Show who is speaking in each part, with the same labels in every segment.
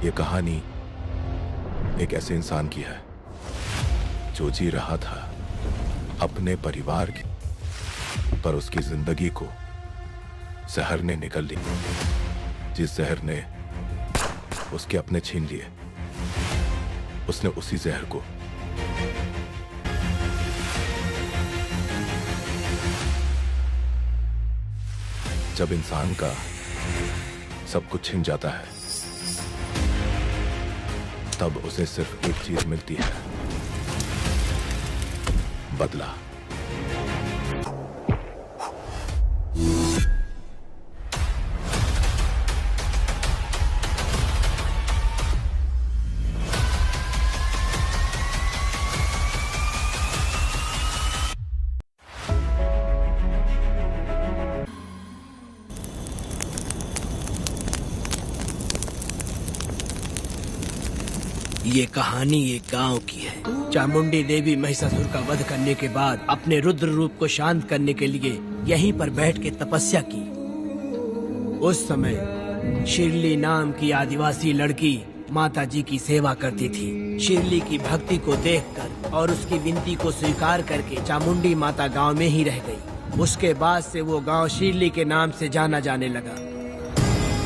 Speaker 1: ये कहानी एक ऐसे इंसान की है जो जी रहा था अपने परिवार की, पर उसकी जिंदगी को जहर ने निगल ली। जिस जहर ने उसके अपने छीन लिए, उसने उसी जहर को जब इंसान का सब कुछ छिन जाता है, तब उसे सिर्फ एक चीज मिलती है, बदला।
Speaker 2: ये कहानी एक गांव की है। चामुंडी देवी महिषासुर का वध करने के बाद अपने रुद्र रूप को शांत करने के लिए यहीं पर बैठ के तपस्या की। उस समय शिरली नाम की आदिवासी लड़की माता जी की सेवा करती थी। शिरली की भक्ति को देखकर और उसकी विनती को स्वीकार करके चामुंडी माता गांव में ही रह गई। उसके बाद से वो गांव शिरली के नाम से जाना जाने लगा।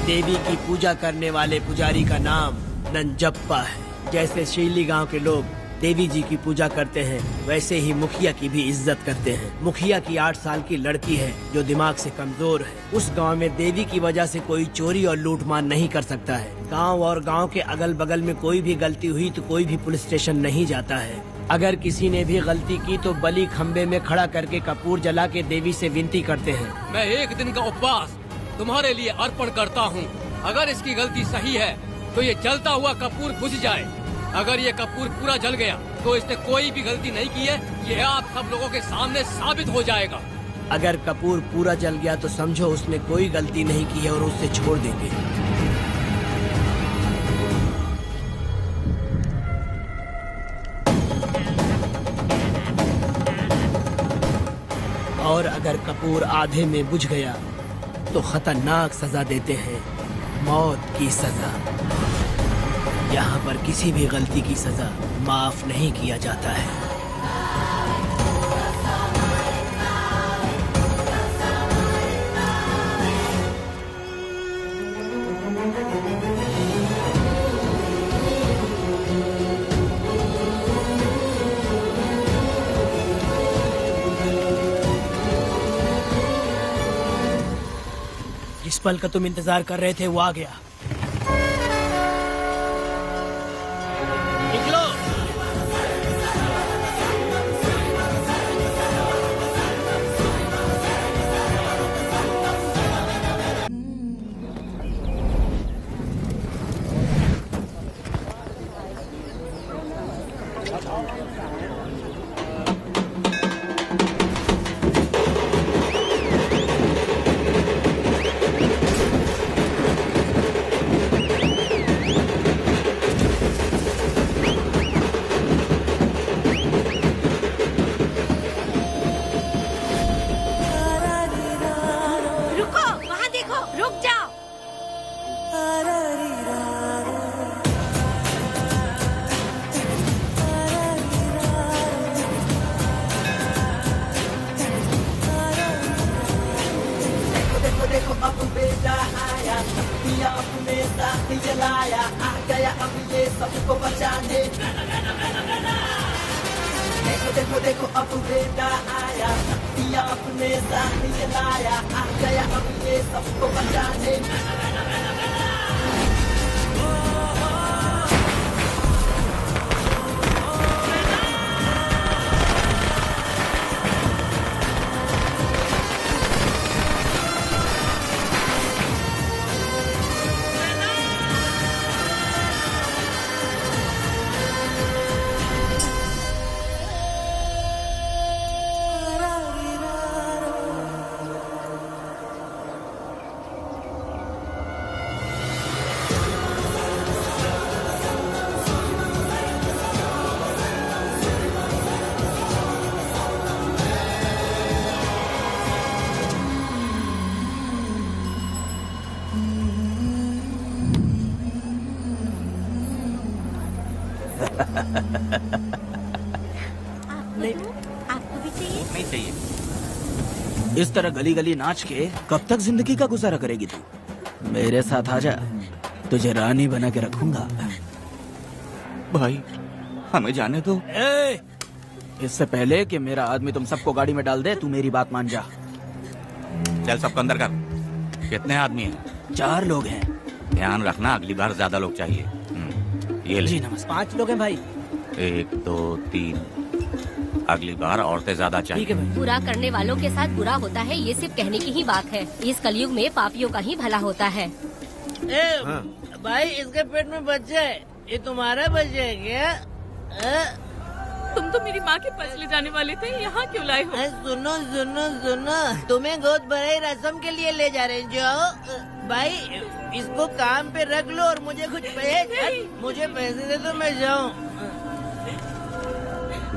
Speaker 2: देवी की पूजा करने वाले पुजारी का नाम नंजप्पा है। जैसे शिरली गांव के लोग देवी जी की पूजा करते हैं, वैसे ही मुखिया की भी इज्जत करते हैं। मुखिया की 8 साल की लड़की है जो दिमाग से कमजोर है। उस गांव में देवी की वजह से कोई चोरी और लूटमार नहीं कर सकता है। गांव और गांव के अगल बगल में कोई भी गलती हुई तो कोई भी पुलिस स्टेशन नहीं जाता है। अगर किसी ने भी गलती की तो बलि खम्बे में खड़ा करके कपूर जला के देवी से विनती करते हैं।
Speaker 3: मैं 1 दिन का उपवास तुम्हारे लिए अर्पण करता हूँ। अगर इसकी गलती सही है तो ये जलता हुआ कपूर बुझ जाए। अगर ये कपूर पूरा जल गया तो इसने कोई भी गलती नहीं की है, ये आप सब लोगों के सामने साबित हो जाएगा।
Speaker 2: अगर कपूर पूरा जल गया तो समझो उसने कोई गलती नहीं की है और उसे छोड़ देंगे। और अगर कपूर आधे में बुझ गया तो खतरनाक सजा देते हैं, मौत की सजा। यहाँ पर किसी भी गलती की सजा माफ नहीं किया जाता है। जिस पल का तुम इंतजार कर रहे थे वो आ गया।
Speaker 4: देखो देखो अब बेटा आया, पिया अपने साथ ये लाया, आ गया अब ये सबको बचाने।
Speaker 5: आपको भी चाहिए?
Speaker 6: नहीं चाहिए।
Speaker 2: इस तरह गली गली नाच के कब तक जिंदगी का गुजारा करेगी तू? मेरे साथ आजा, तुझे रानी बना के रखूंगा।
Speaker 6: भाई हमें जाने दो।
Speaker 2: इससे पहले कि मेरा आदमी तुम सबको गाड़ी में डाल दे, तू मेरी बात मान जा।
Speaker 6: चल सबको अंदर कर। कितने आदमी हैं?
Speaker 2: 4 लोग हैं।
Speaker 6: ध्यान रखना, अगली बार ज्यादा लोग चाहिए। ये ले।
Speaker 2: जी नमस्कार। 5 लोग हैं भाई।
Speaker 6: 1 2 3। अगली बार औरतें ज्यादा चाहिए।
Speaker 5: बुरा करने वालों के साथ बुरा होता है, ये सिर्फ कहने की ही बात है। इस कलयुग में पापियों का ही भला होता है।
Speaker 7: भाई इसके पेट में बच्चा है, ये तुम्हारा बच्चा है क्या?
Speaker 8: तुम तो मेरी माँ के पास ले जाने वाले थे, यहाँ क्यों लाए हो?
Speaker 7: सुनो सुनो सुनो, तुम्हें गोद भराई रस्म के लिए ले जा रहे हैं। जाओ भाई, इसको काम पे रख लो और मुझे कुछ मुझे पैसे दे दो, मैं जाऊँ।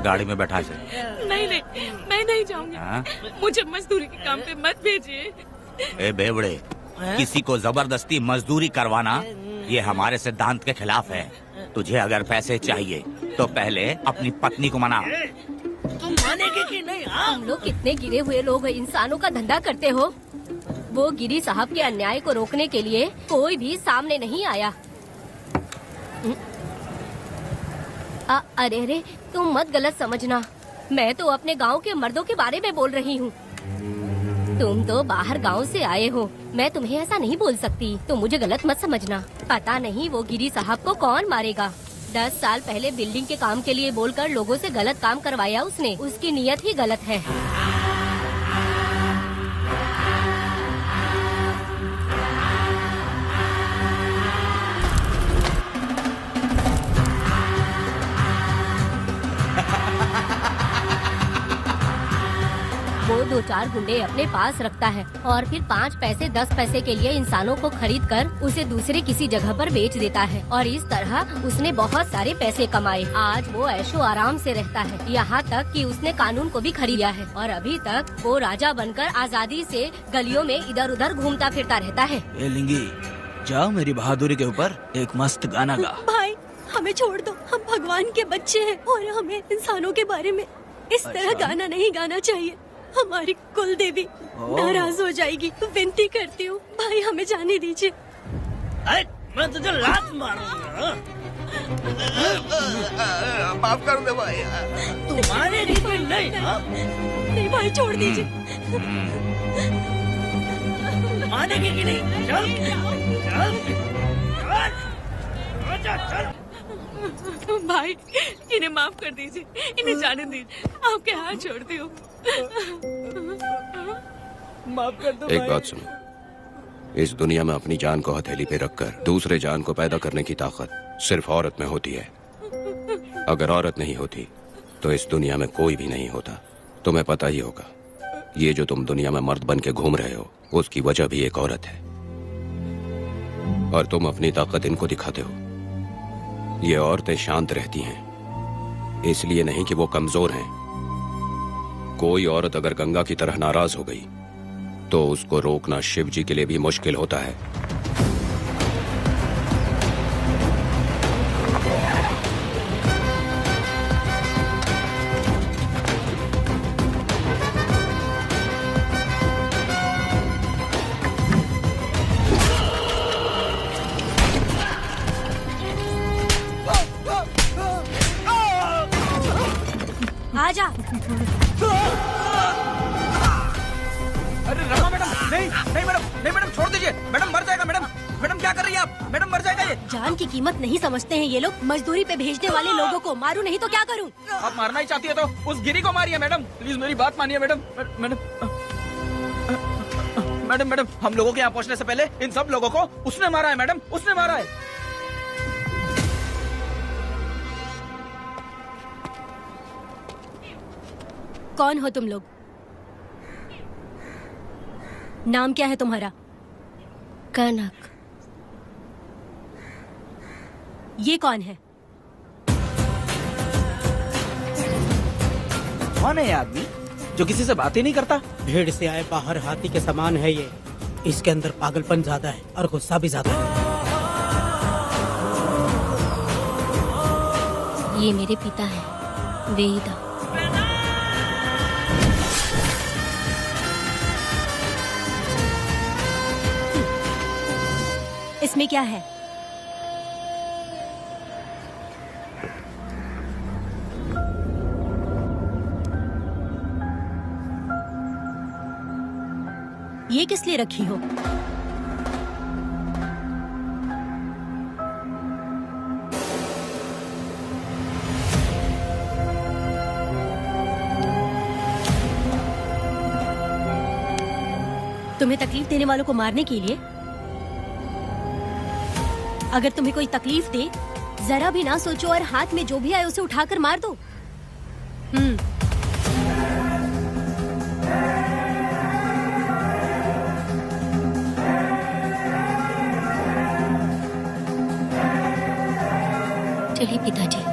Speaker 6: गाड़ी में बैठा से।
Speaker 8: नहीं नहीं, मैं नहीं जाऊंगी।
Speaker 6: हाँ?
Speaker 8: मुझे मजदूरी के काम पे मत भेजिए।
Speaker 6: ए बेवड़े, किसी को जबरदस्ती मजदूरी करवाना ये हमारे सिद्धांत के खिलाफ है। तुझे अगर पैसे चाहिए तो पहले अपनी पत्नी को मना।
Speaker 7: तुम मानेगी कि नहीं?
Speaker 5: तुम लोग कितने गिरे हुए लोग इंसानों का धंधा करते हो। वो गिरी साहब के अन्याय को रोकने के लिए कोई भी सामने नहीं आया। अरे अरे, तुम मत गलत समझना, मैं तो अपने गांव के मर्दों के बारे में बोल रही हूँ। तुम तो बाहर गांव से आए हो, मैं तुम्हें ऐसा नहीं बोल सकती, तो मुझे गलत मत समझना। पता नहीं वो गिरी साहब को कौन मारेगा। 10 साल पहले बिल्डिंग के काम के लिए बोलकर लोगों से गलत काम करवाया उसने। उसकी नीयत ही गलत है। वो 2-4 गुंडे अपने पास रखता है और फिर 5 पैसे 10 पैसे के लिए इंसानों को खरीद कर उसे दूसरे किसी जगह पर बेच देता है। और इस तरह उसने बहुत सारे पैसे कमाए। आज वो ऐशो आराम से रहता है, यहाँ तक कि उसने कानून को भी खरीदा है। और अभी तक वो राजा बनकर आजादी से गलियों में इधर उधर घूमता फिरता रहता है।
Speaker 2: ए लिंगी, जाओ मेरी बहादुरी के ऊपर एक मस्त गाना गा।
Speaker 9: भाई हमें छोड़ दो, हम भगवान के बच्चे हैं और हमें इंसानों के बारे में इस तरह गाना नहीं गाना चाहिए। हमारी कुल देवी नाराज हो जाएगी। विनती करती हूँ भाई, हमें जाने दीजिए।
Speaker 7: मैं तुझे लात मारूंगा।
Speaker 6: माफ कर दे भाई।
Speaker 7: तुम्हारे लिए नहीं।
Speaker 9: नहीं भाई, छोड़ दीजिए।
Speaker 7: मानेगी कि नहीं? चल चल चल चल।
Speaker 8: भाई इन्हें माफ कर दीजिए, इन्हें जाने दीजिए, आपके हाथ छोड़ती हूँ।
Speaker 7: माफ कर दो।
Speaker 10: एक बात सुनो, इस दुनिया में अपनी जान को हथेली पे रखकर दूसरे जान को पैदा करने की ताकत सिर्फ औरत में होती है। अगर औरत नहीं होती तो इस दुनिया में कोई भी नहीं होता। तुम्हें पता ही होगा, ये जो तुम दुनिया में मर्द बन के घूम रहे हो उसकी वजह भी एक औरत है। और तुम अपनी ताकत इनको दिखाते हो। ये औरतें शांत रहती हैं, इसलिए नहीं कि वो कमजोर हैं। कोई औरत अगर गंगा की तरह नाराज हो गई तो उसको रोकना शिव जी के लिए भी मुश्किल होता है।
Speaker 9: आजा।
Speaker 2: अरे रमा मैडम, नहीं मैडम, नहीं मैडम, छोड़ दीजिए। मैडम मर जाएगा। मैडम मैडम क्या कर रही है आप? मैडम मर जाएगा ये।
Speaker 9: जान की कीमत नहीं समझते हैं ये लोग। मजदूरी पे भेजने वाले लोगों को मारूं नहीं तो क्या करूं?
Speaker 2: आप मारना ही चाहती है तो उस गिरी को मारिए मैडम। प्लीज मेरी बात मानिए मैडम। मैडम मैडम मैडम, हम लोगों के यहाँ पहुँचने से पहले इन सब लोगों को उसने मारा है मैडम, उसने मारा है।
Speaker 9: कौन हो तुम लोग? नाम क्या है तुम्हारा?
Speaker 5: कनक।
Speaker 9: ये कौन है?
Speaker 2: कौन है ये आदमी जो किसी से बात ही नहीं करता?
Speaker 7: भीड़ से आए बाहर हाथी के समान है ये। इसके अंदर पागलपन ज्यादा है और गुस्सा भी ज्यादा है।
Speaker 5: ये मेरे पिता हैं, वेदा। इसमें क्या है? ये किस लिए रखी हो? तुम्हें तकलीफ देने वालों को मारने के लिए? अगर तुम्हें कोई तकलीफ दे, जरा भी ना सोचो और हाथ में जो भी आए उसे उठाकर मार दो। चलिए पिताजी।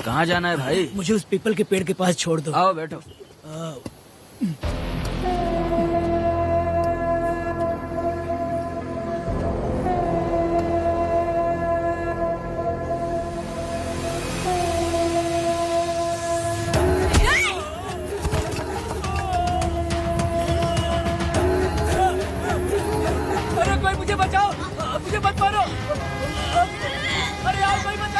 Speaker 2: कहाँ जाना है भाई? मुझे उस पीपल के पेड़ के पास छोड़ दो। आओ बैठो।
Speaker 3: अरे कोई मुझे बचाओ, मुझे मत मारो। अरे यार कोई बचाओ।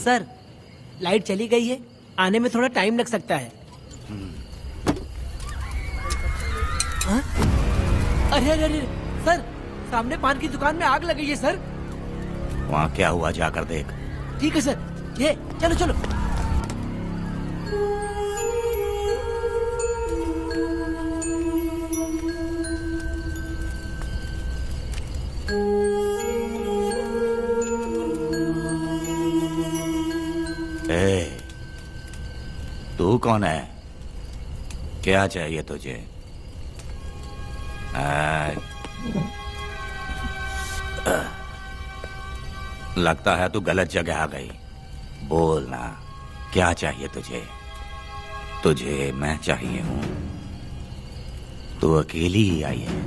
Speaker 2: सर, लाइट चली गई है, आने में थोड़ा टाइम लग सकता है। हाँ? अरे अरे अरे सर, सामने पान की दुकान में आग लगी है सर।
Speaker 6: वहाँ क्या हुआ जाकर देख।
Speaker 2: ठीक है सर, ये चलो चलो।
Speaker 6: तू कौन है? क्या चाहिए तुझे? लगता है तू गलत जगह आ गई। बोल ना, क्या चाहिए तुझे? तुझे मैं चाहिए हूं। तू अकेली ही आई है।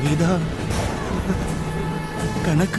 Speaker 6: वेदा, कनक,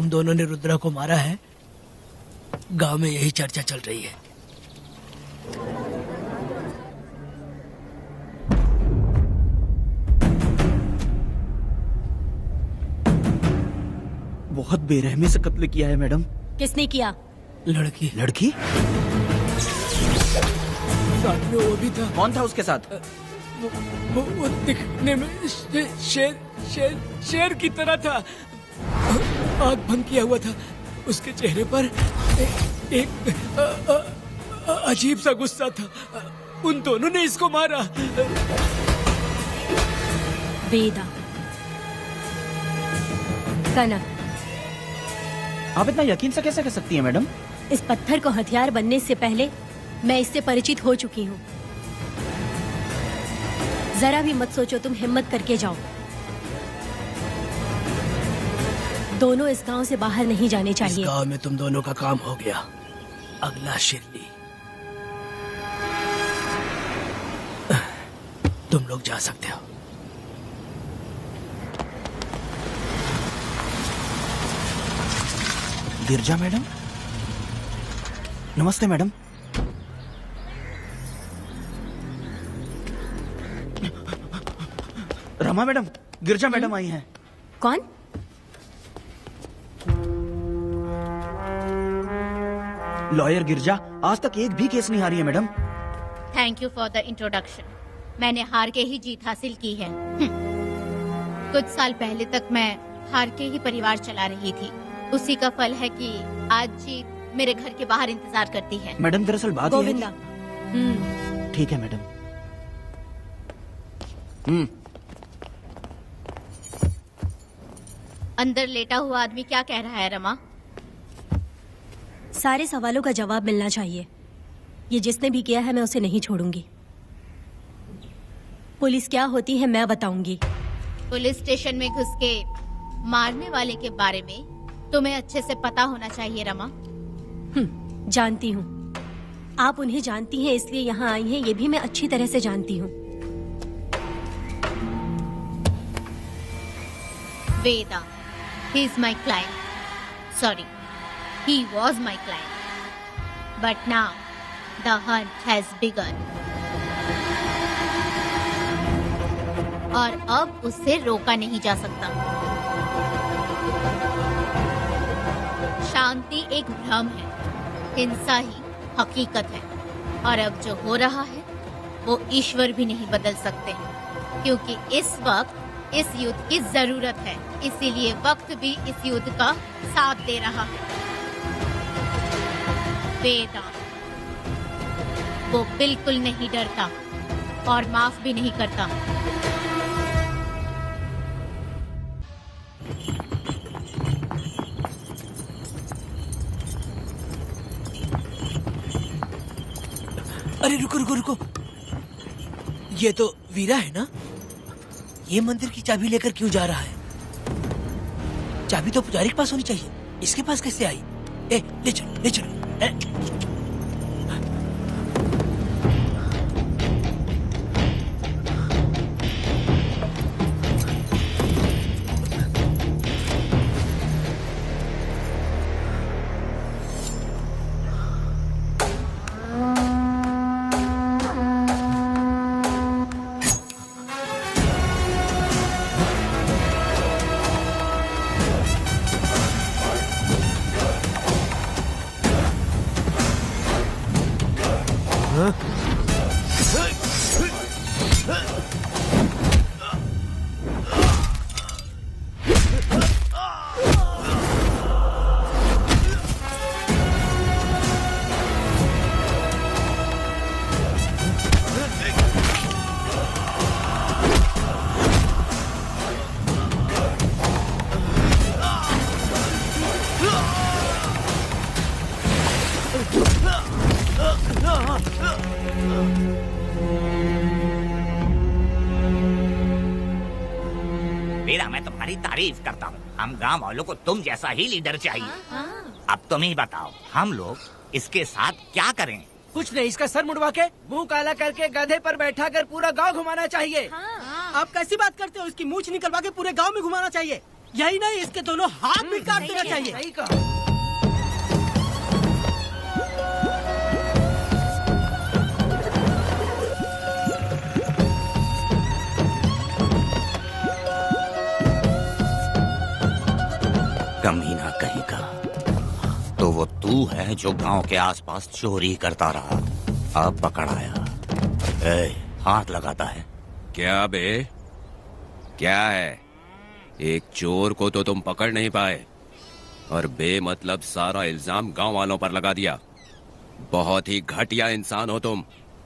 Speaker 2: तुम दोनों ने रुद्रा को मारा है, गांव में यही चर्चा चल रही है।
Speaker 11: बहुत बेरहमी से कत्ल किया है मैडम।
Speaker 9: किसने किया?
Speaker 2: लड़की।
Speaker 11: लड़की?
Speaker 2: साथ में वो भी था।
Speaker 11: कौन था उसके साथ?
Speaker 2: वो दिखने में शेर की तरह था। आग बंद किया हुआ था। उसके चेहरे पर एक अजीब सा गुस्सा था। उन दोनों ने इसको मारा।
Speaker 9: वेदा, कनक,
Speaker 11: आप इतना यकीन से कैसे कह सकती हैं मैडम?
Speaker 9: इस पत्थर को हथियार बनने से पहले मैं इससे परिचित हो चुकी हूँ। जरा भी मत सोचो, तुम हिम्मत करके जाओ। दोनों इस गांव से बाहर नहीं जाने चाहिए।
Speaker 2: इस गांव में तुम दोनों का काम हो गया। अगला शिरली। तुम लोग जा सकते हो।
Speaker 11: गिरजा मैडम, नमस्ते मैडम। रमा मैडम, गिरजा मैडम आई हैं।
Speaker 9: कौन?
Speaker 11: लॉयर गिरजा आज तक एक भी केस नहीं हारी है madam.
Speaker 12: Thank you for the introduction. मैंने हार के ही जीत हासिल की है। कुछ साल पहले तक मैं हार के ही परिवार चला रही थी। उसी का फल है कि आज जीत मेरे घर के बाहर इंतजार करती है।
Speaker 11: मैडम दरअसल बात ये है
Speaker 9: गोविंदा।
Speaker 11: ठीक है मैडम।
Speaker 12: अंदर लेटा हुआ आदमी क्या कह रहा है रमा?
Speaker 9: सारे सवालों का जवाब मिलना चाहिए। ये जिसने भी किया है मैं उसे नहीं छोड़ूंगी। पुलिस क्या होती है मैं बताऊंगी।
Speaker 12: पुलिस स्टेशन में घुस के मारने वाले के बारे में तुम्हें अच्छे से पता होना चाहिए रमा।
Speaker 9: जानती हूँ। आप उन्हें जानती हैं इसलिए यहाँ आई हैं, ये भी मैं अच्छी तरह से जानती हूँ।
Speaker 12: वेदा, he is my client. Sorry, he was my client. But now, the hunt has begun. और अब उससे रोका नहीं जा सकता। शांति एक भ्रम है, हिंसा ही हकीकत है। और अब जो हो रहा है वो ईश्वर भी नहीं बदल सकते, क्योंकि इस वक्त इस युद्ध की जरूरत है। इसीलिए वक्त भी इस युद्ध का साथ दे रहा है। वेदा, वो बिल्कुल नहीं डरता और माफ भी नहीं करता।
Speaker 2: अरे रुको रुको रुको, ये तो वीरा है ना? ये मंदिर की चाबी लेकर क्यों जा रहा है? चाबी तो पुजारी के पास होनी चाहिए, इसके पास कैसे आई? ले चलो ले चलो।
Speaker 6: वीरा, मैं तुम्हारी तारीफ करता हूँ। हम गांव वालों को तुम जैसा ही लीडर चाहिए। अब तुम ही बताओ, हम लोग इसके साथ क्या करें?
Speaker 2: कुछ नहीं, इसका सर मुड़वा के मुंह काला करके गधे पर बैठा कर पूरा गांव घुमाना चाहिए।
Speaker 7: आप कैसी बात करते हो? इसकी मूछ निकलवा के पूरे गांव में घुमाना चाहिए। यही नहीं, इसके दोनों हाथ भी काट देना चाहिए।
Speaker 2: सही कहा।
Speaker 6: कमीना कहीं का। तो वो तू है जो गांव के आसपास चोरी करता रहा, अब पकड़ आया। ए, हाथ लगाता है।
Speaker 10: क्या बे, क्या है? एक चोर को तो तुम पकड़ नहीं पाए और बेमतलब सारा इल्जाम गांव वालों पर लगा दिया। बहुत ही घटिया इंसान हो तुम।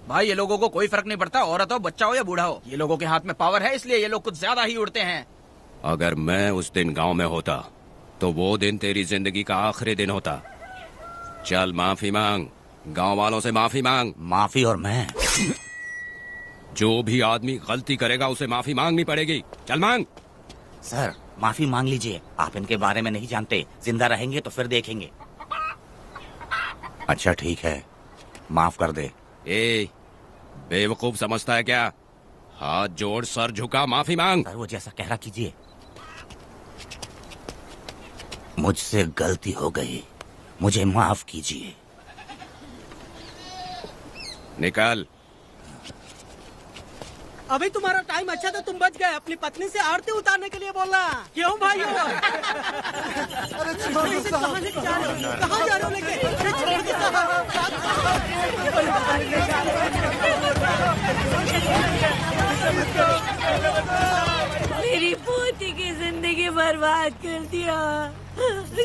Speaker 11: भाई ये लोगों को कोई फर्क नहीं पड़ता, औरत हो, बच्चा हो या बूढ़ा हो। ये लोगों के हाथ में पावर है, इसलिए ये लोग कुछ ज्यादा ही उड़ते हैं।
Speaker 10: अगर मैं उस दिन गांव में होता तो वो दिन तेरी जिंदगी का आखिरी दिन होता। चल माफी मांग, गांव वालों से माफी मांग।
Speaker 6: माफी? और मैं?
Speaker 10: जो भी आदमी गलती करेगा उसे माफी मांगनी पड़ेगी। चल मांग।
Speaker 6: सर माफी मांग लीजिए, आप इनके बारे में नहीं जानते। जिंदा रहेंगे तो फिर देखेंगे। अच्छा ठीक है, माफ कर दे।
Speaker 10: ए, बेवकूफ समझता है क्या? हाथ जोड़, सर झुका, माफी मांग।
Speaker 6: सर वो जैसा कह रहा कीजिए। मुझसे गलती हो गई, मुझे माफ कीजिए।
Speaker 10: निकल।
Speaker 7: अभी तुम्हारा टाइम अच्छा था, तुम बच गए। अपनी पत्नी से आरती उतारने के लिए बोला। क्यों भाई? अरे कहाँ लेके जा रहे हो? कहाँ जा रहे हो लेके? छोड़
Speaker 8: मेरी पोती की जिंदगी बर्बाद कर दिया।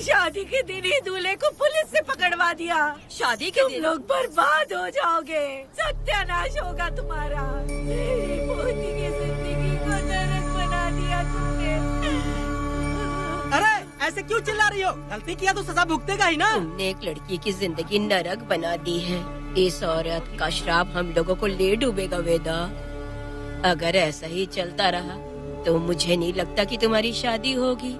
Speaker 8: शादी के दिन ही दूल्हे को पुलिस से पकड़वा दिया। शादी के दिन लोग बर्बाद हो जाओगे, सत्यानाश होगा तुम्हारा। मेरी पोती की जिंदगी को नरक बना दिया तुमने।
Speaker 7: अरे ऐसे क्यों चिल्ला रही हो? गलती किया तो सजा भुगतेगा ही ना।
Speaker 5: तुमने एक लड़की की जिंदगी नरक बना दी है। इस औरत का श्राप हम लोगों को ले डूबेगा वेदा। अगर ऐसा ही चलता रहा तो मुझे नहीं लगता कि तुम्हारी शादी होगी।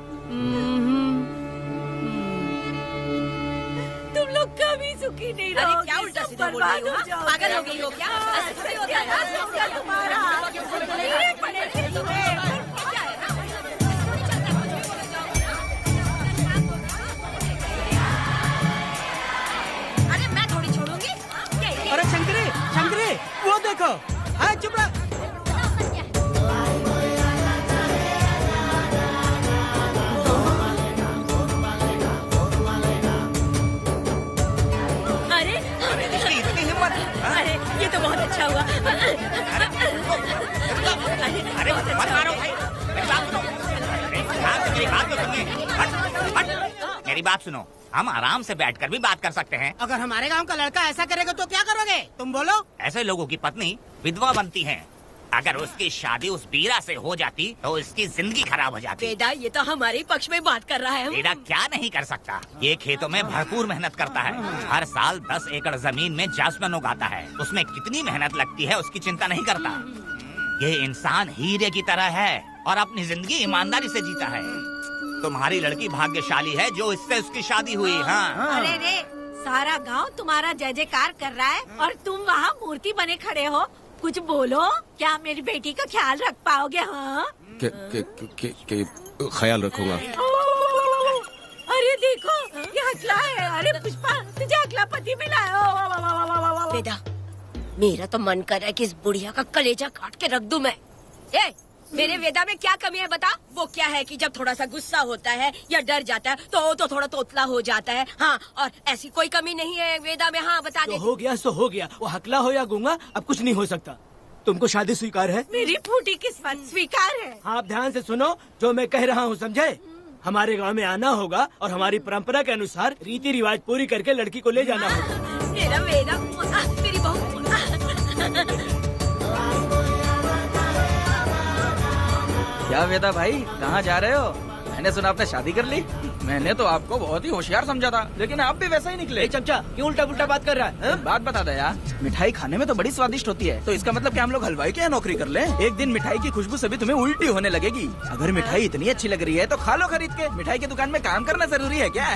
Speaker 8: तुम लोग कभी सुखी नहीं रहोगे।
Speaker 5: क्या उल्टा सीधा बोल रही हो? पागल हो गई हो क्या?
Speaker 8: तुम्हारा
Speaker 5: अरे मैं थोड़ी छोड़ूंगी।
Speaker 7: अरे शंकरी, शंकरी, वो देखो। हाँ चुप रह।
Speaker 8: अरे ये तो बहुत अच्छा हुआ।
Speaker 6: अरे मत मारो भाई, मेरी बात सुनो। हम आराम से बैठकर भी बात कर सकते हैं।
Speaker 7: अगर हमारे गांव का लड़का ऐसा करेगा तो क्या करोगे? तुम बोलो।
Speaker 6: ऐसे लोगों की पत्नी विधवा बनती है। अगर उसकी शादी उस बीरा से हो जाती तो उसकी जिंदगी खराब हो जाती।
Speaker 5: वेदा ये तो हमारे पक्ष में बात कर रहा है।
Speaker 6: वेदा क्या नहीं कर सकता? ये खेतों में भरपूर मेहनत करता है। हर साल 10 एकड़ जमीन में जासमन उगाता है। उसमें कितनी मेहनत लगती है उसकी चिंता नहीं करता। ये इंसान हीरे की तरह है और अपनी जिंदगी ईमानदारी से जीता है। तुम्हारी लड़की भाग्यशाली है जो इससे उसकी शादी हुई। हाँ।
Speaker 8: अरे रे, सारा गांव तुम्हारा जय जयकार कर रहा है और तुम वहाँ मूर्ति बने खड़े हो। कुछ बोलो, क्या मेरी बेटी का ख्याल रख पाओगे? हाँ
Speaker 10: ख्याल रखूंगा।
Speaker 8: अरे देखो ये हकला है। अरे पुष्पा, तुझे हकला पति मिला है।
Speaker 5: वेदा मेरा तो मन कर रहा है कि इस बुढ़िया का कलेजा काट के रख दूं मैं। ए, मेरे वेदा में क्या कमी है बता? वो क्या है कि जब थोड़ा सा गुस्सा होता है या डर जाता है तो थोड़ा तोतला हो जाता है। हाँ, और ऐसी कोई कमी नहीं है वेदा में। हाँ बता दे।
Speaker 2: हो गया सो हो गया। वो हकला हो या गूंगा अब कुछ नहीं हो सकता। तुमको शादी स्वीकार है?
Speaker 8: मेरी फूटी किस्मत स्वीकार है।
Speaker 2: आप ध्यान से सुनो जो मैं कह रहा हूँ, समझे? हमारे गांव में आना होगा और हमारी परंपरा के अनुसार रीति रिवाज पूरी करके लड़की को ले जाना होगा।
Speaker 5: मेरा वेदा, मेरी बहू।
Speaker 11: क्या वेदा भाई, कहाँ जा रहे हो? मैंने सुना आपने शादी कर ली। मैंने तो आपको बहुत ही होशियार समझा था, लेकिन आप भी वैसा ही निकले।
Speaker 2: चमचा क्यों उल्टा पुल्टा बात कर रहा है?
Speaker 11: बात बता दे यार। मिठाई खाने में तो बड़ी स्वादिष्ट होती है, तो इसका मतलब क्या हम लोग हलवाई के यहाँ नौकरी कर लें? एक दिन मिठाई की खुशबू से भी तुम्हें उल्टी होने लगेगी। अगर मिठाई इतनी अच्छी लग रही है तो खा लो खरीद के। मिठाई की दुकान में काम करना जरूरी है क्या?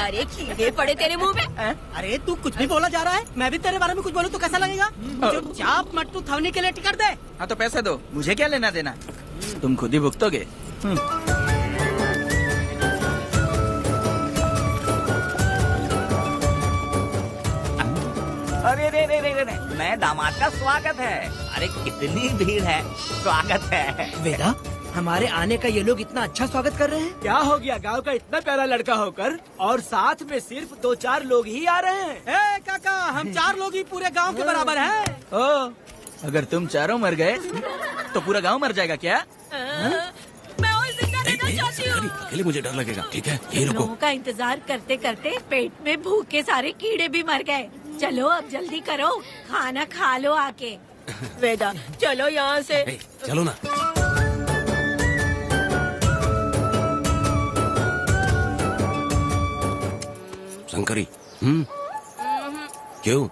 Speaker 5: अरे कीड़े पड़े तेरे मुँह में।
Speaker 7: अरे तू कुछ भी बोला जा रहा है। मैं भी तेरे बारे में कुछ बोलूँ तो कैसा लगेगा? चुपचाप मट्टू थवनी के लिए टिकट दे।
Speaker 11: हाँ तो पैसे दो, मुझे क्या लेना देना, तुम खुद ही भुगतोगे।
Speaker 6: अरे रे रे रे रे रे, नए दामाद का स्वागत है। अरे कितनी भीड़ है, स्वागत है।
Speaker 2: वेदा, हमारे आने का ये लोग इतना अच्छा स्वागत कर रहे हैं।
Speaker 13: क्या हो गया गांव का इतना प्यारा लड़का होकर और साथ में सिर्फ 2-4 लोग ही आ रहे हैं। ए काका, हम 4 लोग ही पूरे गांव के बराबर हैं।
Speaker 11: ओ, अगर तुम चारों मर गए तो पूरा गांव मर जाएगा क्या?
Speaker 8: मैं और जिंदा रहना चाहती हूँ।
Speaker 10: अकेले मुझे डर लगेगा। ठीक है, ये रुको।
Speaker 8: लोगों का इंतजार करते करते पेट में भूख के सारे कीड़े भी मर गए। चलो अब जल्दी करो, खाना खा लो आके। वेदा, चलो यहाँ से।
Speaker 10: चलो ना। शंकरी, क्यों?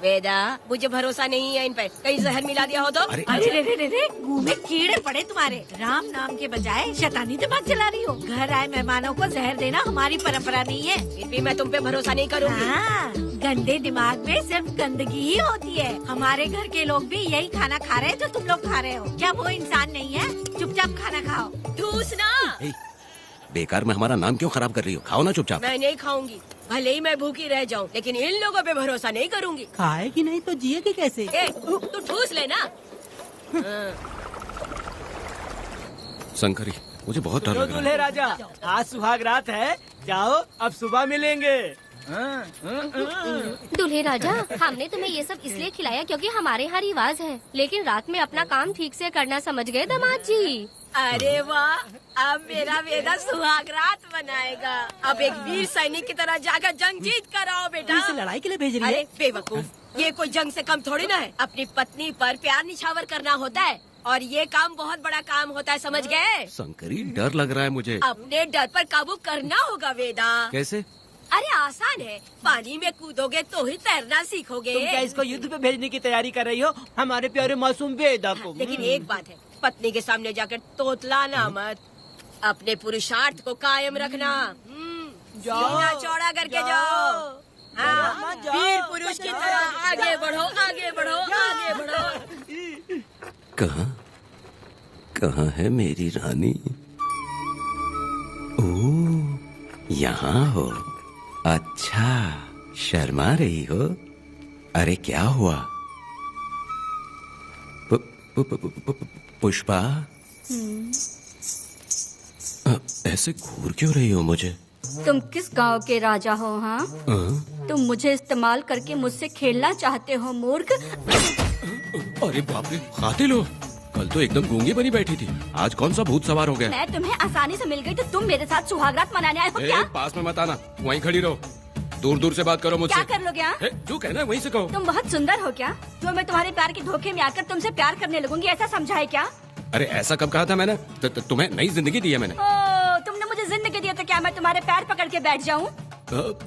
Speaker 8: वेदा, मुझे भरोसा नहीं है इन पर, कहीं जहर मिला दिया हो तो। अरे रे रे रे रे, मुंह में कीड़े पड़े तुम्हारे। राम नाम के बजाय शैतानी दिमाग चला रही हो। घर आए मेहमानों को जहर देना हमारी परंपरा नहीं है। फिर भी मैं तुम पे भरोसा नहीं करूँगी। हाँ, गंदे दिमाग में सिर्फ गंदगी ही होती है। हमारे घर के लोग भी यही खाना खा रहे हैं जो तुम लोग खा रहे हो। क्या वो इंसान नहीं है? चुपचाप खाना खाओ। ठूसना।
Speaker 10: बेकार में हमारा नाम क्यों खराब कर रही हो? खाओ ना चुपचाप।
Speaker 8: मैं नहीं खाऊंगी, भले ही मैं भूखी रह जाऊं, लेकिन इन लोगों पे भरोसा नहीं करूंगी।
Speaker 13: खाएगी नहीं तो जिएगी कैसे?
Speaker 8: तू ठूस लेना।
Speaker 10: शंकरी, मुझे बहुत डर लग रहा
Speaker 13: दूल्हे राजा, आज सुहाग रात है, जाओ अब सुबह मिलेंगे।
Speaker 5: दूल्हे राजा, हमने तुम्हें ये सब इसलिए खिलाया क्योंकि हमारे यहाँ रिवाज है, लेकिन रात में अपना काम ठीक से करना समझ गए दामाद जी।
Speaker 8: अरे वाह, अब मेरा वेदा सुहाग रात मनाएगा। अब एक वीर सैनिक की तरह जाकर जंग जीत कर आओ बेटा।
Speaker 13: इसे लड़ाई के लिए भेज रही है?
Speaker 8: अरे बेवकूफ, ये कोई जंग से कम थोड़ी ना है। अपनी पत्नी पर प्यार निछावर करना होता है और ये काम बहुत बड़ा काम होता है, समझ गए?
Speaker 10: शंकरी, डर लग रहा है मुझे।
Speaker 8: अपने डर पर काबू करना होगा वेदा।
Speaker 10: कैसे?
Speaker 8: अरे आसान है, पानी में कूदोगे तो ही तैरना सीखोगे।
Speaker 13: तुम क्या इसको युद्ध पे भेजने की तैयारी कर रही हो हमारे प्यारे मासूम वेदा को?
Speaker 8: लेकिन एक बात है, पत्नी के सामने जाकर तोतलाना मत। अपने पुरुषार्थ को कायम रखना। सीना चौड़ा करके जाओ। हाँ, वीर पुरुष की तरह आगे बढ़ो, आगे बढ़ो, आगे बढ़ो।
Speaker 10: कहाँ है मेरी रानी? ओह, यहाँ हो। अच्छा, शर्मा रही हो? अरे क्या हुआ? पुष्पा, ऐसे घूर क्यों रही हो मुझे?
Speaker 9: तुम किस गांव के राजा हो? हाँ, तुम मुझे इस्तेमाल करके मुझसे खेलना चाहते हो मूर्ख।
Speaker 10: अरे बाप रे, कातिल हो। कल तो एकदम गूंगी बनी बैठी थी, आज कौन सा भूत सवार हो गया?
Speaker 9: मैं तुम्हें आसानी से मिल गई तो तुम मेरे साथ सुहागरात मनाने आए हो क्या?
Speaker 10: पास में मत आना, वहीं खड़ी रहो। दूर दूर से बात करो मुझसे।
Speaker 9: क्या कर लोगे? हाँ?
Speaker 10: जो कहना है वहीं से कहो।
Speaker 9: तुम बहुत सुंदर हो क्या? तो मैं तुम्हारे प्यार के धोखे में आकर तुमसे प्यार करने लगूंगी, ऐसा समझा है क्या?
Speaker 10: अरे ऐसा कब कहा था मैंने? तुम्हें नई जिंदगी दी है मैंने।
Speaker 9: ओ, तुमने मुझे जिंदगी दी तो क्या मैं तुम्हारे पैर पकड़ के बैठ जाऊँ?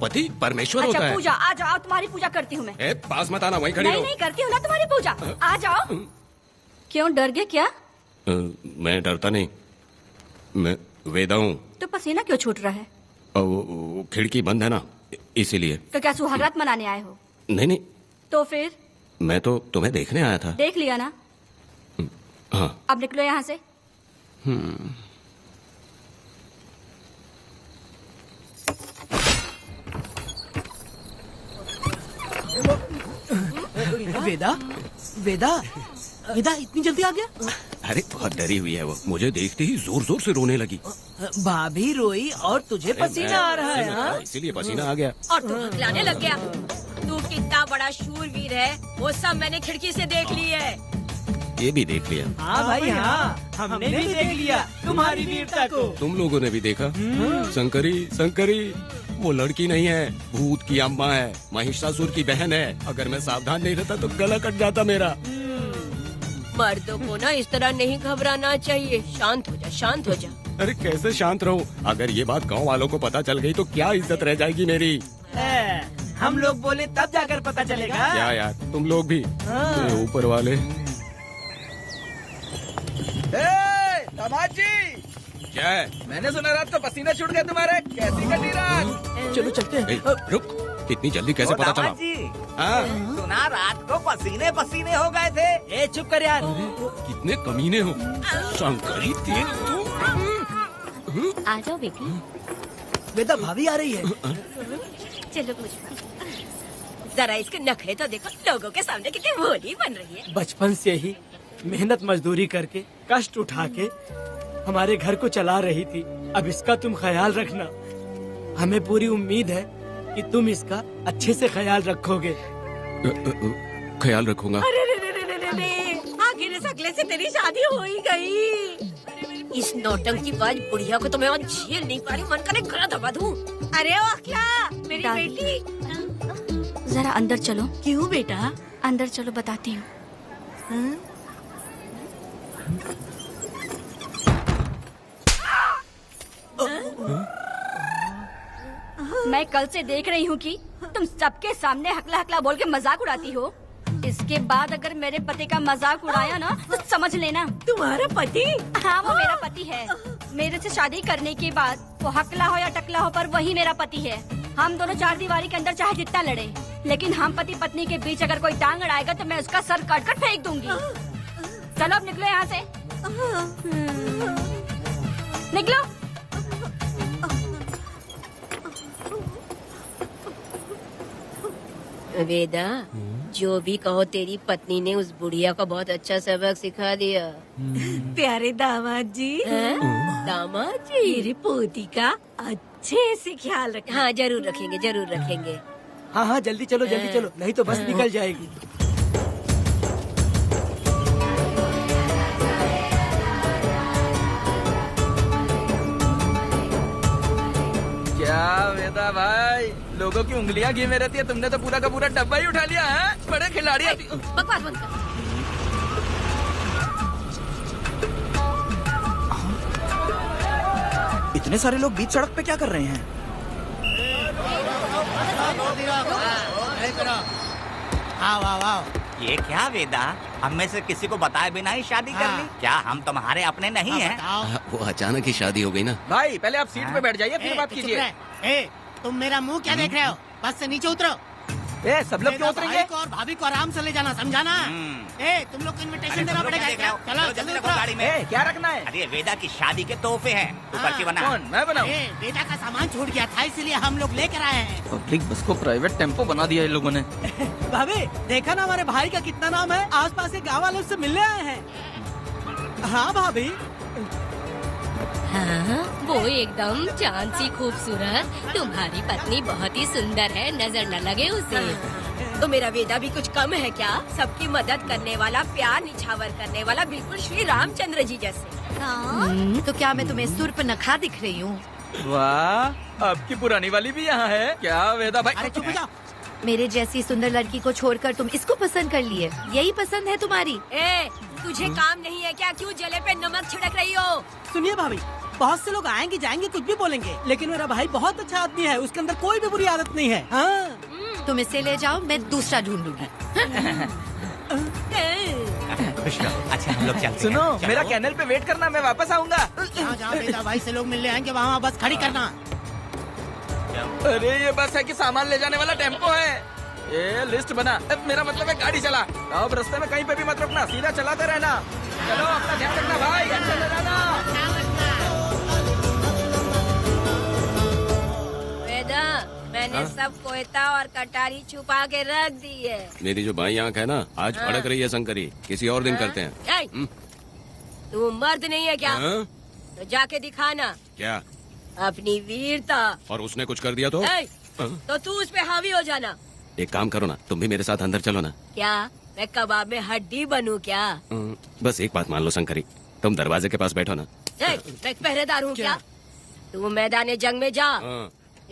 Speaker 10: पति परमेश्वर
Speaker 9: अच्छा,
Speaker 10: होता है।
Speaker 9: पूजा, आ जाओ, तुम्हारी पूजा करती हूँ मैं।
Speaker 10: पास मत आना, वहीं खड़ी रहो।
Speaker 9: नहीं करती हूँ ना तुम्हारी पूजा, आ जाओ। क्यों डर गए क्या?
Speaker 10: मैं डरता नहीं, मैं वेदा हूँ।
Speaker 9: तो पसीना क्यों छूट रहा है?
Speaker 10: वो खिड़की बंद है ना, इसीलिए।
Speaker 9: तो क्या सुहागरात मनाने आए हो?
Speaker 10: नहीं नहीं।
Speaker 9: तो फिर?
Speaker 10: मैं तो तुम्हें देखने आया था।
Speaker 9: देख लिया ना?
Speaker 10: हाँ।
Speaker 9: अब निकलो यहाँ से।
Speaker 13: वेदा, वेदा, वेदा इतनी जल्दी आ गया?
Speaker 10: अरे बहुत डरी हुई है वो, मुझे देखते ही जोर जोर से रोने लगी।
Speaker 13: भाभी रोई और तुझे पसीना आ रहा है? हाँ?
Speaker 10: इसीलिए पसीना आ गया।
Speaker 8: और तू हकलाने लग गया। तू कितना बड़ा शूरवीर है, वो सब मैंने खिड़की से देख ली है।
Speaker 10: ये भी देख लिया?
Speaker 13: हाँ भाई हाँ, हमने भी देख लिया तुम्हारी वीरता को।
Speaker 10: तुम लोगों ने भी देखा? शंकरी, शंकरी, वो लड़की नहीं है, भूत की अम्मा है, महिषासुर की बहन है। अगर मैं सावधान नहीं रहता तो गला कट जाता मेरा।
Speaker 8: मर्दों को ना इस तरह नहीं घबराना चाहिए। शांत हो जा, शांत हो जा।
Speaker 10: अरे कैसे शांत रहूं? अगर ये बात गांव वालों को पता चल गई तो क्या इज्जत रह जाएगी मेरी?
Speaker 13: हम लोग बोले तब जाकर पता चलेगा।
Speaker 10: क्या यार, तुम लोग भी? ऊपर वाले।
Speaker 11: दामाद जी,
Speaker 10: क्या है?
Speaker 11: मैंने सुना रात को पसीना छूट गया तुम्हारे, कैसी कटी रात?
Speaker 13: चलो चलते हैं।
Speaker 10: रुक, इतनी जल्दी कैसे पता चला?
Speaker 6: सुना रात को पसीने पसीने हो गए थे।
Speaker 13: ए चुप कर यार।
Speaker 10: कितने कमीने हो शंकरी,
Speaker 5: आ जाओ बेटी।
Speaker 13: वेदा भाभी आ रही है।
Speaker 5: चलो मुझे।
Speaker 8: जरा इसके नखरे तो देखो, लोगों के सामने कितनी भोली बन रही है।
Speaker 2: बचपन से ही मेहनत मजदूरी करके कष्ट उठा के हमारे घर को चला रही थी। अब इसका तुम ख्याल रखना। हमें पूरी उम्मीद है कि तुम इसका अच्छे से ख्याल रखोगे।
Speaker 10: ख्याल रखूंगा।
Speaker 8: अरे रे रे रे रे रे, आखिर इस अगले से तेरी शादी हो ही गई। इस नौटंकी बाज बुढ़िया को तो मैं आज झेल नहीं पा रही, मन करे गला दबा दूं। अरे ओ अखला, मेरी बेटी,
Speaker 9: जरा अंदर चलो।
Speaker 8: क्यों बेटा?
Speaker 9: अंदर चलो, बताती हूँ। मैं कल से देख रही हूँ कि तुम सबके सामने हकला हकला बोल के मजाक उड़ाती हो। इसके बाद अगर मेरे पति का मजाक उड़ाया ना तो समझ लेना।
Speaker 8: तुम्हारा पति?
Speaker 9: हाँ, वो मेरा पति है। मेरे से शादी करने के बाद वो हकला हो या टकला हो, पर वही मेरा पति है। हम दोनों चार दीवारी के अंदर चाहे जितना लड़े, लेकिन हम पति पत्नी के बीच अगर कोई टांग अड़ाएगा तो मैं उसका सर काट कर फेंक दूंगी। चलो अब निकलो यहाँ से। निकलो।
Speaker 8: वेदा, जो भी कहो, तेरी पत्नी ने उस बुढ़िया को बहुत अच्छा सबक सिखा दिया। प्यारे दामाद जी। दामाद जी, मेरी पोती का अच्छे से ख्याल रखें। हाँ, जरूर रखेंगे, जरूर रखेंगे।
Speaker 2: हाँ हाँ, जल्दी चलो, जल्दी चलो, नहीं तो बस निकल जाएगी।
Speaker 11: क्या वेदा भाई, लोगों की उंगलियां घी में रहती है, तुमने तो पूरा का पूरा डब्बा ही उठा लिया है। बड़े खिलाड़ी।
Speaker 8: बकवास बंद कर।
Speaker 11: इतने सारे लोग बीच सड़क पे क्या कर रहे हैं?
Speaker 6: ये क्या वेदा, हम में से किसी को बताए बिना ही शादी कर ली? क्या हम तुम्हारे अपने नहीं हैं?
Speaker 10: वो अचानक ही शादी हो गई ना।
Speaker 11: भाई पहले आप सीट पे बैठ जाइए, फिर बात कीजिए।
Speaker 13: तुम मेरा मुंह क्या देख रहे हो? बस से नीचे उतरो।
Speaker 11: सब लोग क्यों उतरेंगे?
Speaker 13: और भाभी को आराम से ले जाना, समझाना? तुम लोग को इनविटेशन देना पड़ेगा। चलो जल्दी उतरो।
Speaker 6: गाड़ी में
Speaker 11: क्या रखना है?
Speaker 6: अरे वेदा की शादी के तोहफे हैं, ऊपर की बना।
Speaker 11: कौन? मैं बनाऊं?
Speaker 13: बेटा का सामान छूट गया था, इसीलिए हम लोग लेकर आए हैं।
Speaker 11: पब्लिक बस को प्राइवेट टेम्पो बना दिया इन लोगों ने।
Speaker 13: भाभी, देखा ना हमारे भाई का कितना नाम है? आसपास के गाँव वालों से मिलने आए हैं। हाँ भाभी।
Speaker 5: हाँ, वो एकदम चांद सी खूबसूरत। तुम्हारी पत्नी बहुत ही सुंदर है, नजर न लगे उसे।
Speaker 8: तो मेरा वेदा भी कुछ कम है क्या? सबकी मदद करने वाला, प्यार निछावर करने वाला, बिल्कुल श्री रामचंद्र जी जैसे।
Speaker 14: तो क्या मैं तुम्हें सुर्प नखा दिख रही हूँ?
Speaker 11: वाह, आपकी पुरानी वाली भी यहाँ है क्या वेदा भाई?
Speaker 13: अरे चुप हो जाओ।
Speaker 14: मेरे जैसी सुंदर लड़की को छोड़कर तुम इसको पसंद कर लिए, यही पसंद है तुम्हारी?
Speaker 8: तुझे काम नहीं है क्या? क्यों जले पे नमक छिड़क रही हो?
Speaker 13: सुनिए भाभी, बहुत से लोग आएंगे जाएंगे, कुछ भी बोलेंगे, लेकिन मेरा भाई बहुत अच्छा आदमी है, उसके अंदर कोई भी बुरी आदत नहीं है। हाँ।
Speaker 14: तुम इसे ले जाओ, मैं दूसरा ढूंढूंगी।
Speaker 6: अच्छा हम लोग चलते
Speaker 11: सुनो, मेरा कैनल पे वेट करना, मैं वापस आऊंगा।
Speaker 13: जहाँ बेटा भाई से लोग मिलने आएंगे वहाँ बस खड़ी करना।
Speaker 11: अरे ये बस है कि सामान ले जाने वाला टेम्पो है। ये लिस्ट बना, मेरा मतलब है गाड़ी चला। अब रास्ते में कहीं पे भी मत रुकना, सीधा चलाते रहना। चलो अपना ध्यान रखना भाई, अच्छे से जाना।
Speaker 8: वेदा, मैंने सब कोयता और कटारी छुपा के रख दी है।
Speaker 10: मेरी जो बाई आंख है ना, आज भड़क रही है शंकरी। किसी और दिन करते हैं।
Speaker 8: तू मर्द नहीं है क्या? तो जाके दिखाना
Speaker 10: क्या
Speaker 8: अपनी वीरता।
Speaker 10: और उसने कुछ कर दिया
Speaker 8: तो तू उस पे हावी हो जाना।
Speaker 10: एक काम करो ना, तुम भी मेरे साथ अंदर चलो ना।
Speaker 8: क्या मैं कबाब में हड्डी बनूं क्या?
Speaker 10: बस एक बात मान लो शंकरी, तुम दरवाजे के पास बैठो ना।
Speaker 8: मैं पहरेदार हूँ क्या? तू मैदान जंग में जा।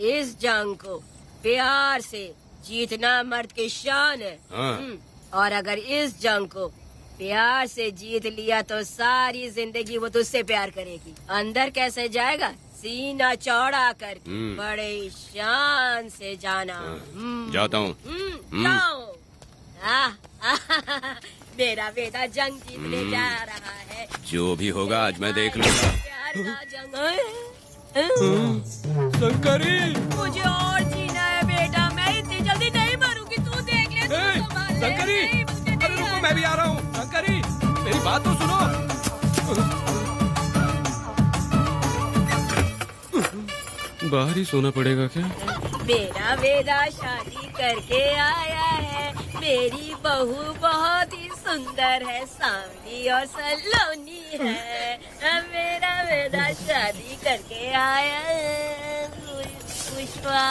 Speaker 8: इस जंग को प्यार से जीतना मर्द की शान है। और अगर इस जंग को प्यार से जीत लिया तो सारी जिंदगी वो तुझसे प्यार करेगी। अंदर कैसे जाएगा? सीना चौड़ा कर बड़े शान से जाना।
Speaker 10: जाता हूँ।
Speaker 8: जाओ। मेरा बेटा जंग जीतने जा रहा है।
Speaker 10: जो भी होगा आज मैं देख लूंगा।
Speaker 8: प्यार का जंग।
Speaker 11: शंकरी,
Speaker 8: मुझे और जीना है बेटा, मैं इतनी जल्दी नहीं मरूंगी। तू देख ले, तू संभाल ले।
Speaker 11: शंकरी, अरे रुको, मैं भी आ रहा हूँ। शंकरी, मेरी बात तो सुनो।
Speaker 10: बाहर ही सोना पड़ेगा क्या?
Speaker 8: मेरा वेदा शादी करके आया है। मेरी बहू बहुत ही सुंदर है, सांवली और सलोनी है। मेरा वेदा शादी करके आया है। पुष्पा,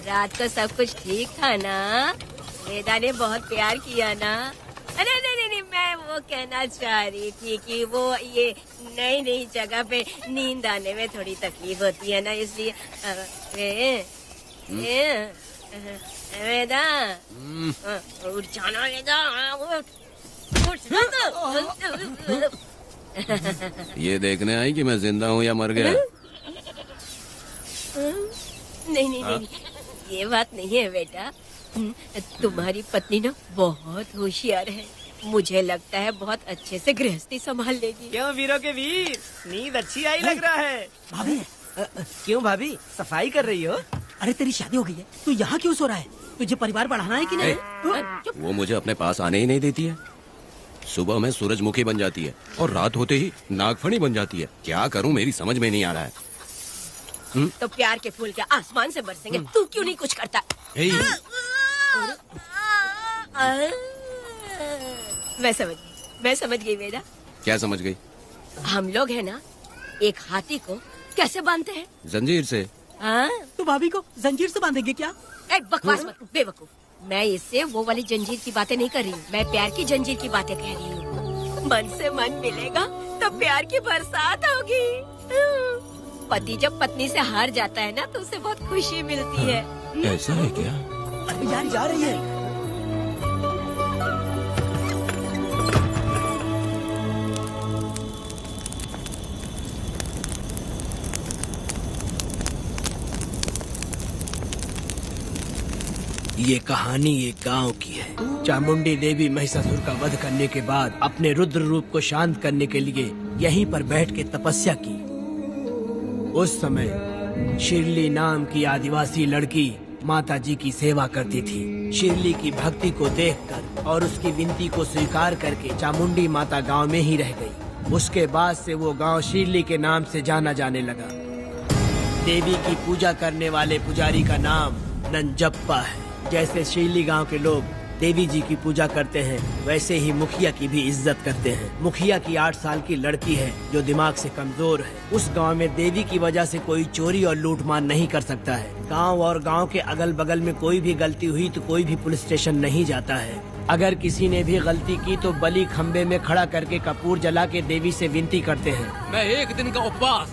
Speaker 8: रात को सब कुछ ठीक था ना? वेदा ने बहुत प्यार किया ना? अरे नहीं, मैं वो कहना चाह रही थी कि वो ये नई नई जगह पे नींद आने में थोड़ी तकलीफ होती है ना, इसलिए वेदा उठ जाना, वेदा उठ
Speaker 10: ये देखने आई कि मैं जिंदा हूँ या मर गया?
Speaker 8: नहीं, ये बात नहीं है बेटा। तुम्हारी पत्नी ना बहुत होशियार है, मुझे लगता है बहुत अच्छे से गृहस्थी संभाल लेगी।
Speaker 13: क्यों वीरों के वीर, नींद अच्छी आई लग रहा है।
Speaker 2: भाभी
Speaker 13: क्यों भाभी, सफाई कर रही हो?
Speaker 2: अरे तेरी शादी हो गई है, तू यहाँ क्यों सो रहा है? तुझे परिवार बढ़ाना है कि नहीं?
Speaker 10: वो मुझे अपने पास आने ही नहीं देती है। सुबह में सूरजमुखी बन जाती है और रात होते ही नागफनी बन जाती है। क्या करूँ, मेरी समझ में नहीं आ रहा है।
Speaker 8: तो प्यार के फूल क्या आसमान से बरसेंगे? तू क्यों नहीं कुछ करता? मैं समझ गई बेटा।
Speaker 10: क्या समझ गई?
Speaker 8: हम लोग है ना, एक हाथी को कैसे बांधते हैं?
Speaker 10: जंजीर से।
Speaker 2: तो भाभी को जंजीर से बांधेंगे क्या?
Speaker 8: बकवास मत, बेवकूफ। मैं इससे वो वाली जंजीर की बातें नहीं कर रही हूँ, मैं प्यार की जंजीर की बातें कह रही हूँ। मन से मन मिलेगा तो प्यार की बरसात होगी। पति जब पत्नी से हार जाता है ना तो उसे बहुत खुशी मिलती है।
Speaker 10: ऐसा है क्या?
Speaker 2: अरे यार जा रही है। ये कहानी एक गांव की है। चामुंडी देवी महिषासुर का वध करने के बाद अपने रुद्र रूप को शांत करने के लिए यहीं पर बैठ के तपस्या की। उस समय शिरली नाम की आदिवासी लड़की माता जी की सेवा करती थी। शिरली की भक्ति को देखकर और उसकी विनती को स्वीकार करके चामुंडी माता गांव में ही रह गई। उसके बाद से वो गांव शिरली के नाम से जाना जाने लगा। देवी की पूजा करने वाले पुजारी का नाम नंजप्पा है। जैसे शिरली गांव के लोग देवी जी की पूजा करते हैं, वैसे ही मुखिया की भी इज्जत करते हैं। मुखिया की 8 साल की लड़की है जो दिमाग से कमजोर है। उस गांव में देवी की वजह से कोई चोरी और लूटमार नहीं कर सकता है। गांव और गांव के अगल बगल में कोई भी गलती हुई तो कोई भी पुलिस स्टेशन नहीं जाता है। अगर किसी ने भी गलती की तो बलि खम्बे में खड़ा करके कपूर जला के देवी से विनती करते हैं।
Speaker 3: मैं 1 दिन का उपवास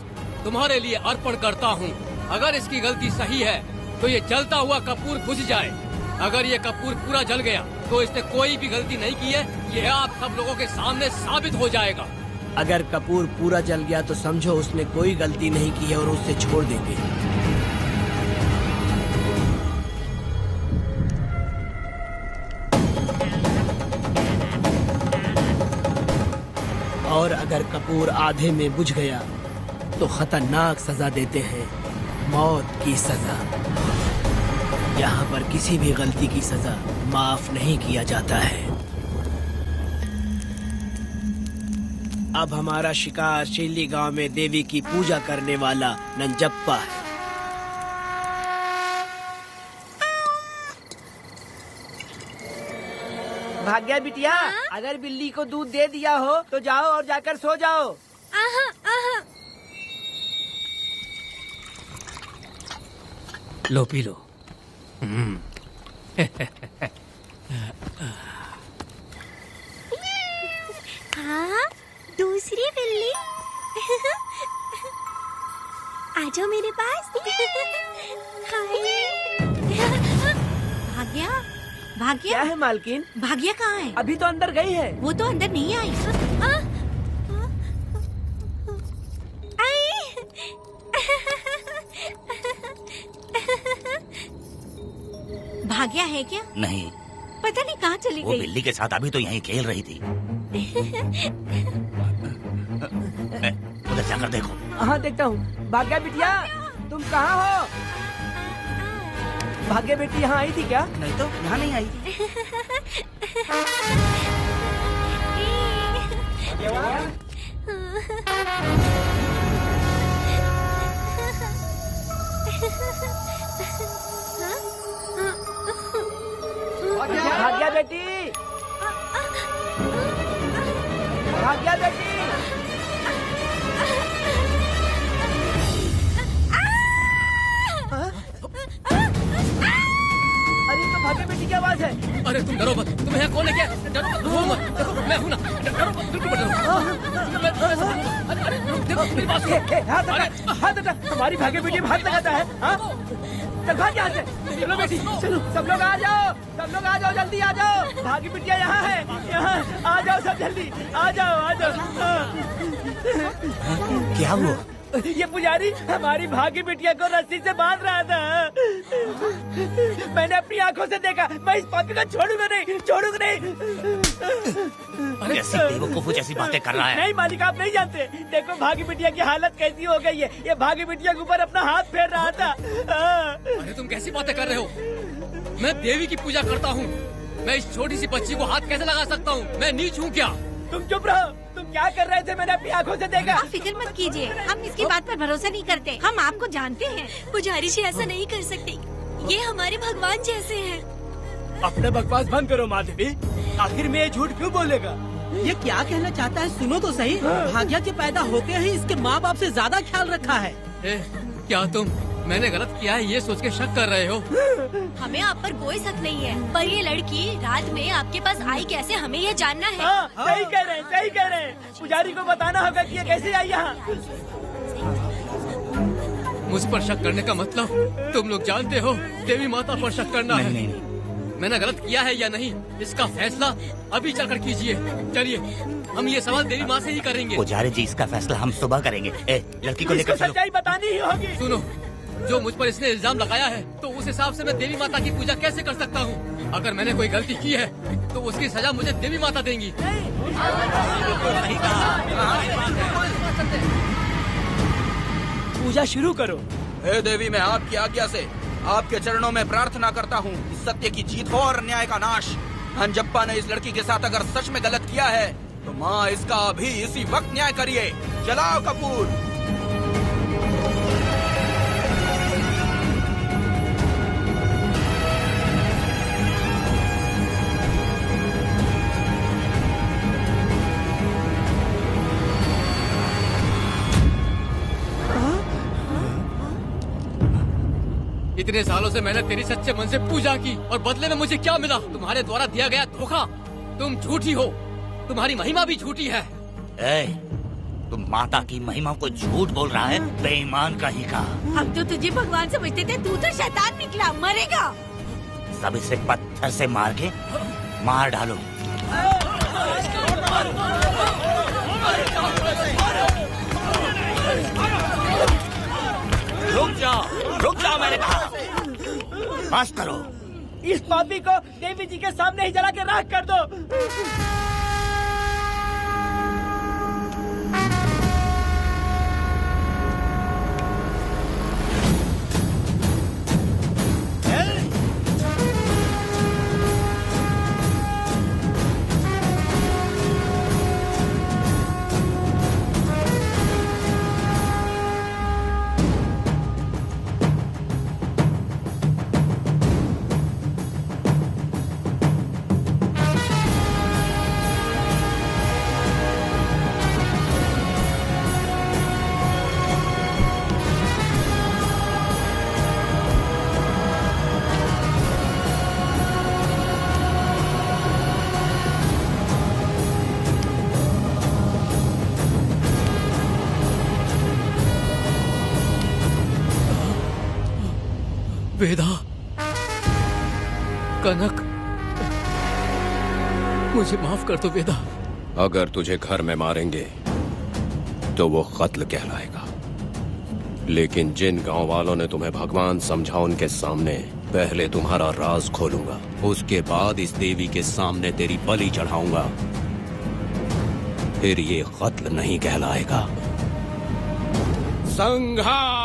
Speaker 3: तुम्हारे लिए अर्पण करता हूँ। अगर इसकी गलती सही है तो ये जलता हुआ कपूर बुझ जाए। अगर ये कपूर पूरा जल गया तो इसने कोई भी गलती नहीं की है, ये आप सब लोगों के सामने साबित हो जाएगा।
Speaker 2: अगर कपूर पूरा जल गया तो समझो उसने कोई गलती नहीं की है और उसे छोड़ देंगे। और अगर कपूर आधे में बुझ गया तो खतरनाक सजा देते हैं, मौत की सजा। यहाँ पर किसी भी गलती की सजा माफ नहीं किया जाता है। अब हमारा शिकार शिरली गांव में देवी की पूजा करने वाला नंजप्पा है।
Speaker 13: भाग्या बिटिया, अगर बिल्ली को दूध दे दिया हो तो जाओ और जाकर सो जाओ।
Speaker 2: लो पी लो।
Speaker 9: हाँ, दूसरी बिल्ली। आ जाओ मेरे पास।
Speaker 14: भाग्या, भाग्या
Speaker 13: क्या है मालकिन?
Speaker 14: भाग्या कहाँ है?
Speaker 13: अभी तो अंदर गई है।
Speaker 14: वो तो अंदर नहीं आई। भाग्या है क्या?
Speaker 6: नहीं,
Speaker 14: पता नहीं कहाँ चली
Speaker 6: वो
Speaker 14: गई।
Speaker 6: बिल्ली के साथ अभी तो यहीं खेल रही थी। उधर जाकर देखो।
Speaker 13: हाँ देखता हूँ। भाग्या बिटिया, तुम कहाँ हो? भाग्या बेटी यहाँ आई थी क्या?
Speaker 11: नहीं तो यहाँ नहीं आई।
Speaker 13: भाग्या बेटी, भाग्या बेटी। अरे तो भाग्या बेटी की आवाज है।
Speaker 3: अरे तुम डरो मत, तुम यहाँ कौन है क्या? डरो मत, रो मत, देखो मैं हूँ ना, डरो मत, बिल्कुल मत डरो। अरे देखो मेरी बात सुनो।
Speaker 13: हाथ हटा, हमारी भाग्य बेटी में हाथ लगाता है। हाँ? चल भाग यहाँ से। चलो बेटी, चलो सब लोग आ जाओ, सब लोग आ जाओ, जल्दी आ जाओ। भाग्य बिटिया यहाँ है, यहाँ आ जाओ सब जल्दी, आ जाओ आ जाओ।
Speaker 6: क्या हुआ?
Speaker 13: ये पुजारी हमारी भाग्य बिटिया को रस्सी से बांध रहा था। मैंने अपनी आंखों से देखा। मैं इस पापी को छोड़ूंगा नहीं, छोड़ूंगा नहीं।
Speaker 6: कैसी बेवकूफों जैसी बातें कर रहा है।
Speaker 13: नहीं मालिक, आप नहीं जानते। देखो भाग्य बिटिया की हालत कैसी हो गई है। ये भाग्य बिटिया के ऊपर अपना हाथ फेर रहा था।
Speaker 3: अरे तुम कैसी बातें कर रहे हो? मैं देवी की पूजा करता हूँ। मैं इस छोटी सी बच्ची को हाथ कैसे लगा सकता हूँ? मैं नीच हूँ क्या?
Speaker 13: तुम चुप रहो। तुम क्या कर रहे थे? मैंने अपनी आंखों से देखा।
Speaker 8: आप फिक्र मत कीजिए, हम इसकी बात पर भरोसा नहीं करते। हम आपको जानते हैं।
Speaker 9: पुजारी जी ऐसा नहीं कर सकते, ये हमारे भगवान जैसे हैं।
Speaker 13: अपने बकवास बंद करो माधवी। आखिर में ये झूठ क्यों बोलेगा?
Speaker 7: ये क्या कहना चाहता है? सुनो तो सही। भाग्या के पैदा होते ही इसके माँ बाप से ज्यादा ख्याल रखा है।
Speaker 3: क्या तुम मैंने गलत किया है ये सोच के शक कर रहे हो?
Speaker 9: हमें आप पर कोई शक नहीं है, पर ये लड़की रात में आपके पास आई कैसे, हमें ये जानना है।
Speaker 13: सही कह रहे हैं, सही कह रहे हैं। पुजारी को बताना होगा कि ये कैसे आई यहाँ।
Speaker 3: मुझ पर शक करने का मतलब तुम लोग जानते हो देवी माता पर शक करना है। मैंने गलत किया है या नहीं, इसका फैसला अभी चलकर कीजिए। चलिए हम ये सवाल देवी माँ से ही करेंगे।
Speaker 6: पुजारी जी इसका फैसला हम सुबह करेंगे। लड़की को लेकर चलो।
Speaker 13: सच्चाई बतानी ही होगी।
Speaker 3: सुनो, जो मुझ पर इसने इल्जाम लगाया है तो उस हिसाब से मैं देवी माता की पूजा कैसे कर सकता हूँ? अगर मैंने कोई गलती की है तो उसकी सजा मुझे देवी माता देंगी।
Speaker 13: पूजा शुरू करो।
Speaker 11: हे देवी, मैं आपकी आज्ञा से आपके चरणों में प्रार्थना करता हूँ कि सत्य की जीत हो और न्याय का नाश। अंजप्पा ने इस लड़की के साथ अगर सच में गलत किया है तो माँ इसका अभी इसी वक्त न्याय करिए। जलाओ कपूर।
Speaker 3: इतने सालों से मैंने तेरी सच्चे मन से पूजा की और बदले में मुझे क्या मिला? तुम्हारे द्वारा दिया गया धोखा। तुम झूठी हो, तुम्हारी महिमा भी झूठी है।
Speaker 6: तुम माता की महिमा को झूठ बोल रहा है, बेईमान कहीं का।
Speaker 8: हम तो तुझे भगवान समझते थे, तू तो शैतान निकला, मरेगा।
Speaker 6: सब इसे पत्थर से मार के मार डालो। रुक जाओ मैंने कहा। बस करो।
Speaker 13: इस पापी को देवी जी के सामने ही जला के राख कर दो।
Speaker 3: वेदा, कनक, मुझे माफ कर दो वेदा।
Speaker 10: अगर तुझे घर में मारेंगे तो वो कत्ल कहलाएगा, लेकिन जिन गांव वालों ने तुम्हें भगवान समझा उनके सामने पहले तुम्हारा राज खोलूंगा, उसके बाद इस देवी के सामने तेरी बलि चढ़ाऊंगा, फिर ये कत्ल नहीं कहलाएगा। संघार!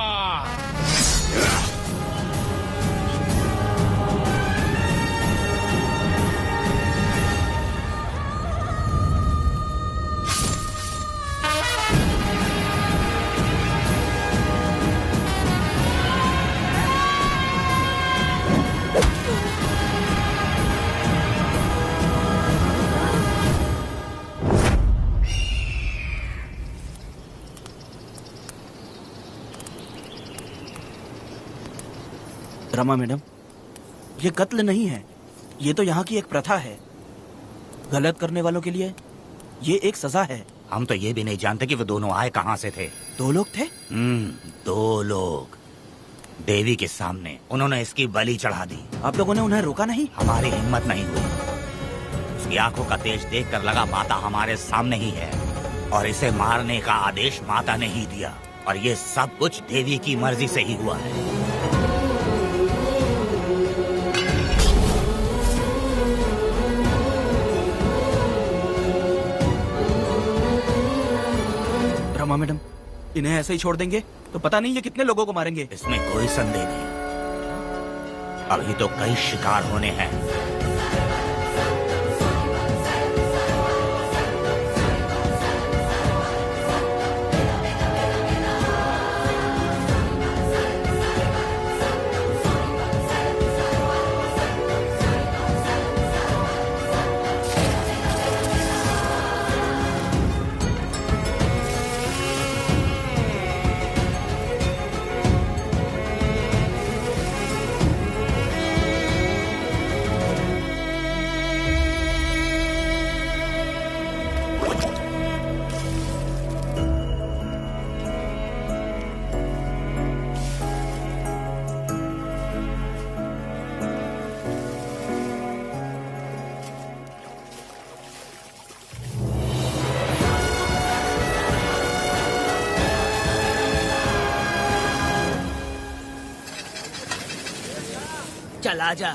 Speaker 11: रमा मैडम, ये कत्ल नहीं है, ये तो यहाँ की एक प्रथा है। गलत करने वालों के लिए ये एक सजा है।
Speaker 6: हम तो ये भी नहीं जानते कि वो दोनों आए कहाँ से थे।
Speaker 11: 2 लोग थे?
Speaker 6: 2 लोग देवी के सामने उन्होंने इसकी बलि चढ़ा दी।
Speaker 11: आप लोगों ने उन्हें रोका नहीं?
Speaker 6: हमारी हिम्मत नहीं हुई। उसकी आंखों का तेज देखकर लगा माता हमारे सामने ही है और इसे मारने का आदेश माता ने ही दिया, और ये सब कुछ देवी की मर्जी से ही हुआ है।
Speaker 11: रमा मैडम, इन्हें ऐसे ही छोड़ देंगे तो पता नहीं ये कितने लोगों को मारेंगे।
Speaker 6: इसमें कोई संदेह नहीं, अभी तो कई शिकार होने हैं।
Speaker 2: चल आजा,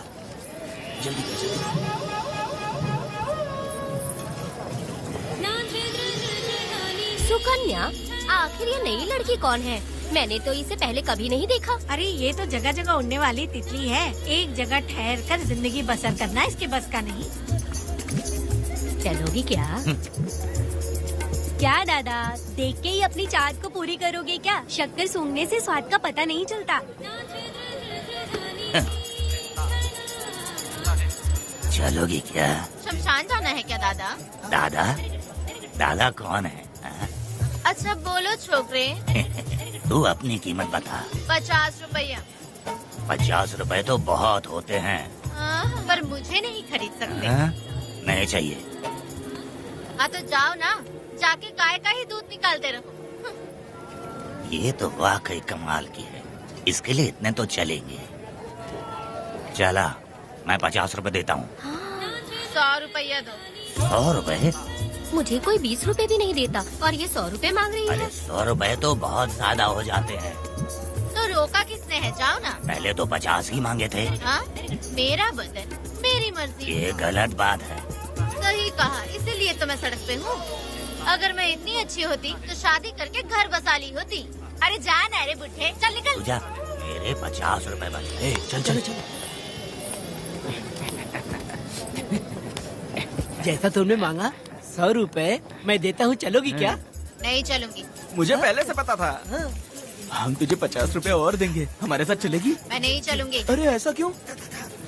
Speaker 2: जल्दी कर जल्दी।
Speaker 5: सुकन्या, आखिर ये नई लड़की कौन है? मैंने तो इसे पहले कभी नहीं देखा।
Speaker 8: अरे ये तो जगह जगह उड़ने वाली तितली है। एक जगह ठहर कर जिंदगी बसर करना इसके बस का नहीं।
Speaker 5: चलोगी क्या?
Speaker 9: क्या दादा, देख के ही अपनी चाहत को पूरी करोगे क्या? शक्कर सूंघने से स्वाद का पता नहीं चलता।
Speaker 6: चलोगी क्या?
Speaker 12: शमशान जाना है क्या दादा?
Speaker 6: दादा? दादा कौन है?
Speaker 12: अच्छा बोलो छोकरे।
Speaker 6: तू अपनी कीमत बता।
Speaker 12: 50 रुपया।
Speaker 6: 50 रुपए तो बहुत होते हैं।
Speaker 12: पर मुझे नहीं खरीद सकते।
Speaker 6: नहीं चाहिए।
Speaker 12: हाँ तो जाओ ना, जाके गाय का ही दूध निकालते रहो।
Speaker 6: ये तो वाकई कमाल की है, इसके लिए इतने तो चलेंगे। चला, मैं 50 रुपए देता हूँ।
Speaker 12: 100 रुपया दो।
Speaker 6: 100 रुपए?
Speaker 5: मुझे कोई 20 रुपए भी नहीं देता और ये 100 रुपए मांग रही है।
Speaker 6: अरे 100 रुपए तो बहुत ज्यादा हो जाते हैं।
Speaker 12: तो रोका किसने है? जाओ ना।
Speaker 6: पहले तो 50 ही मांगे थे।
Speaker 12: हाँ? मेरा बदन, मेरी मर्जी।
Speaker 6: ये गलत बात है।
Speaker 12: सही कहा, इसीलिए तो मैं सड़क पे हूँ। अगर मैं इतनी अच्छी होती तो शादी करके घर बसा ली होती। अरे जा ना रे बुढ़े, चल निकल।
Speaker 6: जा, मेरे 50 रुपए बचे।
Speaker 2: चल चल चल। जैसा तुमने मांगा 100 रुपए मैं देता हूँ, चलोगी क्या?
Speaker 12: नहीं चलूंगी।
Speaker 11: मुझे पहले से पता था। हम तुझे 50 रुपए और देंगे, हमारे साथ चलेगी?
Speaker 12: मैं नहीं चलूंगी।
Speaker 11: अरे ऐसा क्यों?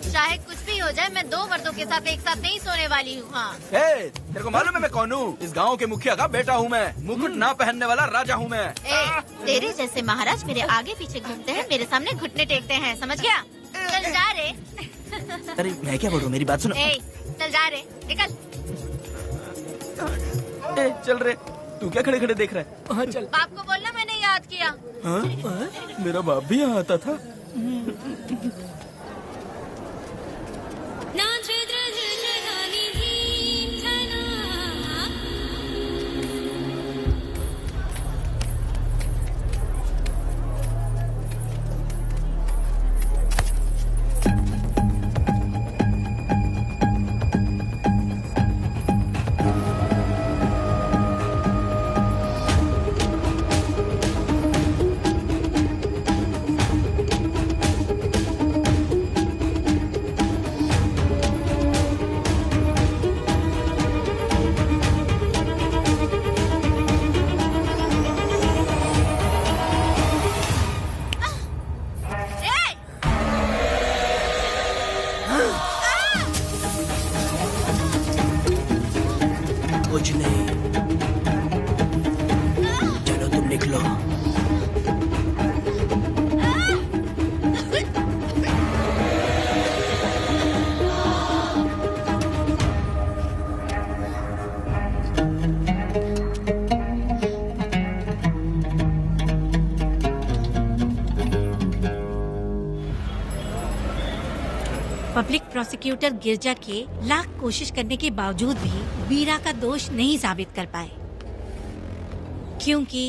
Speaker 12: चाहे कुछ भी हो जाए, मैं 2 मर्दों के साथ एक साथ नहीं सोने वाली हूँ। हाँ।
Speaker 11: तेरे को मालूम है मैं कौन हूँ? इस गांव के मुखिया का बेटा हूँ मैं। मुकुट ना पहनने वाला राजा हूँ मैं।
Speaker 12: तेरे जैसे महाराज मेरे आगे पीछे घूमते हैं, मेरे सामने घुटने टेकते हैं, समझ गया? चल जा रे।
Speaker 11: अरे मैं क्या बोल रहा हूँ, मेरी बात सुनो।
Speaker 12: चल जा रे, निकल।
Speaker 11: चल रे, तू क्या खड़े खड़े देख रहा है?
Speaker 2: हाँ चल।
Speaker 12: बाप को बोलना मैंने याद किया।
Speaker 11: हाँ? मेरा बाप भी यहाँ आता था।
Speaker 2: कुछ नहीं, चलो तुम निकलो।
Speaker 15: प्रोसिक्यूटर गिरजा के लाख कोशिश करने के बावजूद भी वीरा का दोष नहीं साबित कर पाए, क्योंकि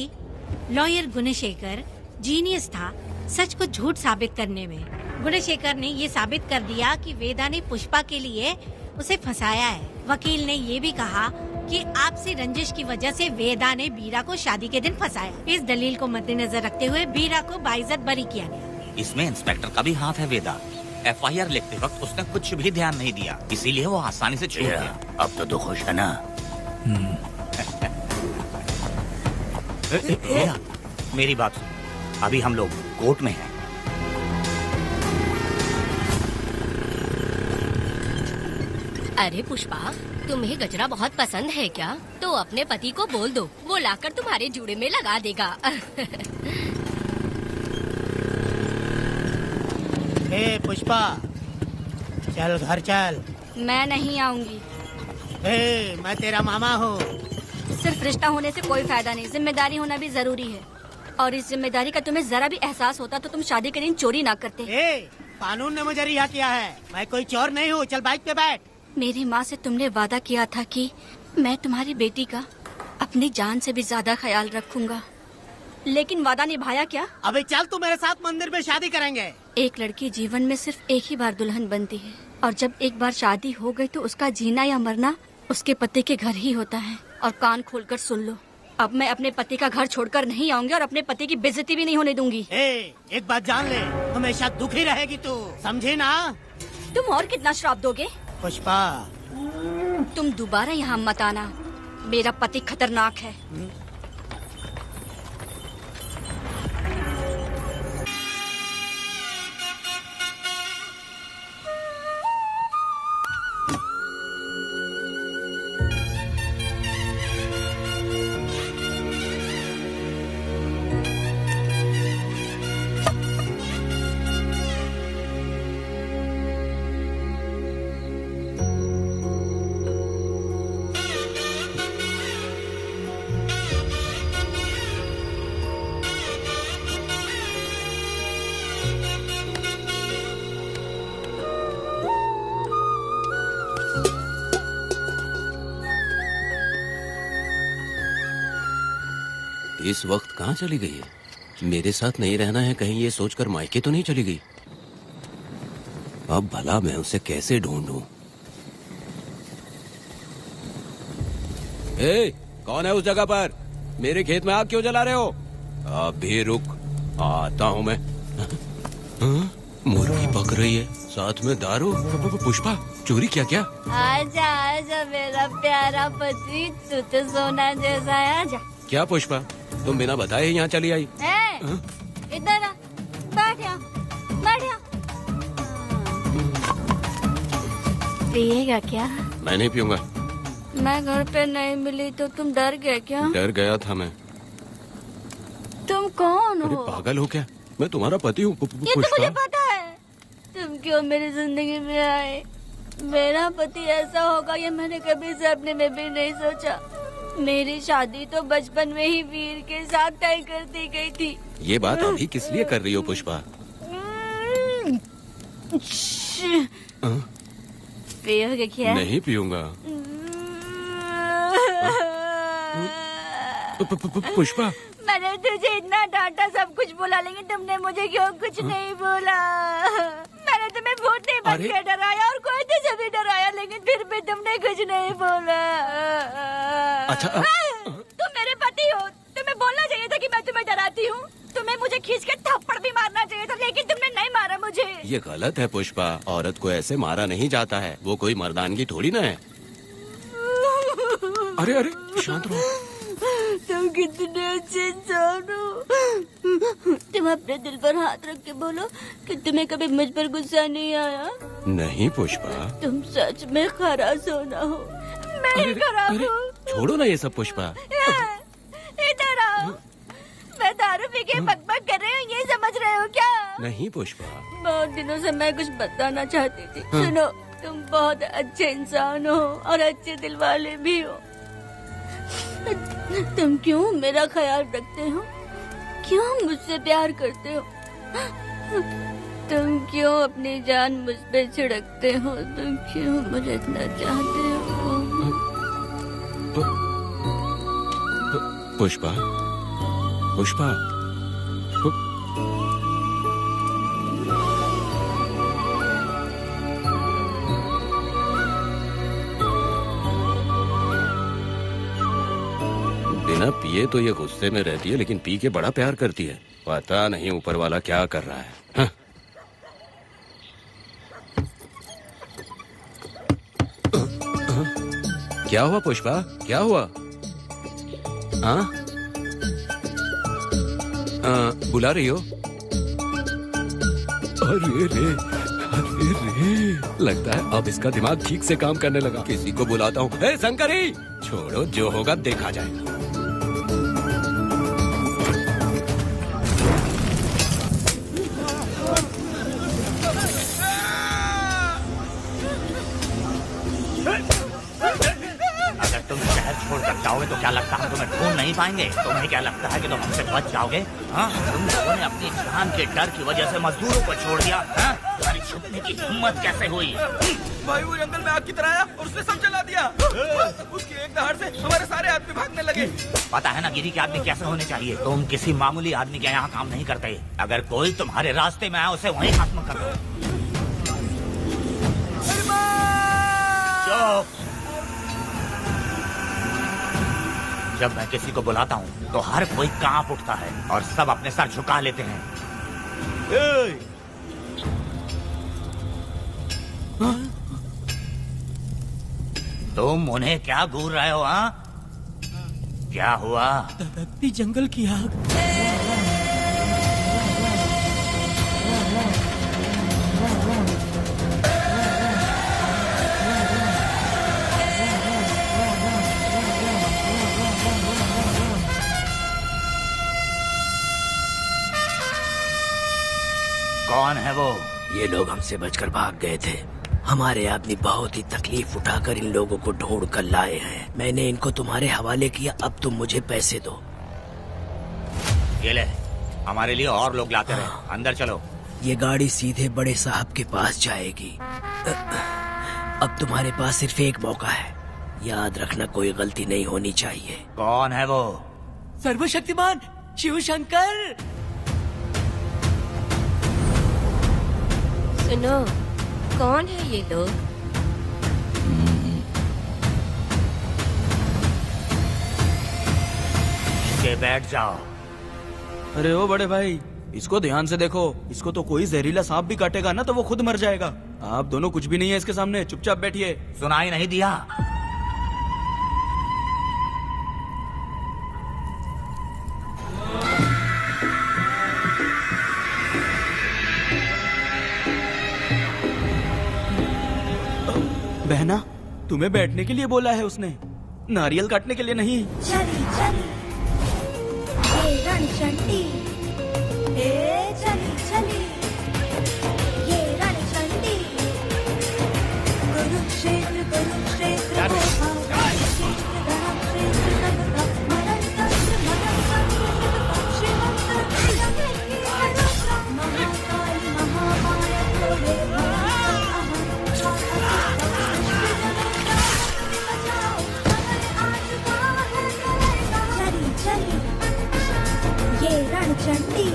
Speaker 15: लॉयर गुणशेखर जीनियस था सच को झूठ साबित करने में। गुणशेखर ने ये साबित कर दिया कि वेदा ने पुष्पा के लिए उसे फंसाया है। वकील ने ये भी कहा कि आपसी रंजिश की वजह से वेदा ने वीरा को शादी के दिन फंसाया। इस दलील को मद्देनजर रखते हुए वीरा को बाइज्जत बरी किया गया।
Speaker 6: इसमें इंस्पेक्टर का भी हाथ है वेदा। FIR लिखते वक्त उसने कुछ भी ध्यान नहीं दिया, इसीलिए वो आसानी से छूट गया।
Speaker 16: अब तो तू खुश है ना?
Speaker 6: वेदा, मेरी बात सुन, अभी हम लोग कोर्ट में हैं।
Speaker 5: अरे पुष्पा, तुम्हें गजरा बहुत पसंद है क्या? तो अपने पति को बोल दो, वो लाकर तुम्हारे जूड़े में लगा देगा।
Speaker 7: हे पुष्पा, चल घर चल।
Speaker 9: मैं नहीं आऊंगी।
Speaker 7: हे, मैं तेरा मामा हूँ।
Speaker 9: सिर्फ रिश्ता होने से कोई फायदा नहीं, जिम्मेदारी होना भी जरूरी है। और इस जिम्मेदारी का तुम्हें जरा भी एहसास होता तो तुम शादी के दिन चोरी ना करते।
Speaker 7: कानून ने मुझे रिहा किया है, मैं कोई चोर नहीं हूँ। चल बाइक पे बैठ।
Speaker 9: मेरी माँ से तुमने वादा किया था कि मैं तुम्हारी बेटी का अपनी जान से भी ज्यादा ख्याल रखूंगा, लेकिन वादा निभाया क्या?
Speaker 7: अबे चल, तू मेरे साथ मंदिर में शादी करेंगे।
Speaker 9: एक लड़की जीवन में सिर्फ एक ही बार दुल्हन बनती है, और जब एक बार शादी हो गई तो उसका जीना या मरना उसके पति के घर ही होता है। और कान खोलकर सुन लो, अब मैं अपने पति का घर छोड़कर नहीं आऊंगी और अपने पति की बेइज्जती भी नहीं होने दूंगी।
Speaker 7: एक बात जान ले, हमेशा दुखी रहेगी तू, समझी ना?
Speaker 9: तुम और कितना श्राप दोगे?
Speaker 7: पुष्पा,
Speaker 9: तुम दोबारा यहाँ मत आना, मेरा पति खतरनाक है।
Speaker 10: इस वक्त कहाँ चली गई है? मेरे साथ नहीं रहना है कहीं ये सोचकर मायके तो नहीं चली गई? अब भला मैं उसे कैसे ढूंढूं? कौन है उस जगह पर? मेरे खेत में आग क्यों जला रहे हो? अभी रुक, आता हूँ मैं। मुर्गी पक रही है, साथ में दारू। पुष्पा, चोरी क्या?
Speaker 9: आजा आजा मेरा प्यारा पति, तू तो सोना जैसा है। आजा।
Speaker 10: क्या पुष्पा, तुम बिना बताए यहाँ चली आई?
Speaker 9: इधर आ, बैठ यहाँ। पिएगा क्या?
Speaker 10: मैं नहीं पीऊंगा।
Speaker 9: मैं घर पे नहीं मिली तो तुम डर गए क्या?
Speaker 10: डर गया था मैं।
Speaker 9: तुम कौन हो?
Speaker 10: अरे पागल हो क्या? मैं तुम्हारा पति हूँ।
Speaker 9: ये तो मुझे पता है। तुम क्यों मेरी जिंदगी में आए? मेरा पति ऐसा होगा ये मैंने कभी सपने में भी नहीं सोचा। मेरी शादी तो बचपन में ही वीर के साथ तय कर दी गई थी।
Speaker 10: ये बात अभी किस लिए कर रही हो पुष्पा?
Speaker 9: पियोगे क्या?
Speaker 10: नहीं पीऊंगा। पुष्पा,
Speaker 9: मैंने तुझे इतना डांटा, सब कुछ बोला, लेकिन तुमने मुझे क्यों कुछ नहीं बोला? मैंने तुम्हें भूत नहीं बन के डराया और कोई तुझे भी डराया, लेकिन फिर भी तुमने कुछ नहीं बोला।
Speaker 10: अच्छा,
Speaker 9: तुम मेरे पति हो, तुम्हें बोलना चाहिए था कि मैं तुम्हें डराती हूँ। तुम्हें मुझे खींच के थप्पड़ भी मारना चाहिए था, लेकिन तुमने नहीं मारा मुझे।
Speaker 10: ये गलत है पुष्पा, औरत को ऐसे मारा नहीं जाता है, वो कोई मर्दानगी थोड़ी ना है। अरे शांत रहो।
Speaker 9: तुम कितने अच्छे इंसान हो। तुम अपने दिल पर हाथ रख के बोलो कि तुम्हें कभी मुझ पर गुस्सा नहीं आया।
Speaker 10: नहीं पुष्पा,
Speaker 9: तुम सच में खरा सोना हो। मैं ही खराब हूँ।
Speaker 10: छोड़ो ना ये सब पुष्पा।
Speaker 9: इधर आओ। मैं दारू पी के बकबक कर रही हूँ, ये समझ रहे हो क्या?
Speaker 10: नहीं पुष्पा,
Speaker 9: बहुत दिनों से मैं कुछ बताना चाहती थी। सुनो, तुम बहुत अच्छे इंसान हो और अच्छे दिल वाले भी हो। तुम क्यों मेरा ख्याल रखते हो? क्यों मुझसे प्यार करते हो? तुम क्यों अपनी जान मुझ पे छिड़कते हो? तुम क्यों मुझे इतना चाहते हो?
Speaker 10: पुष्पा, पुष्पा, बिना पिए तो ये गुस्से में रहती है, लेकिन पी के बड़ा प्यार करती है। पता नहीं ऊपर वाला क्या कर रहा है। हाँ? क्या हुआ पुष्पा, क्या हुआ? हाँ? बुला रही हो? अरे रे, अरे रे, लगता है अब इसका दिमाग ठीक से काम करने लगा। किसी को बुलाता हूँ। हे शंकरी, छोड़ो, जो होगा देखा जाएगा।
Speaker 6: जाओगे तो क्या लगता है तुम्हें ढूंढ नहीं पाएंगे? तुम्हें क्या लगता है कि तुम हमसे बच जाओगे? हाँ, तुम लोगों ने अपनी जान के डर की वजह से मजदूरों को छोड़ दिया। हाँ? तुम्हारी छुपने की हिम्मत कैसे हुई?
Speaker 11: भाई वो जंगल में आग की तरह आया और उसने सब जला दिया। उसकी एक दहाड़ से हमारे सारे आदमी भागने लगे।
Speaker 6: पता है ना गिरी के आदमी कैसे होने चाहिए? तुम किसी मामूली आदमी के यहाँ काम नहीं करते। अगर कोई तुम्हारे रास्ते में आया उसे वहीं खत्म कर दो। जब मैं किसी को बुलाता हूँ तो हर कोई कांप उठता है और सब अपने सर झुका लेते हैं। तुम उन्हें क्या घूर रहे हो? हाँ, क्या हुआ?
Speaker 2: दबकती जंगल की आग।
Speaker 6: कौन है वो?
Speaker 2: ये लोग हमसे बचकर भाग गए थे। हमारे आदमी बहुत ही तकलीफ उठाकर इन लोगों को ढूंढ कर लाए हैं। मैंने इनको तुम्हारे हवाले किया, अब तुम मुझे पैसे दो।
Speaker 6: ये ले, हमारे लिए और लोग लाते रहे। अंदर चलो।
Speaker 2: ये गाड़ी सीधे बड़े साहब के पास जाएगी। अब तुम्हारे पास सिर्फ एक मौका है, याद रखना कोई गलती नहीं होनी चाहिए।
Speaker 6: कौन है वो?
Speaker 2: सर्वशक्तिमान शिव शंकर।
Speaker 5: सुनो, कौन है ये लोग?
Speaker 6: बैठ जाओ।
Speaker 11: अरे ओ बड़े भाई, इसको ध्यान से देखो। इसको तो कोई जहरीला सांप भी काटेगा ना तो वो खुद मर जाएगा। आप दोनों कुछ भी नहीं है इसके सामने, चुपचाप बैठिए।
Speaker 6: सुनाई नहीं दिया?
Speaker 11: बहना, तुम्हें बैठने के लिए बोला है उसने, नारियल काटने के लिए नहीं।
Speaker 9: चली चली ये रणचंडी, चली चली ये रणचंडी। कुरुक्षेत्र कुरुक्षेत्र ये रणचंडी।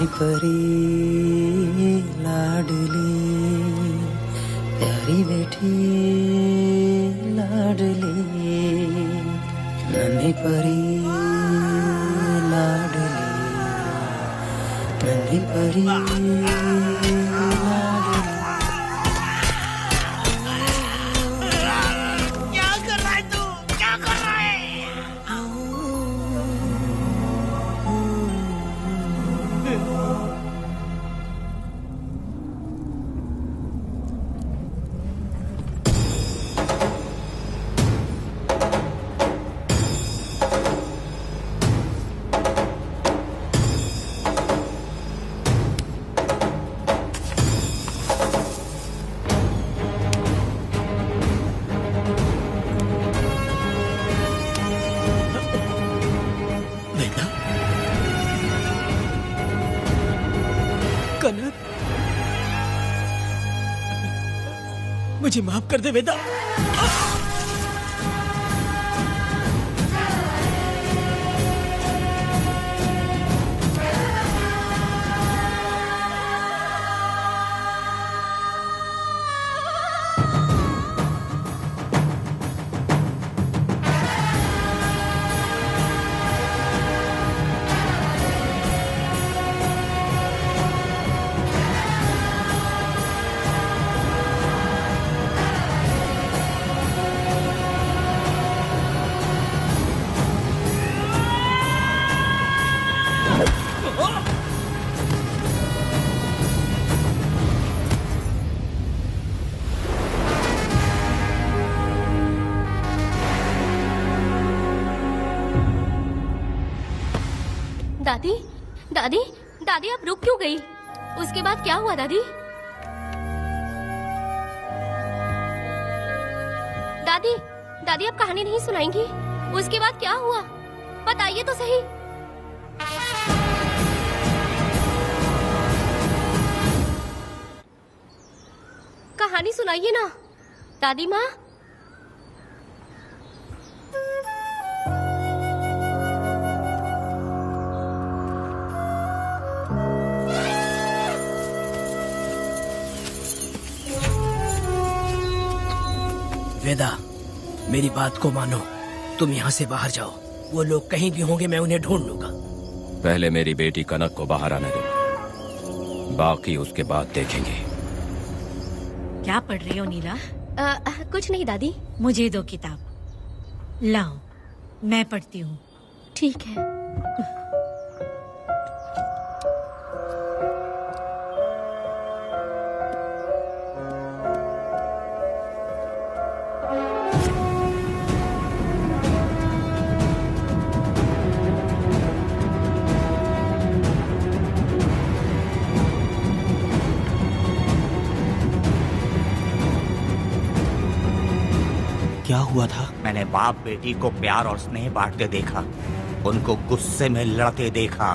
Speaker 16: नन्ही परी लाडली प्यारी बेटी लाडली नन्ही परी लाडली नन्ही परी
Speaker 7: क्या कर रहा है तू? क्या कर रहा है?
Speaker 2: कनक, मुझे माफ कर दे वेदा।
Speaker 5: दादी, दादी, दादी आप रुक क्यों गई? उसके बाद क्या हुआ दादी? दादी, दादी आप कहानी नहीं सुनाएंगी? उसके बाद क्या हुआ? बताइए तो सही। कहानी सुनाइए ना, दादी माँ।
Speaker 2: वेदा, मेरी बात को मानो, तुम यहाँ से बाहर जाओ। वो लोग कहीं भी होंगे, मैं उन्हें ढूंढ लूंगा।
Speaker 10: पहले मेरी बेटी कनक को बाहर आने दो, बाकी उसके बाद देखेंगे।
Speaker 15: क्या पढ़ रही हो नीला?
Speaker 5: कुछ नहीं दादी।
Speaker 15: मुझे दो किताब लाओ, मैं पढ़ती हूँ।
Speaker 5: ठीक है।
Speaker 11: क्या हुआ था?
Speaker 6: मैंने बाप बेटी को प्यार और स्नेह बांटते देखा, उनको गुस्से में लड़ते देखा,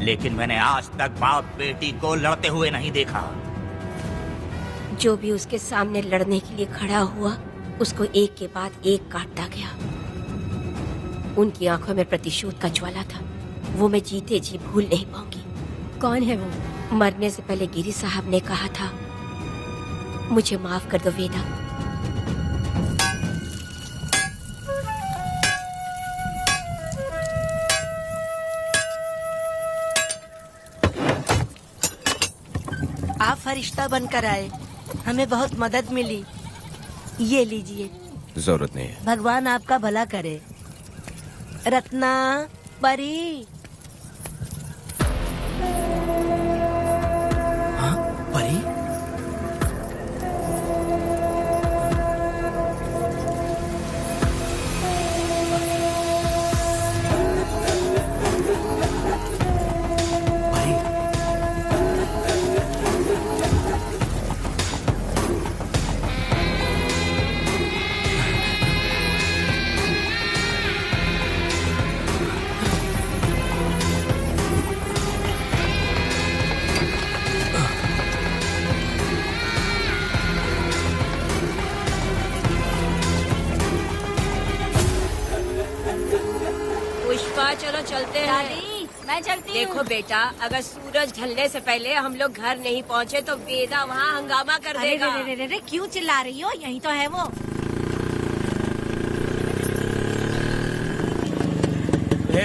Speaker 6: लेकिन मैंने आज तक बाप बेटी को लड़ते हुए नहीं देखा।
Speaker 5: जो भी उसके सामने लड़ने के लिए खड़ा हुआ, उसको एक के बाद एक काटता गया। उनकी आंखों में प्रतिशोध का ज्वाला था, वो मैं जीते जी भूल नहीं पाऊंगी।
Speaker 9: कौन है वो?
Speaker 5: मरने से पहले गिरी साहब ने कहा था, मुझे माफ कर दो वेदा।
Speaker 7: आप फरिश्ता बनकर आए, हमें बहुत मदद मिली। ये लीजिए।
Speaker 10: जरूरत नहीं है।
Speaker 7: भगवान आपका भला करे। रत्ना, परी।
Speaker 2: हाँ, परी?
Speaker 8: पुष्पा, चलो चलते हैं।
Speaker 9: दादी,
Speaker 5: मैं चलती हूँ।
Speaker 8: देखो बेटा, अगर सूरज ढलने से पहले हम लोग घर नहीं पहुँचे तो वेदा वहाँ हंगामा कर देगा।
Speaker 15: अरे क्यों चिल्ला रही हो? यही तो है वो।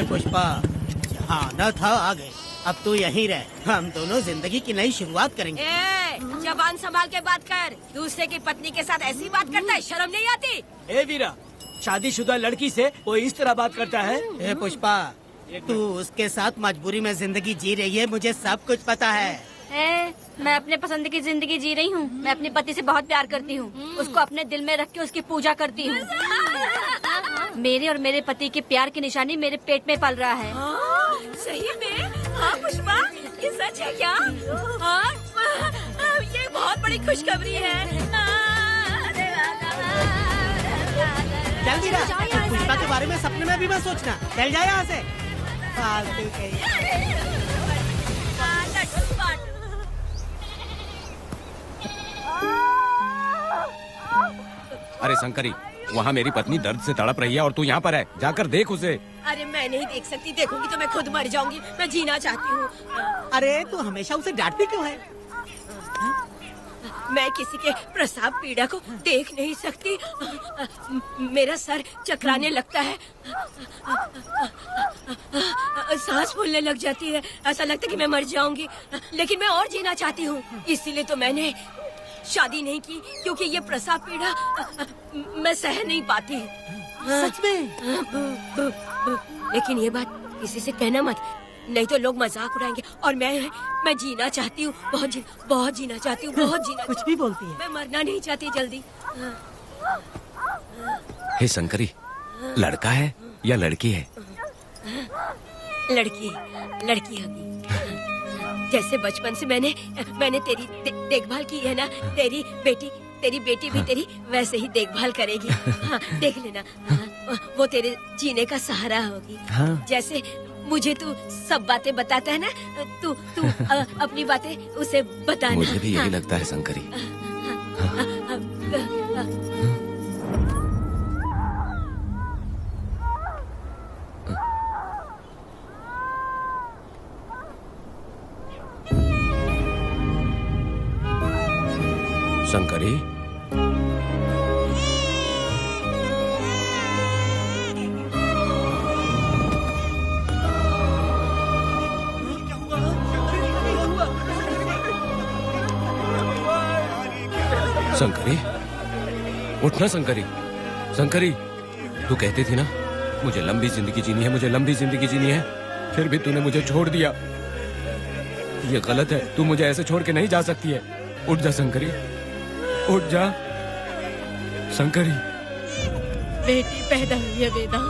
Speaker 7: पुष्पा, यहाँ आना था आ गए। अब तू यहीं रह, हम दोनों जिंदगी की नई शुरुआत करेंगे।
Speaker 8: जबान संभाल के बात कर। दूसरे की पत्नी के साथ ऐसी बात करता है, शर्म नहीं आती?
Speaker 13: ए वीरा, शादीशुदा लड़की से कोई इस तरह बात करता है?
Speaker 7: ए पुष्पा, तू उसके साथ मजबूरी में जिंदगी जी रही है, मुझे सब कुछ पता है।
Speaker 5: मैं अपने पसंद की जिंदगी जी रही हूँ। मैं अपने पति से बहुत प्यार करती हूँ। उसको अपने दिल में रख के उसकी पूजा करती हूँ। मेरे और मेरे पति के प्यार की निशानी मेरे पेट में पल रहा है।
Speaker 8: सही में? हाँ पुष्पा, ये सच है क्या? हाँ, ये बहुत बड़ी खुशखबरी है।
Speaker 7: जल्दी रह, पुष्पा के बारे में सपने में भी मत सोचना। चल जाए यहाँ से। फालतू के।
Speaker 10: अरे शंकरी, वहाँ मेरी पत्नी दर्द से तड़प रही है और तू यहाँ पर है। जाकर देख उसे।
Speaker 8: अरे मैं नहीं देख सकती, देखूंगी तो मैं खुद मर जाऊंगी। मैं जीना चाहती हूँ।
Speaker 7: अरे तू हमेशा उसे डांटती क्यों है?
Speaker 8: मैं किसी के प्रसाव पीड़ा को देख नहीं सकती। मेरा सर चकराने लगता है, सांस फूलने लग जाती है, ऐसा लगता है कि मैं मर जाऊंगी। लेकिन मैं और जीना चाहती हूँ, इसीलिए तो मैंने शादी नहीं की, क्योंकि ये प्रसाव पीड़ा मैं सह नहीं पाती।
Speaker 7: सच में?
Speaker 8: लेकिन ये बात किसी से कहना मत, नहीं तो लोग मजाक उड़ाएंगे। और मैं जीना चाहती हूँ, बहुत जीना चाहती हूँ, बहुत जीना।
Speaker 7: कुछ भी बोलती है।
Speaker 8: मैं मरना नहीं चाहती जल्दी।
Speaker 10: हे शंकरी, लड़का है या लड़की है?
Speaker 8: लड़की होगी। जैसे बचपन से मैंने तेरी देखभाल की है ना, तेरी बेटी भी तेरी वैसे ही देखभाल करेगी। हाँ, देख लेना। हाँ, वो तेरे जीने का सहारा होगी।
Speaker 10: हाँ।
Speaker 8: जैसे मुझे तू सब बातें बताता है ना, तू अपनी बातें उसे बताना।
Speaker 10: मुझे भी यही लगता है शंकरी। शंकरी, शंकरी, उठना शंकरी। शंकरी, तू कहती थी ना मुझे लंबी जिंदगी जीनी है, मुझे लंबी जिंदगी जीनी है, फिर भी तूने मुझे छोड़ दिया। ये गलत है, तू मुझे ऐसे छोड़ के नहीं जा सकती है। उठ जा शंकरी, उठ जा शंकरी।
Speaker 8: बेटी पैदा हुई है वेदा।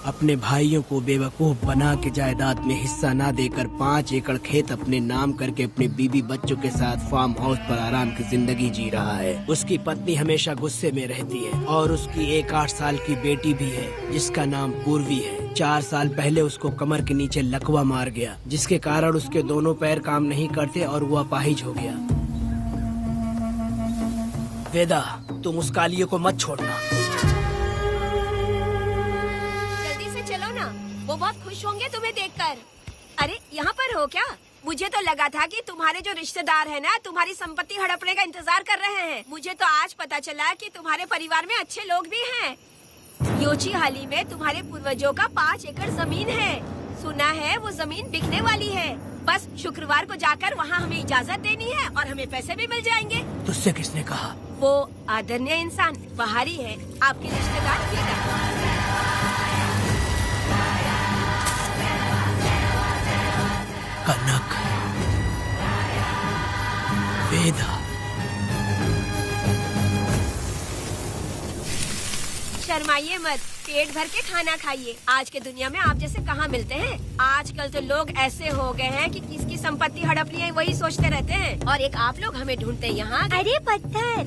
Speaker 2: अपने भाइयों को बेवकूफ बना के जायदाद में हिस्सा ना देकर 5 एकड़ खेत अपने नाम करके अपने बीबी बच्चों के साथ फार्म हाउस पर आराम की जिंदगी जी रहा है। उसकी पत्नी हमेशा गुस्से में रहती है और उसकी एक 8 साल की बेटी भी है जिसका नाम पूर्वी है। 4 साल पहले उसको कमर के नीचे लकवा मार गया, जिसके कारण उसके दोनों पैर काम नहीं करते और वो अपाहिज हो गया। वेदा, तुम उस कालिये को मत छोड़ना।
Speaker 8: वो बहुत खुश होंगे तुम्हें देखकर। अरे यहाँ पर हो क्या? मुझे तो लगा था कि तुम्हारे जो रिश्तेदार हैं ना, तुम्हारी संपत्ति हड़पने का इंतजार कर रहे हैं। मुझे तो आज पता चला कि तुम्हारे परिवार में अच्छे लोग भी हैं। योची हाली में तुम्हारे पूर्वजों का 5 एकड़ जमीन है। सुना है वो जमीन बिकने वाली है। बस शुक्रवार को जाकर वहाँ हमें इजाजत देनी है और हमें पैसे भी मिल जाएंगे।
Speaker 2: तुझसे किसने कहा?
Speaker 8: वो आदरणीय इंसान बाहरी है, आपके रिश्तेदार भी।
Speaker 2: कनक, वेदा,
Speaker 8: शर्माइए मत,
Speaker 17: पेट भर के खाना खाइए। आज के दुनिया में आप जैसे कहाँ मिलते हैं। आजकल तो लोग ऐसे हो गए हैं कि किसकी संपत्ति हड़प ली है वही सोचते रहते हैं। और एक आप लोग हमें ढूंढते हैं यहाँ।
Speaker 9: अरे पत्थर,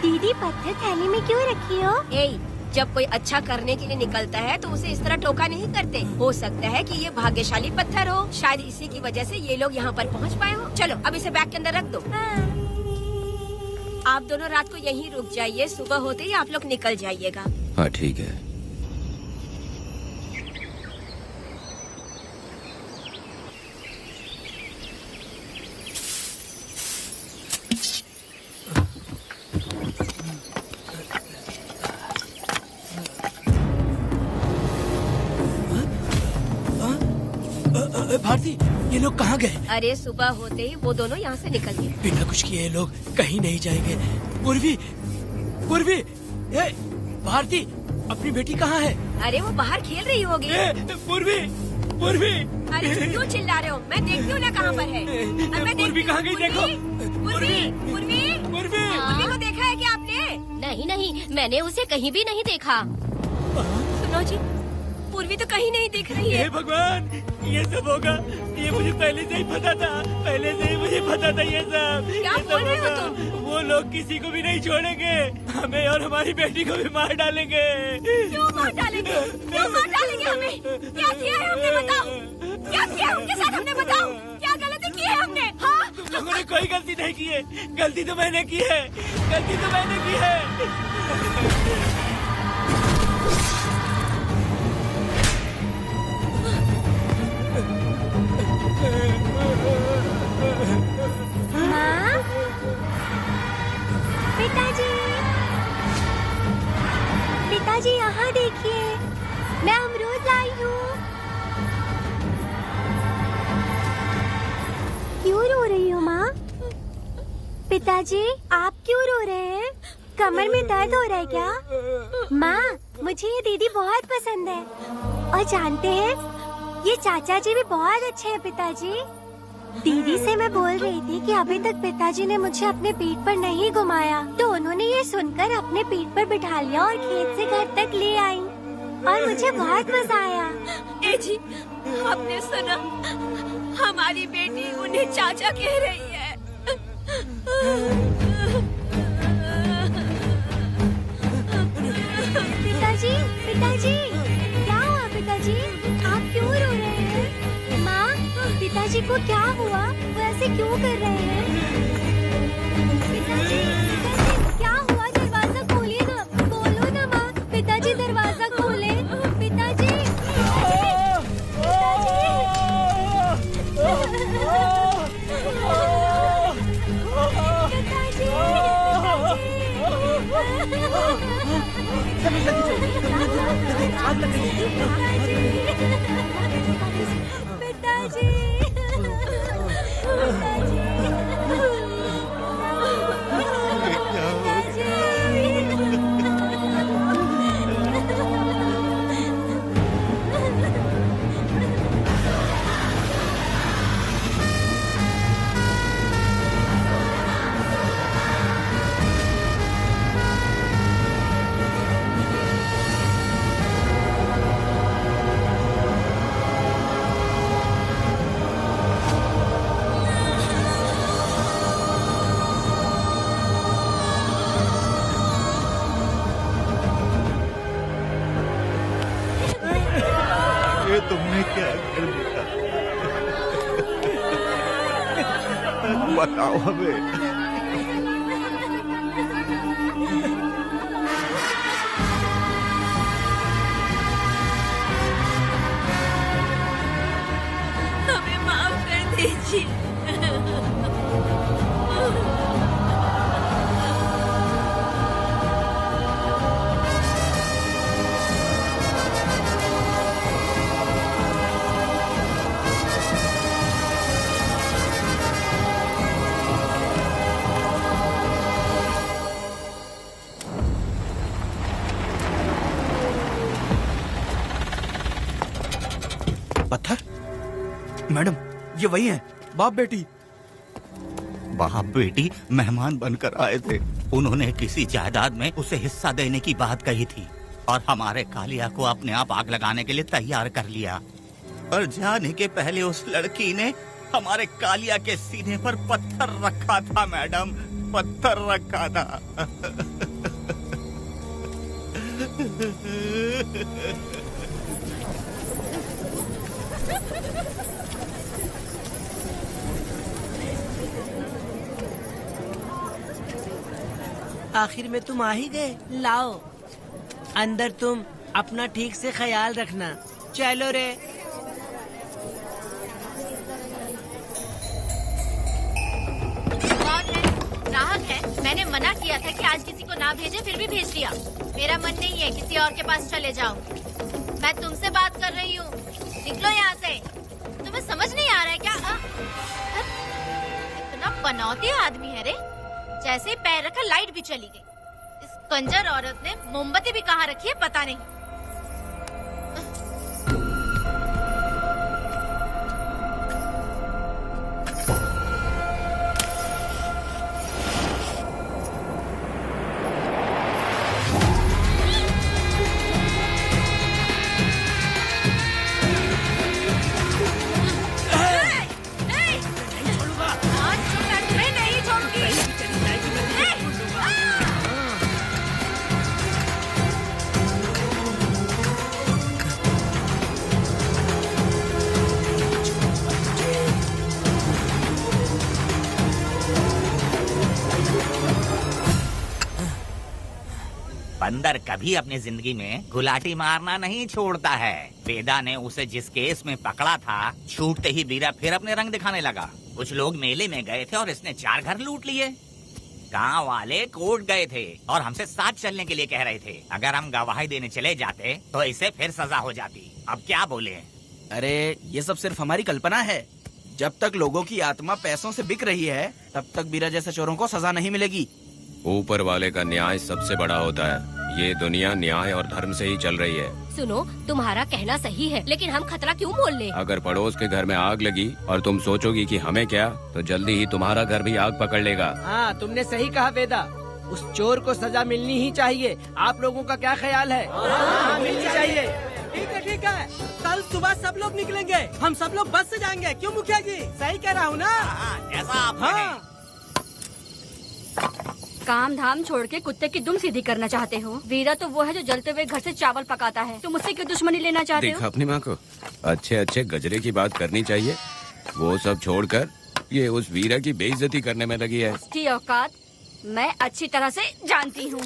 Speaker 9: दीदी पत्थर थैली में क्यों रखी हो?
Speaker 17: जब कोई अच्छा करने के लिए निकलता है तो उसे इस तरह टोका नहीं करते। हो सकता है कि ये भाग्यशाली पत्थर हो, शायद इसी की वजह से ये लोग यहाँ पर पहुँच पाए हो। चलो अब इसे बैग के अंदर रख दो। आप दोनों रात को यहीं रुक जाइए, सुबह होते ही आप लोग निकल जाइएगा।
Speaker 10: हाँ ठीक है।
Speaker 2: भारती, ये लोग कहाँ गए?
Speaker 17: अरे सुबह होते ही वो दोनों यहाँ से निकल गए।
Speaker 2: बिना कुछ किए ये लोग कहीं नहीं जाएंगे। पूर्वी, पूर्वी, भारती, अपनी बेटी कहाँ है?
Speaker 17: अरे वो बाहर खेल रही होगी।
Speaker 2: पूर्वी, पूर्वी।
Speaker 17: अरे क्यों चिल्ला रहे हो? मैं देखती हूँ ना कहाँ पर है।
Speaker 2: पूर्वी कहाँ गई? देखो।
Speaker 17: पूर्वी, पूर्वी, पूर्वी, पूर्वी को देखा है क्या आपने?
Speaker 5: नहीं नहीं, मैंने उसे कहीं भी नहीं देखा।
Speaker 17: सुनो जी, पूर्वी तो कहीं नहीं दिख रही है।
Speaker 2: हे भगवान, ये सब होगा, ये मुझे पहले से ही पता था। पहले से ही मुझे पता था ये सब।
Speaker 17: क्या बोल रहे हो तुम?
Speaker 2: वो लोग किसी को भी नहीं छोड़ेंगे, हमें और हमारी बेटी को भी मार डालेंगे।
Speaker 17: क्यों मार डालेंगे? क्यों मार डालेंगे हमें? क्या किया है हमने बताओ? क्या किया है उनके साथ हमने बताओ? क्या गलती की है हमने? हाँ?
Speaker 2: तुम लोगों ने कोई गलती नहीं की है। गलती तो मैंने की है, गलती तो मैंने की है।
Speaker 9: माँ, पिताजी, पिताजी यहाँ देखिए, मैं अमरूद लाई हूँ। क्यों रो रही हो माँ? पिताजी, आप क्यों रो रहे हैं? कमर में दर्द हो रहा है क्या? माँ, मुझे ये दीदी बहुत पसंद है। और जानते हैं, ये चाचा जी भी बहुत अच्छे हैं पिताजी। दीदी से मैं बोल रही थी कि अभी तक पिताजी ने मुझे अपने पीठ पर नहीं घुमाया, तो उन्होंने ये सुनकर अपने पीठ पर बिठा लिया और खेत से घर तक ले आई और मुझे बहुत मजा आया।
Speaker 17: ए जी, आपने सुना? हमारी बेटी उन्हें चाचा कह रही है।
Speaker 9: पिताजी, पिताजी, क्या हुआ पिताजी? आप क्यों रो रहे हैं? माँ, पिताजी को क्या हुआ? वो ऐसे क्यों कर रहे हैं? पिताजी, क्या हुआ? दरवाजा खोलिए ना, बोलो ना माँ। पिताजी दरवाजा खोले। पिताजी,
Speaker 1: तुमने क्या कर दिया? बताओ हमें।
Speaker 8: हमें माफ कर दीजिए।
Speaker 11: पत्थर? मैडम, ये वही है, बाप बेटी।
Speaker 6: बाप बेटी मेहमान बनकर आए थे। उन्होंने किसी जायदाद में उसे हिस्सा देने की बात कही थी और हमारे कालिया को अपने आप आग लगाने के लिए तैयार कर लिया। और जाने के पहले उस लड़की ने हमारे कालिया के सीने पर पत्थर रखा था मैडम, पत्थर रखा था।
Speaker 7: आखिर में तुम आ ही गए। लाओ अंदर, तुम अपना ठीक से ख्याल रखना। चलो रे।
Speaker 12: ग्राहक है, मैंने मना किया था कि आज किसी को ना भेजे, फिर भी भेज दिया। मेरा मन नहीं है किसी और के पास चले जाओ। मैं तुमसे बात कर रही हूँ, निकलो यहाँ से। तुम्हें समझ नहीं आ रहा है क्या? इतना पनौती आदमी है रे, जैसे ही पैर रखा लाइट भी चली गई। इस कंजर औरत ने मोमबत्ती भी कहाँ रखी है पता नहीं।
Speaker 6: बंदर कभी अपनी जिंदगी में गुलाटी मारना नहीं छोड़ता है। वेदा ने उसे जिस केस में पकड़ा था, छूटते ही वीरा फिर अपने रंग दिखाने लगा। कुछ लोग मेले में गए थे और इसने 4 घर लूट लिए। गांव वाले कोर्ट गए थे और हमसे साथ चलने के लिए कह रहे थे। अगर हम गवाही देने चले जाते तो इसे फिर सजा हो जाती। अब क्या बोले?
Speaker 11: अरे ये सब सिर्फ हमारी कल्पना है। जब तक लोगों की आत्मा पैसों से बिक रही है, तब तक वीरा जैसे चोरों को सजा नहीं मिलेगी।
Speaker 10: ऊपर वाले का न्याय सबसे बड़ा होता है। ये दुनिया न्याय और धर्म से ही चल रही है।
Speaker 5: सुनो, तुम्हारा कहना सही है, लेकिन हम खतरा क्यों मोल लें?
Speaker 10: अगर पड़ोस के घर में आग लगी और तुम सोचोगी कि हमें क्या, तो जल्दी ही तुम्हारा घर भी आग पकड़ लेगा।
Speaker 13: हाँ, तुमने सही कहा वेदा। उस चोर को सजा मिलनी ही चाहिए। आप लोगों का क्या ख्याल है? हाँ, मिलनी चाहिए।
Speaker 7: ठीक है। कल सुबह सब लोग निकलेंगे। हम सब लोग बस से जाएंगे। क्यों मुखिया जी? सही कह रहा हूँ ना?
Speaker 6: ऐसा आप
Speaker 7: हाँ।
Speaker 9: काम धाम छोड़ के कुत्ते की दुम सीधी करना चाहते हो? वीरा तो वो है जो जलते हुए घर से चावल पकाता है। तुम उससे क्यों दुश्मनी लेना चाहते हो?
Speaker 10: देखा अपनी माँ को, अच्छे अच्छे गजरे की बात करनी चाहिए। वो सब छोड़कर ये उस वीरा की बेइज्जती करने में लगी है।
Speaker 9: उसकी औकात मैं अच्छी तरह से जानती हूँ।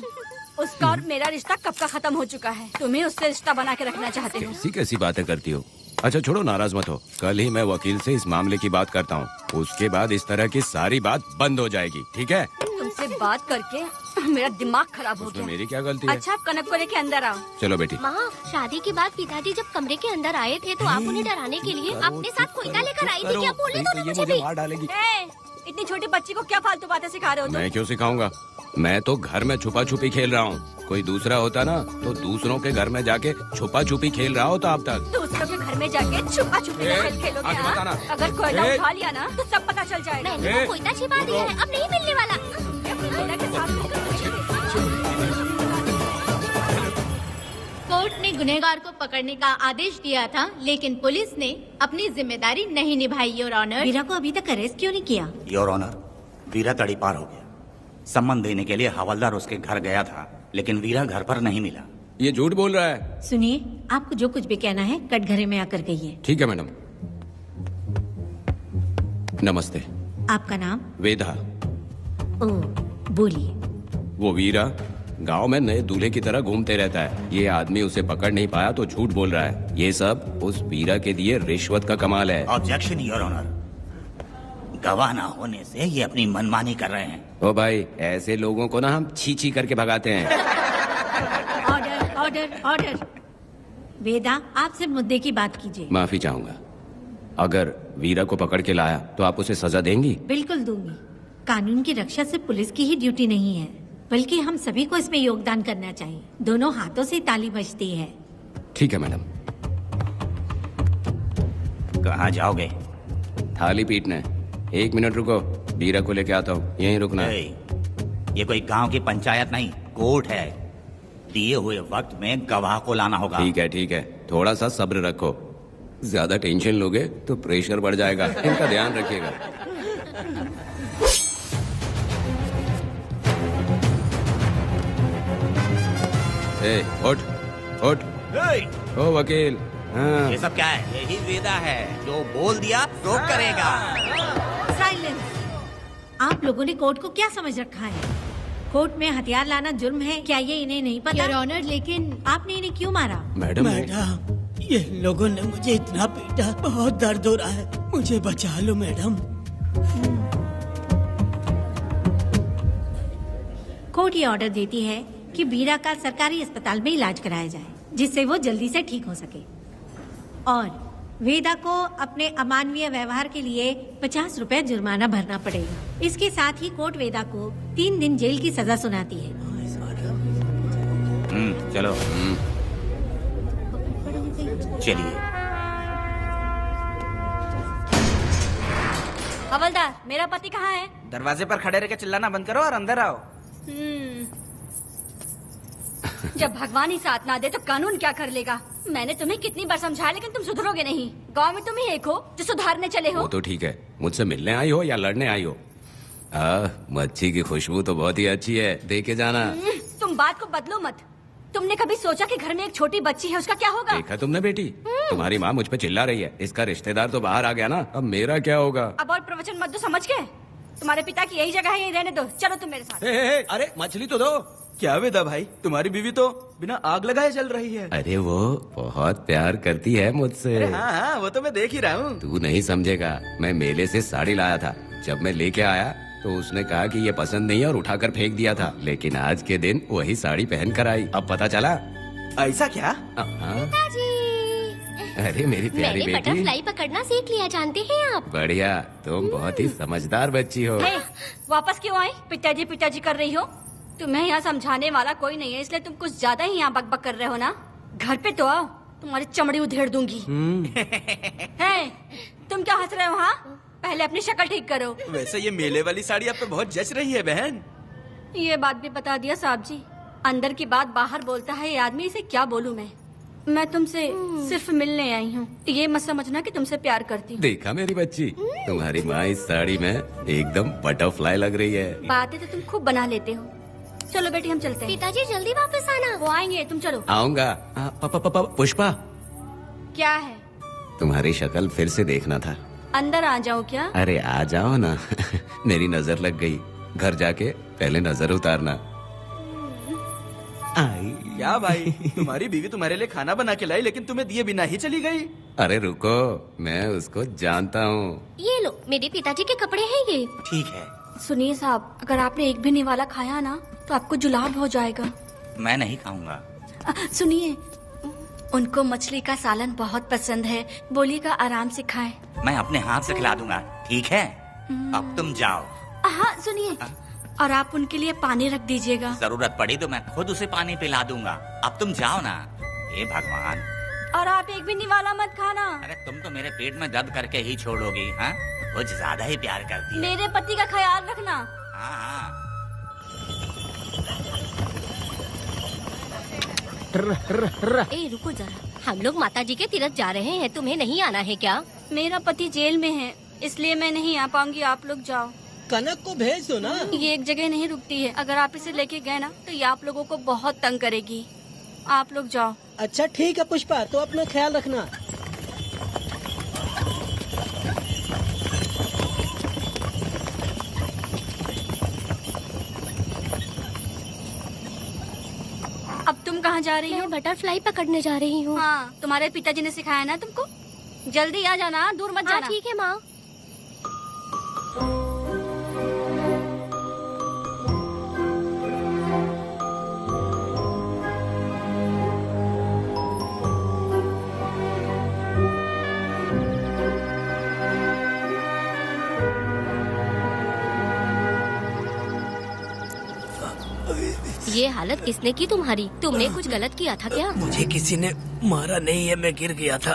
Speaker 9: उसका और मेरा रिश्ता कब का खत्म हो चुका है। तुम्हें उससे रिश्ता बना के रखना चाहते हो।
Speaker 10: कैसी कैसी बातें करती हो। अच्छा छोड़ो, नाराज मत हो। कल ही मैं वकील से इस मामले की बात करता हूँ। उसके बाद इस तरह की सारी बात बंद हो जाएगी, ठीक है?
Speaker 9: तुमसे बात करके मेरा दिमाग खराब हो गया।
Speaker 10: मेरी क्या गलती है?
Speaker 9: अच्छा, आप कनक को लेके अंदर आओ।
Speaker 10: चलो बेटी।
Speaker 5: माँ, शादी के बाद पिताजी जब कमरे के अंदर आए थे तो आप उन्हें डराने के लिए अपने साथ कोयता लेकर आई थी। क्या बोले दोनों मुझे भी?
Speaker 10: मार डालेगी।
Speaker 9: इतनी छोटी बच्ची को क्या फालतू बातें सिखा रहे हो तुम?
Speaker 10: मैं क्यों सिखाऊंगा? मैं तो घर में छुपा छुपी खेल रहा हूँ। कोई दूसरा होता ना तो दूसरों के घर में जाके छुपा छुपी खेल रहा होता अब तक।
Speaker 9: दूसरों के घर में जाके छुपा छुपी खेलोगे? अगर कोयला उठा लिया ना तो सब पता चल जाएगा।
Speaker 5: मैंने वो कोयता छिपा दिया है, अब नहीं मिलने वाला।
Speaker 12: कोर्ट ने गुनहगार को पकड़ने का आदेश दिया था, लेकिन पुलिस ने अपनी जिम्मेदारी नहीं निभाई। योर ऑनर,
Speaker 15: वीरा को अभी तक अरेस्ट क्यों नहीं किया?
Speaker 6: योर ऑनर, वीरा तड़ीपार हो गया। सम्मान देने के लिए हवलदार उसके घर गया था, लेकिन वीरा घर पर नहीं मिला।
Speaker 10: ये झूठ बोल रहा है।
Speaker 15: सुनिए, आपको जो कुछ भी कहना है कटघरे में आकर कहिए।
Speaker 10: ठीक है मैडम। नमस्ते।
Speaker 15: आपका नाम?
Speaker 10: वेदा।
Speaker 15: ओ, बोलिए।
Speaker 10: वो वीरा गांव में नए दूल्हे की तरह घूमते रहता है। ये आदमी उसे पकड़ नहीं पाया तो झूठ बोल रहा है। ये सब उस वीरा के दिए रिश्वत का कमाल है।
Speaker 6: ऑब्जेक्शन योर ऑनर, गवाह ना होने से ये अपनी मनमानी कर रहे हैं।
Speaker 10: ओ भाई, ऐसे लोगों को ना हम छी छी करके भगाते हैं।
Speaker 15: Order order order. वेदा, आपसे मुद्दे की बात कीजिए।
Speaker 10: माफी चाहूंगा। अगर वीरा को पकड़ के लाया तो आप उसे सजा देंगी?
Speaker 15: बिल्कुल दूंगी। कानून की रक्षा सिर्फ पुलिस की ही ड्यूटी नहीं है, बल्कि हम सभी को इसमें योगदान करना चाहिए। दोनों हाथों से ताली बजती है।
Speaker 10: ठीक है मैडम।
Speaker 6: कहाँ जाओगे?
Speaker 10: थाली पीटने। 1 मिनट रुको, वीरा को लेके आता हूँ। यहीं रुकना है।
Speaker 6: ये कोई गांव की पंचायत नहीं, कोर्ट है। दिए हुए वक्त में गवाह को लाना होगा।
Speaker 10: ठीक है, थोड़ा सा सब्र रखो। ज्यादा टेंशन लोगे तो प्रेशर बढ़ जाएगा, इनका ध्यान रखिएगा। उठ ओ वकील। हाँ।
Speaker 6: ये सब क्या है? यही वेदा है, जो बोल दिया तो करेगा।
Speaker 15: साइलेंस। आप लोगों ने कोर्ट को क्या समझ रखा है? कोर्ट में हथियार लाना जुर्म है, क्या ये इन्हें नहीं पता?
Speaker 12: योर ऑनर, लेकिन
Speaker 15: आपने इन्हें क्यों मारा?
Speaker 2: मैडम, ये लोगों ने मुझे इतना पीटा, बहुत दर्द हो रहा है, मुझे बचा लो मैडम।
Speaker 15: कोर्ट ये ऑर्डर देती है कि बीरा का सरकारी अस्पताल में इलाज कराया जाए, जिससे वो जल्दी से ठीक हो सके। और वेदा को अपने अमानवीय व्यवहार के लिए 50 रुपए जुर्माना भरना पड़ेगा। इसके साथ ही कोर्ट वेदा को 3 दिन जेल की सजा सुनाती है।
Speaker 6: चलो चलिए।
Speaker 9: हवलदार, मेरा पति कहाँ है?
Speaker 11: दरवाजे पर खड़े रह के चिल्लाना बंद करो और अंदर आओ।
Speaker 9: जब भगवान ही साथ ना दे तो कानून क्या कर लेगा? मैंने तुम्हें कितनी बार समझाया, लेकिन तुम सुधरोगे नहीं। गांव में तुम ही एक हो जो सुधारने चले हो।
Speaker 10: वो तो ठीक है, मुझसे मिलने आई हो या लड़ने आई हो? मच्छी की खुशबू तो बहुत ही अच्छी है, दे के जाना।
Speaker 9: तुम बात को बदलो मत। तुमने कभी सोचा कि घर में एक छोटी बच्ची है, उसका क्या होगा?
Speaker 10: देखा तुमने बेटी, तुम्हारी माँ मुझ पे चिल्ला रही है। इसका रिश्तेदार तो बाहर आ गया ना, अब मेरा क्या होगा?
Speaker 9: अब और प्रवचन मत दो, समझ गए? तुम्हारे पिता की यही जगह है, यही रहने दो। चलो तुम मेरे साथ।
Speaker 11: अरे मछली तो दो। क्या वेदा भाई, तुम्हारी बीवी तो बिना आग लगाए जल रही है।
Speaker 10: अरे वो बहुत प्यार करती है मुझसे।
Speaker 11: हाँ, वो तो मैं देख ही रहा हूँ।
Speaker 10: तू नहीं समझेगा, मैं मेले से साड़ी लाया था। जब मैं लेके आया तो उसने कहा कि ये पसंद नहीं है और उठाकर फेंक दिया था, लेकिन आज के दिन वही साड़ी पहन कर आई। अब पता चला।
Speaker 11: ऐसा क्या?
Speaker 10: अरे मेरी प्यारी
Speaker 5: मैंने
Speaker 10: बेटी,
Speaker 5: बटरफ्लाई पकड़ना सीख लिया, जानते हैं आप?
Speaker 10: बढ़िया, तुम बहुत ही समझदार बच्ची हो।
Speaker 9: वापस क्यों आई? पिताजी कर रही हो? तुम्हें यहाँ समझाने वाला कोई नहीं है, इसलिए तुम कुछ ज्यादा ही यहाँ बकबक कर रहे हो ना। घर पे तो आओ, तुम्हारी चमड़ी उधेड़ दूंगी। है, तुम क्या हंस रहे हो? हाँ, पहले अपनी शक्ल ठीक करो।
Speaker 11: वैसे ये मेले वाली साड़ी आप पे बहुत जच रही है बहन।
Speaker 9: ये बात भी बता दिया साहब जी, अंदर की बात बाहर बोलता है ये आदमी, इसे क्या बोलूं मैं तुमसे सिर्फ मिलने आई हूँ। ये मत समझना कि तुमसे प्यार करती हूँ।
Speaker 10: देखा मेरी बच्ची, तुम्हारी माँ इस साड़ी में एकदम बटरफ्लाई लग रही है।
Speaker 9: बातें तो तुम खूब बना लेते हो। चलो बेटी, हम चलते हैं।
Speaker 5: पिताजी जल्दी वापस आना।
Speaker 9: वो आएंगे, तुम चलो।
Speaker 10: आऊंगा। पुष्पा,
Speaker 9: क्या है?
Speaker 10: तुम्हारी शक्ल फिर से देखना था।
Speaker 9: अंदर आ जाओ क्या?
Speaker 10: अरे आ जाओ ना। मेरी नजर लग गई, घर जाके पहले नजर उतारना।
Speaker 11: क्या भाई, तुम्हारी बीवी तुम्हारे लिए खाना बना के लाई, लेकिन तुम्हें दिए बिना ही चली गई।
Speaker 10: अरे रुको, मैं उसको जानता हूँ।
Speaker 5: ये लो, मेरे पिताजी के कपड़े हैं ये।
Speaker 6: ठीक है।
Speaker 9: सुनिए साहब, अगर आपने एक भी निवाला खाया ना तो आपको जुलाब हो जाएगा।
Speaker 6: मैं नहीं खाऊंगा।
Speaker 9: सुनिए, उनको मछली का सालन बहुत पसंद है, बोलिएगा आराम से खाएं।
Speaker 6: मैं अपने हाथ से खिला दूंगा, ठीक है? अब तुम जाओ।
Speaker 9: हाँ सुनिए, और आप उनके लिए पानी रख दीजिएगा।
Speaker 6: जरूरत पड़ी तो मैं खुद उसे पानी पिला दूंगा। अब तुम जाओ ना। हे भगवान।
Speaker 9: और आप एक भी निवाला मत खाना।
Speaker 6: अरे तुम तो मेरे पेट में दर्द करके ही छोड़ोगी। हाँ, कुछ ज्यादा ही प्यार करती है।
Speaker 9: मेरे पति का ख्याल रखना।
Speaker 6: हाँ।
Speaker 5: ए रुको जरा, हम लोग माताजी के तीरथ जा रहे हैं, तुम्हें नहीं आना है क्या?
Speaker 9: मेरा पति जेल में है, इसलिए मैं नहीं आ पाऊंगी। आप लोग जाओ।
Speaker 2: कनक को भेज दो ना।
Speaker 9: ये एक जगह नहीं रुकती है, अगर आप इसे लेके गए ना तो ये आप लोगों को बहुत तंग करेगी। आप लोग जाओ।
Speaker 2: अच्छा ठीक है पुष्पा, तो अपना ख्याल रखना।
Speaker 9: अब तुम कहाँ जा रही हो?
Speaker 5: मैं बटरफ्लाई पकड़ने जा रही हूँ।
Speaker 9: हाँ, तुम्हारे पिताजी ने सिखाया ना तुमको। जल्दी आ जाना, दूर मत जाना।
Speaker 5: ठीक है माँ। ये हालत किसने की तुम्हारी? तुमने कुछ गलत किया था क्या?
Speaker 2: मुझे किसी ने मारा नहीं है, मैं गिर गया था।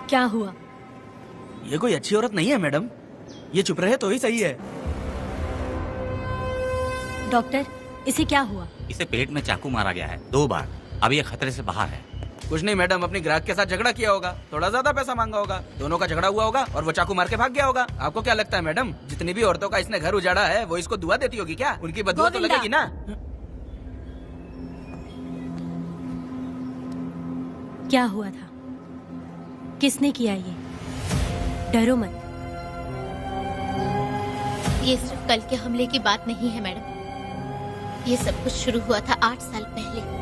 Speaker 9: क्या हुआ?
Speaker 11: ये कोई अच्छी औरत नहीं है मैडम, ये चुप रहे तो ही सही है।
Speaker 9: डॉक्टर, इसे क्या हुआ?
Speaker 6: इसे पेट में चाकू मारा गया है 2 बार। अब ये खतरे से बाहर है।
Speaker 11: कुछ नहीं मैडम, अपनी ग्राहक के साथ झगड़ा किया होगा, थोड़ा ज्यादा पैसा मांगा होगा, दोनों का झगड़ा हुआ होगा और वो चाकू मार के भाग गया होगा। आपको क्या लगता है मैडम, जितनी भी औरतों का इसने घर उजाड़ा है वो इसको दुआ देती होगी क्या? उनकी बदुआ तो लगेगी ना।
Speaker 9: क्या हुआ था? किसने किया ये? डरो मत।
Speaker 12: ये सिर्फ कल के हमले की बात नहीं है मैडम, ये सब कुछ शुरू हुआ था 8 साल पहले।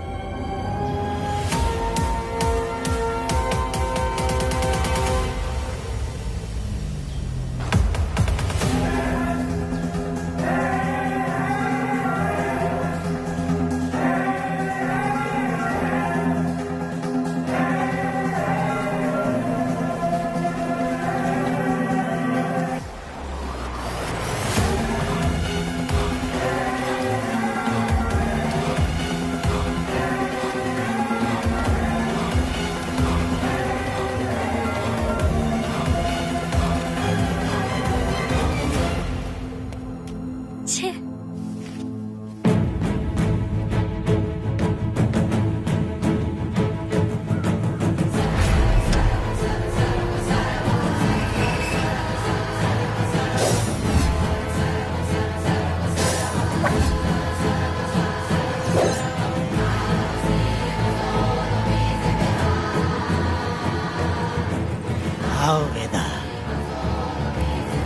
Speaker 2: आओ वेदा,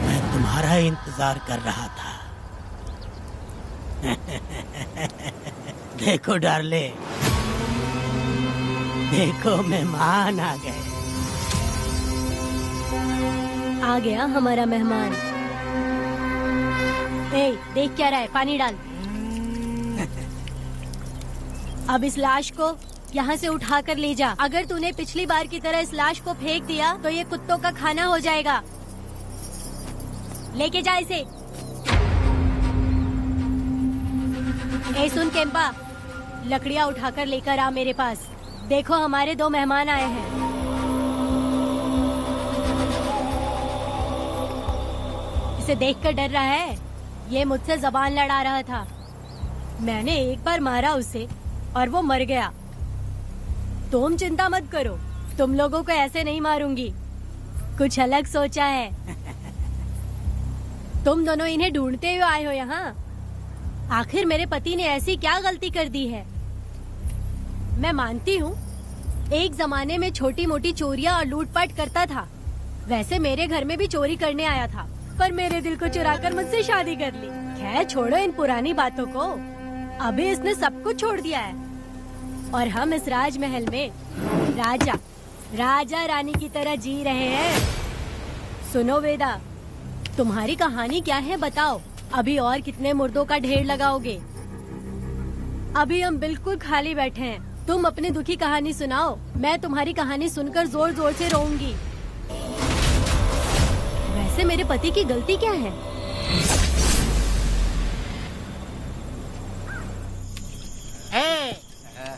Speaker 2: मैं तुम्हारा इंतजार कर रहा था। देखो डार्ले, देखो मेहमान आ गए।
Speaker 9: आ गया हमारा मेहमान। ए, देख क्या रहा है? पानी डाल। अब इस लाश को यहाँ से उठा कर ले जा। अगर तूने पिछली बार की तरह इस लाश को फेंक दिया तो ये कुत्तों का खाना हो जाएगा। लेके जा इसे। ए सुन केम्पा, लकड़ियाँ उठाकर लेकर आ मेरे पास। देखो हमारे 2 मेहमान आए हैं। इसे देखकर डर रहा है? ये मुझसे जबान लड़ा रहा था। मैंने एक बार मारा उसे और वो मर गया। तुम चिंता मत करो, तुम लोगों को ऐसे नहीं मारूंगी। कुछ अलग सोचा है। तुम दोनों इन्हें ढूंढते हुए आए हो यहाँ। आखिर मेरे पति ने ऐसी क्या गलती कर दी है? मैं मानती हूँ एक जमाने में छोटी मोटी चोरियाँ और लूटपाट करता था। वैसे मेरे घर में भी चोरी करने आया था, पर मेरे दिल को चुराकर मुझसे शादी कर ली। खैर छोड़ो इन पुरानी बातों को। अभी इसने सब कुछ छोड़ दिया है और हम इस राजमहल में राजा रानी की तरह जी रहे हैं। सुनो वेदा, तुम्हारी कहानी क्या है बताओ? अभी और कितने मुर्दों का ढेर लगाओगे? अभी हम बिल्कुल खाली बैठे हैं। तुम अपनी दुखी कहानी सुनाओ, मैं तुम्हारी कहानी सुनकर जोर जोर से रोऊंगी। वैसे मेरे पति की गलती क्या है?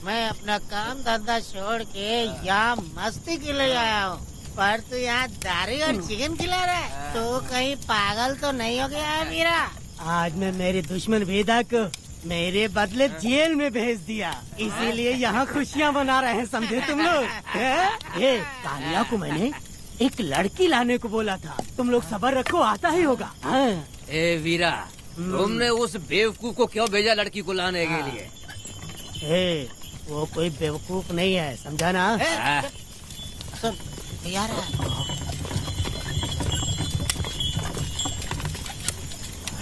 Speaker 7: मैं अपना काम धंधा छोड़ के यहाँ मस्ती के लिए आया हूँ, पर तू यहाँ दारू और चिकन खिला रहा है। तो कहीं पागल तो नहीं हो गया है मीरा?
Speaker 2: आज मैं मेरे दुश्मन वेदा को मेरे बदले जेल में भेज दिया, इसीलिए यहाँ खुशियाँ मना रहे हैं, समझे तुम लोग? कालिया को मैंने एक लड़की लाने को बोला था, तुम लोग सब्र रखो, आता ही होगा।
Speaker 3: ए वीरा, तुमने उस बेवकूफ को क्यों भेजा लड़की को लाने के लिए?
Speaker 2: वो कोई बेवकूफ नहीं है, समझा ना?
Speaker 7: सुन यार,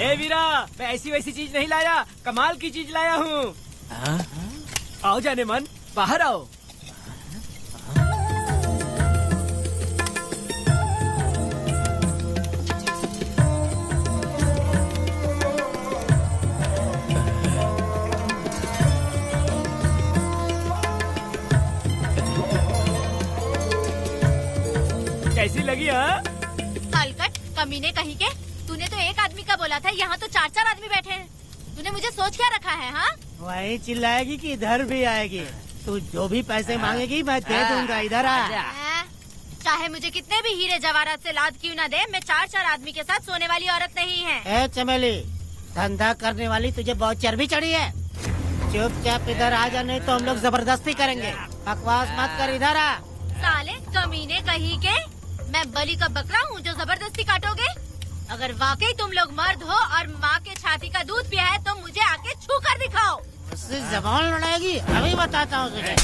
Speaker 13: ए वीरा, मैं ऐसी वैसी चीज नहीं लाया, कमाल की चीज लाया हूँ। आओ जाने मन, बाहर आओ। कैसी लगी?
Speaker 12: हलकट कमीने कहीं के, तूने तो एक आदमी का बोला था, यहाँ तो 4-4 आदमी बैठे हैं। तूने मुझे सोच क्या रखा है? हाँ,
Speaker 2: वही चिल्लाएगी कि इधर भी आएगी? तू जो भी पैसे मांगेगी मैं दे दूंगा, इधर आ।
Speaker 12: चाहे मुझे कितने भी हीरे जवाहरात से लाद क्यों न दे, मैं 4 आदमी के साथ सोने वाली औरत नहीं है।
Speaker 7: ए चमेली, धंधा करने वाली तुझे बहुत चर्बी चढ़ी है। चुपचाप इधर आ जा, नहीं तो हम लोग जबरदस्ती करेंगे। बकवास मत कर, इधर आ।
Speaker 12: साले कमीने कहीं के, मैं बलि का बकरा हूँ जो जबरदस्ती काटोगे? अगर वाकई तुम लोग मर्द हो और माँ के छाती का दूध पिया है तो मुझे आके छू कर दिखाओ।
Speaker 7: उससे जबान लड़ाएगी, अभी बताता हूँ तुझे।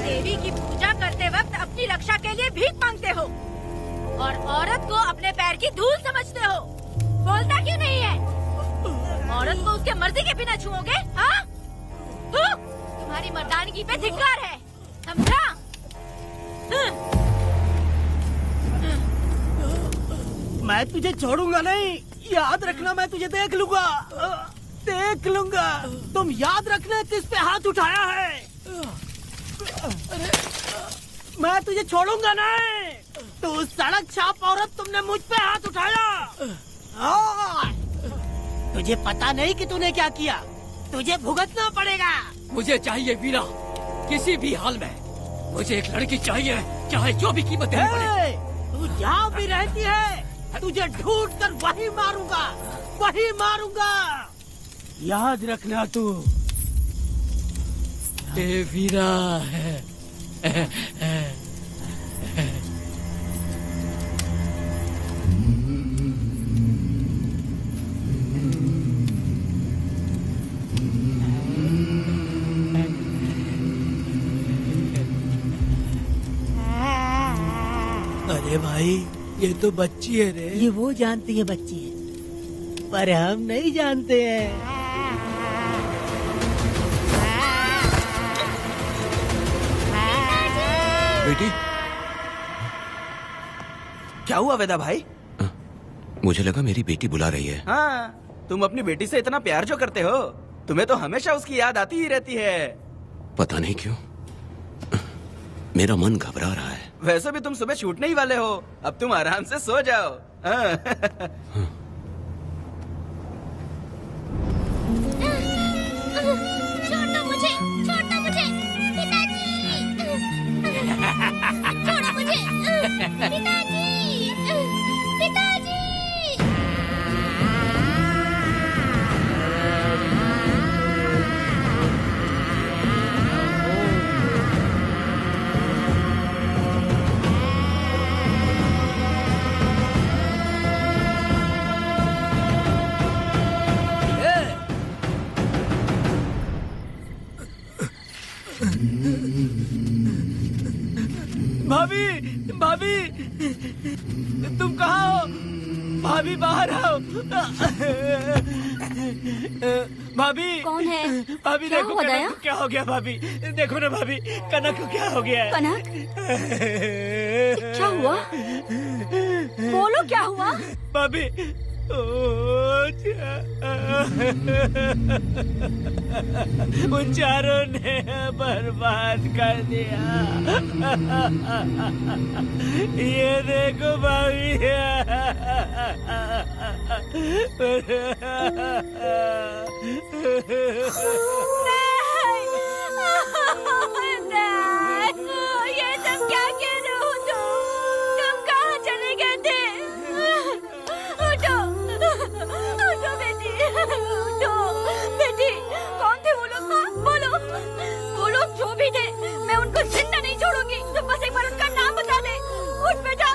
Speaker 12: देवी की पूजा करते वक्त अपनी रक्षा के लिए भीख मांगते हो और औरत को अपने पैर की धूल समझते हो। बोलता क्यों नहीं है? औरत को उसके मर्जी के बिना छुओगे? हाँ? तुम्हारी मर्दानगी पे धिक्कार है, समझा?
Speaker 7: मैं तुझे छोड़ूंगा नहीं, याद रखना। मैं तुझे देख लूंगा, देख लूंगा। तुम याद रखना किस पे हाथ उठाया है। मैं तुझे छोड़ूंगा नहीं। तू सड़क छाप औरत, तुमने मुझ पे हाथ उठाया। तुझे पता नहीं कि तूने क्या किया, तुझे भुगतना पड़ेगा।
Speaker 3: मुझे चाहिए वीरा, किसी भी हाल में मुझे एक लड़की चाहिए, चाहे जो भी कीमत देनी पड़े।
Speaker 7: तू जहाँ भी रहती है तुझे ढूंढ कर वही मारूंगा, वही मारूंगा। याद रखना तू।
Speaker 3: ए वीरा है।
Speaker 2: अरे भाई, ये तो बच्ची है रे।
Speaker 7: ये वो जानती है बच्ची है, पर हम नहीं जानते हैं।
Speaker 10: बेटी,
Speaker 11: क्या हुआ वेदा भाई?
Speaker 10: मुझे लगा मेरी बेटी बुला रही है।
Speaker 11: हाँ, तुम अपनी बेटी से इतना प्यार जो करते हो, तुम्हें तो हमेशा उसकी याद आती ही रहती है।
Speaker 10: पता नहीं क्यों मेरा मन घबरा रहा है।
Speaker 11: वैसे भी तुम सुबह छूटने ही वाले हो, अब तुम आराम से सो जाओ।
Speaker 12: छोड़ो मुझे, छोड़ो मुझे, पिताजी। छोड़ो मुझे, पिताजी, पिताजी।
Speaker 13: भाभी, भाभी, तुम कहाँ हो? भाभी बाहर आओ। भाभी
Speaker 9: कौन है?
Speaker 13: भाभी
Speaker 9: क्या
Speaker 13: देखो
Speaker 9: हुआ
Speaker 13: कनक
Speaker 9: दया?
Speaker 13: को क्या हो गया। भाभी देखो ना, भाभी कनक को क्या हो गया है।
Speaker 9: कनक, क्या हुआ? बोलो क्या हुआ?
Speaker 13: भाभी, ओ उन चारों ने बर्बाद कर दिया। ये देखो भाभी।
Speaker 8: ये सब क्या कह रहे हो तुम कहाँ चले गए थे? उठो उठो बेटी, उठो बेटी। कौन थे वो लोग? बोलो, वो लोग जो भी थे मैं उनको जिंदा नहीं छोड़ूंगी। तुम बस एक बार उनका नाम बता दे। उठ बेटा,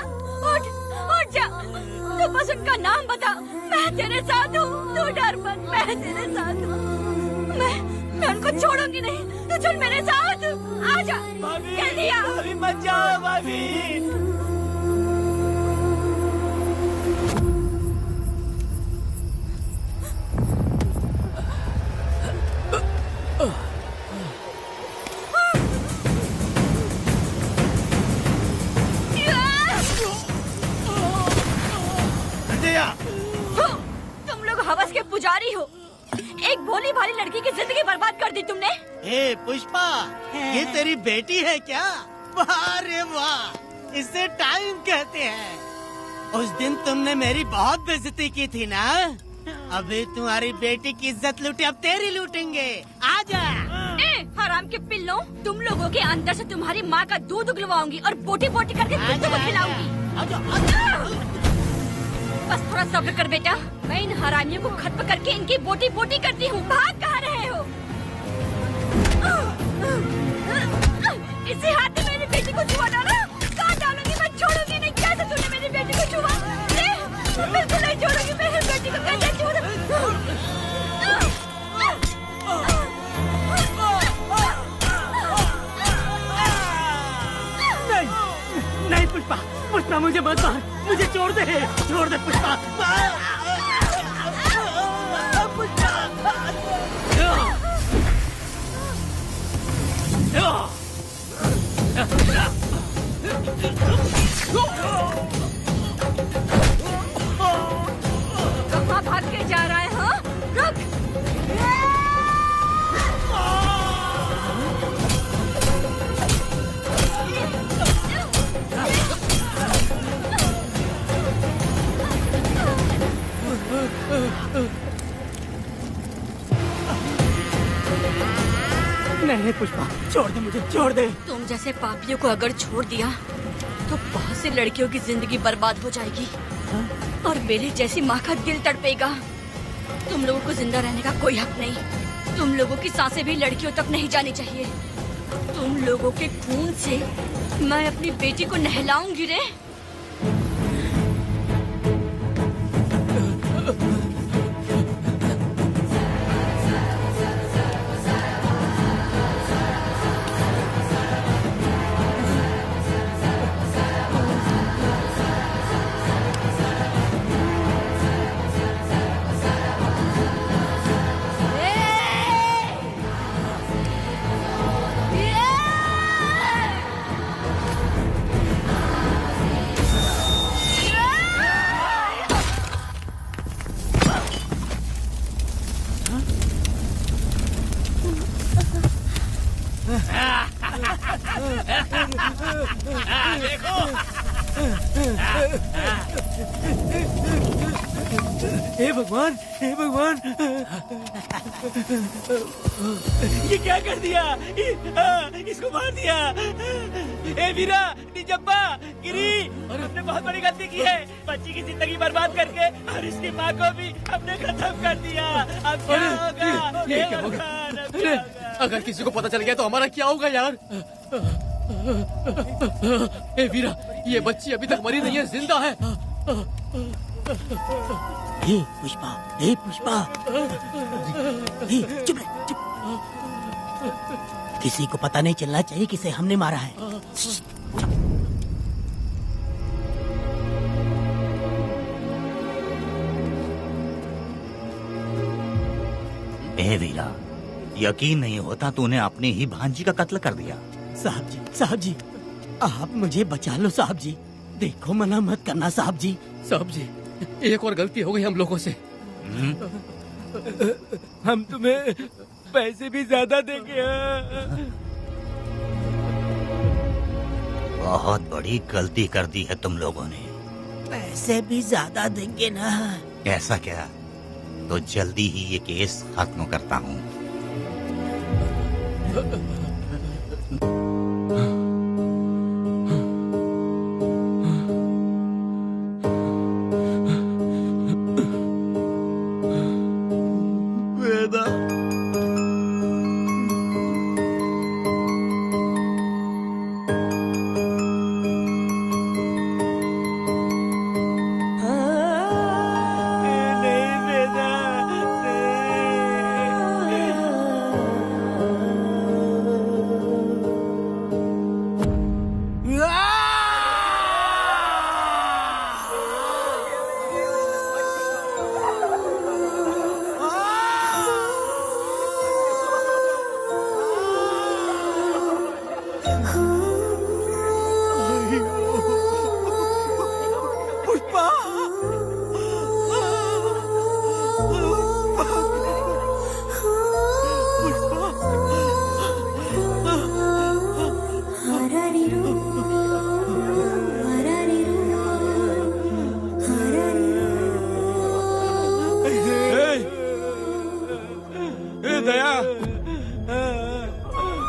Speaker 8: उठ उठ जा। तू बस उनका नाम बता। मैं तेरे साथ हूँ, तू डर मत, मैं तेरे साथ हूँ। मैं उनको छोड़ूंगी नहीं। तू चल मेरे साथ, आजा जल्दी आ।
Speaker 13: भाभी मत जाओ भाभी।
Speaker 8: तुम लोग हवस के पुजारी हो। एक भोली भाली लड़की की जिंदगी बर्बाद कर दी तुमने।
Speaker 7: ए पुष्पा, ये तेरी बेटी है क्या? वाह रे वाह, इसे टाइम कहते हैं। उस दिन तुमने मेरी बहुत बेइज्जती की थी ना। अभी तुम्हारी बेटी की इज्जत लूटे, अब तेरी लूटेंगे। आजा।
Speaker 8: हराम के पिल्लों, तुम लोगों के अंदर से तुम्हारी माँ का दूध उगलवाऊंगी और बोटी बोटी करके कुत्तों को खिलाऊंगी। बस थोड़ा सब्र कर बेटा, मैं इन हरामियों को खत्म करके इनकी बोटी बोटी करती हूँ। भाग कहाँ रहे हो? इसी हाथ में मेरी बेटी को छुआ डाला। कहाँ डालूंगी? मैं छोड़ूंगी नहीं। कैसे तूने मेरी बेटी को छुआ? बिल्कुल नहीं छोड़ूंगी मेरी बेटी को। कैसे छुआ?
Speaker 13: नहीं पुष्पा, पुष्पा मुझे मत मार, मुझे छोड़ दे पुष्पा।
Speaker 8: कहाँ भाग के जा रहा है? हाँ, रुक।
Speaker 13: नहीं पुष्पा, छोड़ दे मुझे, छोड़ दे।
Speaker 8: तुम जैसे पापियों को अगर छोड़ दिया तो बहुत सी लड़कियों की जिंदगी बर्बाद हो जाएगी। और मेरी जैसी माँ का दिल तड़पेगा। तुम लोगों को जिंदा रहने का कोई हक नहीं। तुम लोगों की सांसें भी लड़कियों तक नहीं जानी चाहिए। तुम लोगों के खून से मैं अपनी बेटी को नहलाऊंगी रे।
Speaker 13: हे भगवान, हे भगवान, ये क्या कर दिया? इसको मार दिया। ए वीरा, निजब्बा, गिरी, हमने बहुत बड़ी गलती की है। बच्ची की जिंदगी बर्बाद करके और इसकी माँ को भी हमने खत्म कर दिया। अब क्या होगा?
Speaker 3: ये क्या होगा? अरे, अगर किसी को पता चल गया तो हमारा क्या होगा यार? ए वीरा, ये बच्ची अभी तक मरी नहीं है, जिंदा है।
Speaker 13: हे पुष्पा, हे पुष्पा, हे चुप रह, चुप। किसी को पता नहीं चलना चाहिए किसे हमने मारा है।
Speaker 6: ए वीरा, यकीन नहीं होता तूने अपनी ही भांजी का कत्ल कर दिया।
Speaker 13: साहब जी, आप मुझे बचा लो साहब जी। देखो, मना मत करना साहब जी।
Speaker 3: साहब जी, एक और गलती हो गई हम लोगों से।
Speaker 13: हम तुम्हें पैसे भी ज्यादा देंगे।
Speaker 6: बहुत बड़ी गलती कर दी है तुम लोगों ने।
Speaker 2: पैसे भी ज्यादा देंगे ना।
Speaker 6: ऐसा क्या? तो जल्दी ही ये केस खत्म करता हूँ।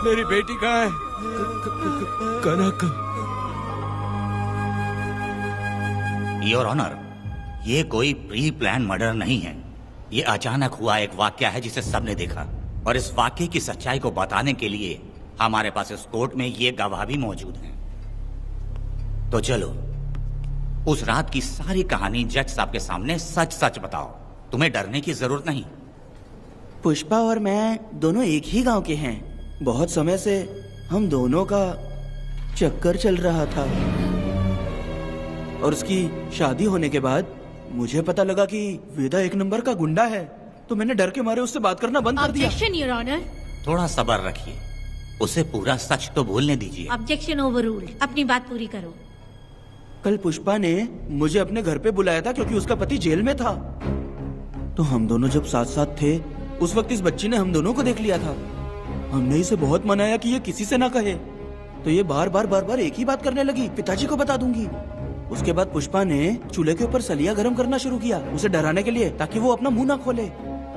Speaker 13: मेरी बेटी कहाँ है? कनक।
Speaker 6: योर ऑनर, ये कोई प्री प्लान मर्डर नहीं है। ये अचानक हुआ एक वाकया है जिसे सबने देखा, और इस वाकये की सच्चाई को बताने के लिए हमारे पास इस कोर्ट में ये गवाह भी मौजूद हैं। तो चलो उस रात की सारी कहानी जज साहब के सामने सच सच बताओ। तुम्हें डरने की जरूरत नहीं।
Speaker 11: पुष्पा और मैं दोनों एक ही गांव के हैं। बहुत समय से हम दोनों का चक्कर चल रहा था, और उसकी शादी होने के बाद मुझे पता लगा कि वेदा एक नंबर का गुंडा है, तो मैंने डर के मारे उससे बात करना बंद कर दिया।
Speaker 15: Objection your honour.
Speaker 6: थोड़ा सब्र रखिए, उसे पूरा सच तो बोलने दीजिए।
Speaker 15: Objection overruled. अपनी बात पूरी करो।
Speaker 11: कल पुष्पा ने मुझे अपने घर पे बुलाया था क्योंकि उसका पति जेल में था। तो हम दोनों जब साथ साथ थे, उस वक्त इस बच्ची ने हम दोनों को देख लिया था। हमने इसे बहुत मनाया कि ये किसी से ना कहे, तो ये बार बार एक ही बात करने लगी, पिताजी को बता दूंगी। उसके बाद पुष्पा ने चूल्हे के ऊपर सलिया गर्म करना शुरू किया, उसे डराने के लिए, ताकि वो अपना मुंह ना खोले।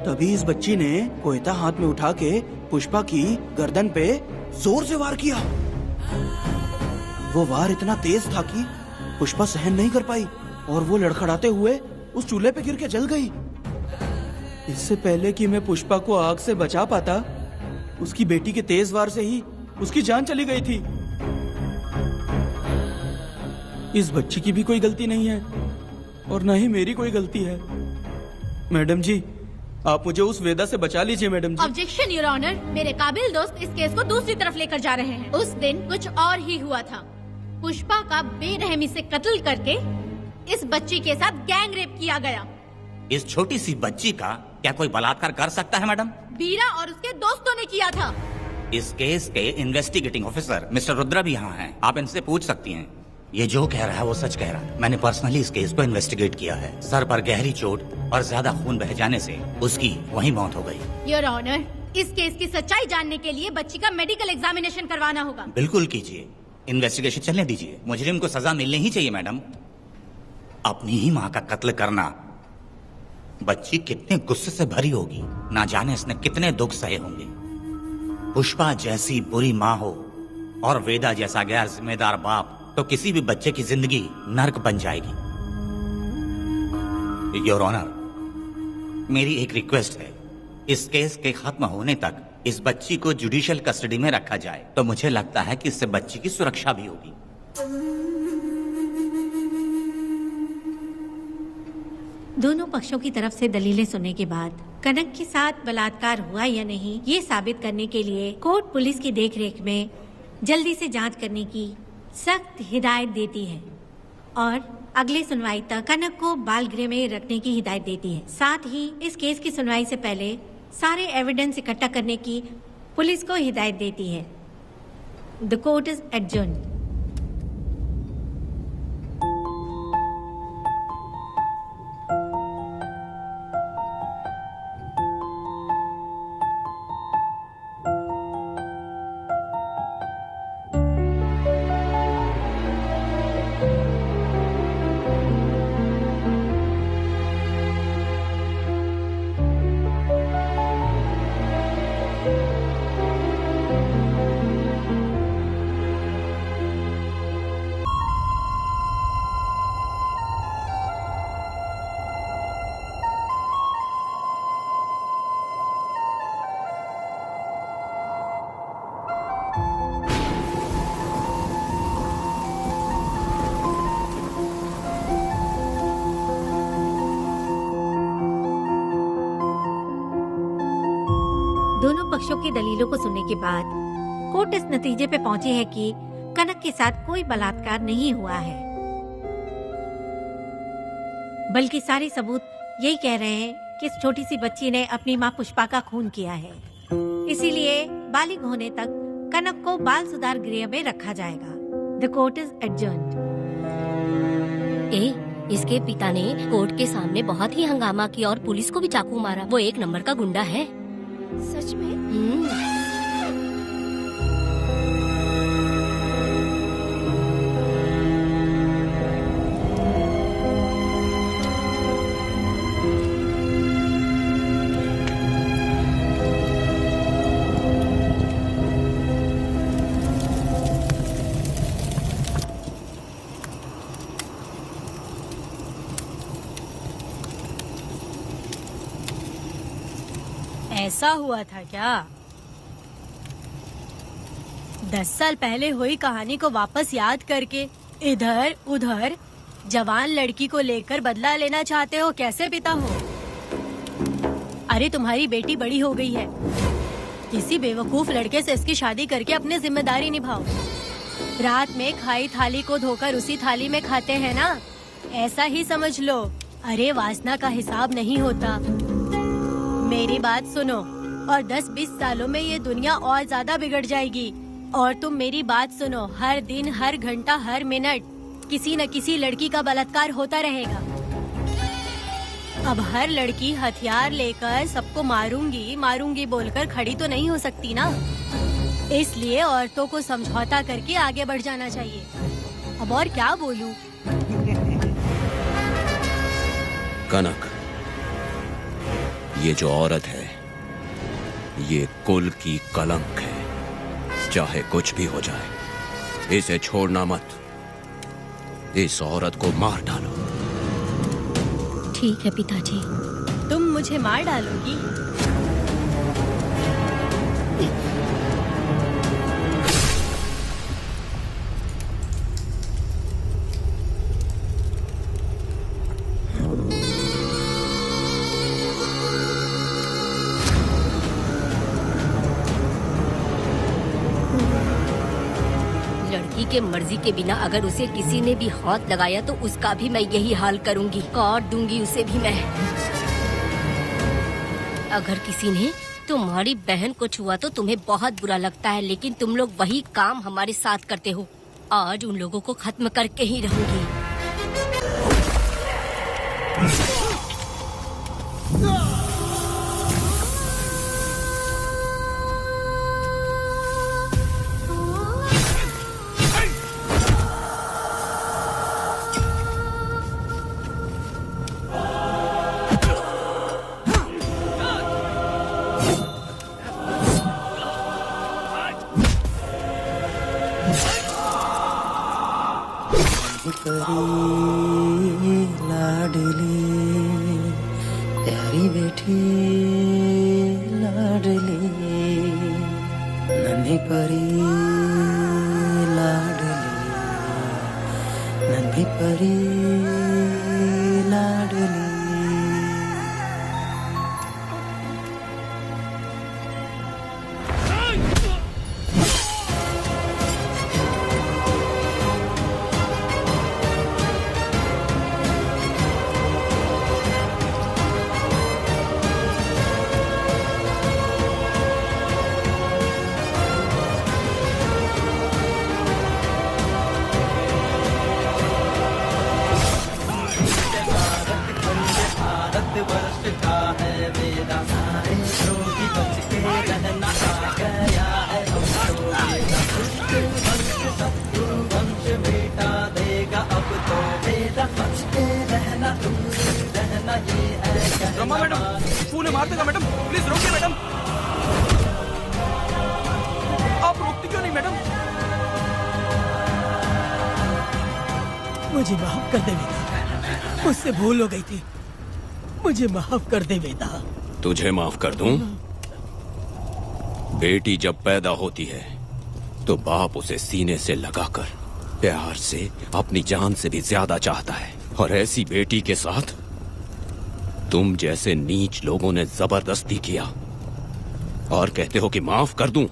Speaker 11: तभी इस बच्ची ने कोयता हाथ में उठा के पुष्पा की गर्दन पे जोर से वार किया। वो वार इतना तेज था कि पुष्पा सहन नहीं कर पाई, और वो लड़खड़ाते हुए उस चूल्हे पे गिर के जल गई। इससे पहले कि मैं पुष्पा को आग से बचा पाता, उसकी बेटी के तेज वार से ही उसकी जान चली गई थी। इस बच्ची की भी कोई गलती नहीं है, और न ही मेरी कोई गलती है। मैडम जी, आप मुझे उस वेदा से बचा लीजिए। मैडम जी।
Speaker 12: Objection your honour. मेरे काबिल दोस्त इस केस को दूसरी तरफ लेकर जा रहे हैं। उस दिन कुछ और ही हुआ था। पुष्पा का बेरहमी से कत्ल करके इस बच्ची के साथ गैंग रेप किया गया।
Speaker 6: इस छोटी सी बच्ची का क्या कोई बलात्कार कर सकता है मैडम?
Speaker 12: बीरा और उसके दोस्तों ने किया था।
Speaker 6: इस केस के इन्वेस्टिगेटिंग ऑफिसर मिस्टर रुद्रा भी यहाँ हैं। आप इनसे पूछ सकती हैं। ये जो कह रहा है वो सच कह रहा है। मैंने पर्सनली इस केस को इन्वेस्टिगेट किया है। सर पर गहरी चोट और ज्यादा खून बह जाने से उसकी वहीं मौत हो गई।
Speaker 12: योर ऑनर, इस केस की सच्चाई जानने के लिए बच्ची का मेडिकल एग्जामिनेशन करवाना होगा।
Speaker 6: बिल्कुल कीजिए, इन्वेस्टिगेशन चलने दीजिए। मुजरिम को सजा मिलनी ही चाहिए मैडम। अपनी ही माँ का कत्ल करना, बच्ची कितने गुस्से से भरी होगी, ना जाने इसने कितने दुख सहे होंगे। पुष्पा जैसी बुरी माँ हो और वेदा जैसा गैर जिम्मेदार बाप, तो किसी भी बच्चे की जिंदगी नर्क बन जाएगी। योर ऑनर, मेरी एक रिक्वेस्ट है, इस केस के खत्म होने तक इस बच्ची को जुडिशियल कस्टडी में रखा जाए, तो मुझे लगता है कि इससे बच्ची की सुरक्षा भी होगी।
Speaker 15: दोनों पक्षों की तरफ से दलीलें सुनने के बाद कनक के साथ बलात्कार हुआ या नहीं, ये साबित करने के लिए कोर्ट पुलिस की देखरेख में जल्दी से जांच करने की सख्त हिदायत देती है, और अगले सुनवाई तक कनक को बाल गृह में रखने की हिदायत देती है। साथ ही इस केस की सुनवाई से पहले सारे एविडेंस इकट्ठा करने की पुलिस को हिदायत देती है। The court is adjourned. दोनों पक्षों की दलीलों को सुनने के बाद कोर्ट इस नतीजे पे पहुंची है कि कनक के साथ कोई बलात्कार नहीं हुआ है, बल्कि सारे सबूत यही कह रहे हैं कि इस छोटी सी बच्ची ने अपनी माँ पुष्पा का खून किया है। इसीलिए बालिग होने तक कनक को बाल सुधार गृह में रखा जाएगा। The court is adjourned.
Speaker 5: इसके पिता ने कोर्ट के सामने बहुत ही हंगामा किया और पुलिस को भी चाकू मारा। वो एक नंबर का गुंडा है।
Speaker 17: सच में?
Speaker 9: ऐसा हुआ था क्या? 10 साल पहले हुई कहानी को वापस याद करके इधर उधर जवान लड़की को लेकर बदला लेना चाहते हो? कैसे पिता हो? अरे तुम्हारी बेटी बड़ी हो गई है, किसी बेवकूफ लड़के से इसकी शादी करके अपनी जिम्मेदारी निभाओ। रात में खाई थाली को धोकर उसी थाली में खाते हैं ना, ऐसा ही समझ लो। अरे वासना का हिसाब नहीं होता। मेरी बात सुनो, और 10-20 सालों में ये दुनिया और ज्यादा बिगड़ जाएगी। और तुम मेरी बात सुनो, हर दिन, हर घंटा, हर मिनट किसी न किसी लड़की का बलात्कार होता रहेगा। अब हर लड़की हथियार लेकर सबको मारूंगी बोलकर खड़ी तो नहीं हो सकती ना। इसलिए औरतों को समझौता करके आगे बढ़ जाना चाहिए। अब और क्या बोलूं?
Speaker 10: कनक, ये जो औरत है, ये कुल की कलंक है। चाहे कुछ भी हो जाए, इसे छोड़ना मत। इस औरत को मार डालो।
Speaker 5: ठीक है पिताजी।
Speaker 9: तुम मुझे मार डालोगी?
Speaker 5: के मर्जी के बिना अगर उसे किसी ने भी हाथ लगाया तो उसका भी मैं यही हाल करूंगी। काट दूंगी उसे भी मैं। अगर किसी ने तुम्हारी बहन को छुआ तो तुम्हें बहुत बुरा लगता है, लेकिन तुम लोग वही काम हमारे साथ करते हो। आज उन लोगों को खत्म करके ही रहूंगी।
Speaker 16: लाडली प्यारी बेटी लाडली नन्ही परी लाडली नन्ही परी लाडली।
Speaker 11: रमा मैडम, फूल मार देगा मैडम, प्लीज रोकिए मैडम। आप रोकती क्यों नहीं मैडम?
Speaker 2: मुझे माफ कर दे बेटा, मुझसे भूल हो गई थी। मुझे माफ कर दे बेटा।
Speaker 10: तुझे माफ कर दूं? बेटी जब पैदा होती है तो बाप उसे सीने से लगाकर प्यार से अपनी जान से भी ज्यादा चाहता है, और ऐसी बेटी के साथ तुम जैसे नीच लोगों ने जबरदस्ती किया। और कहते हो कि माफ कर दूं।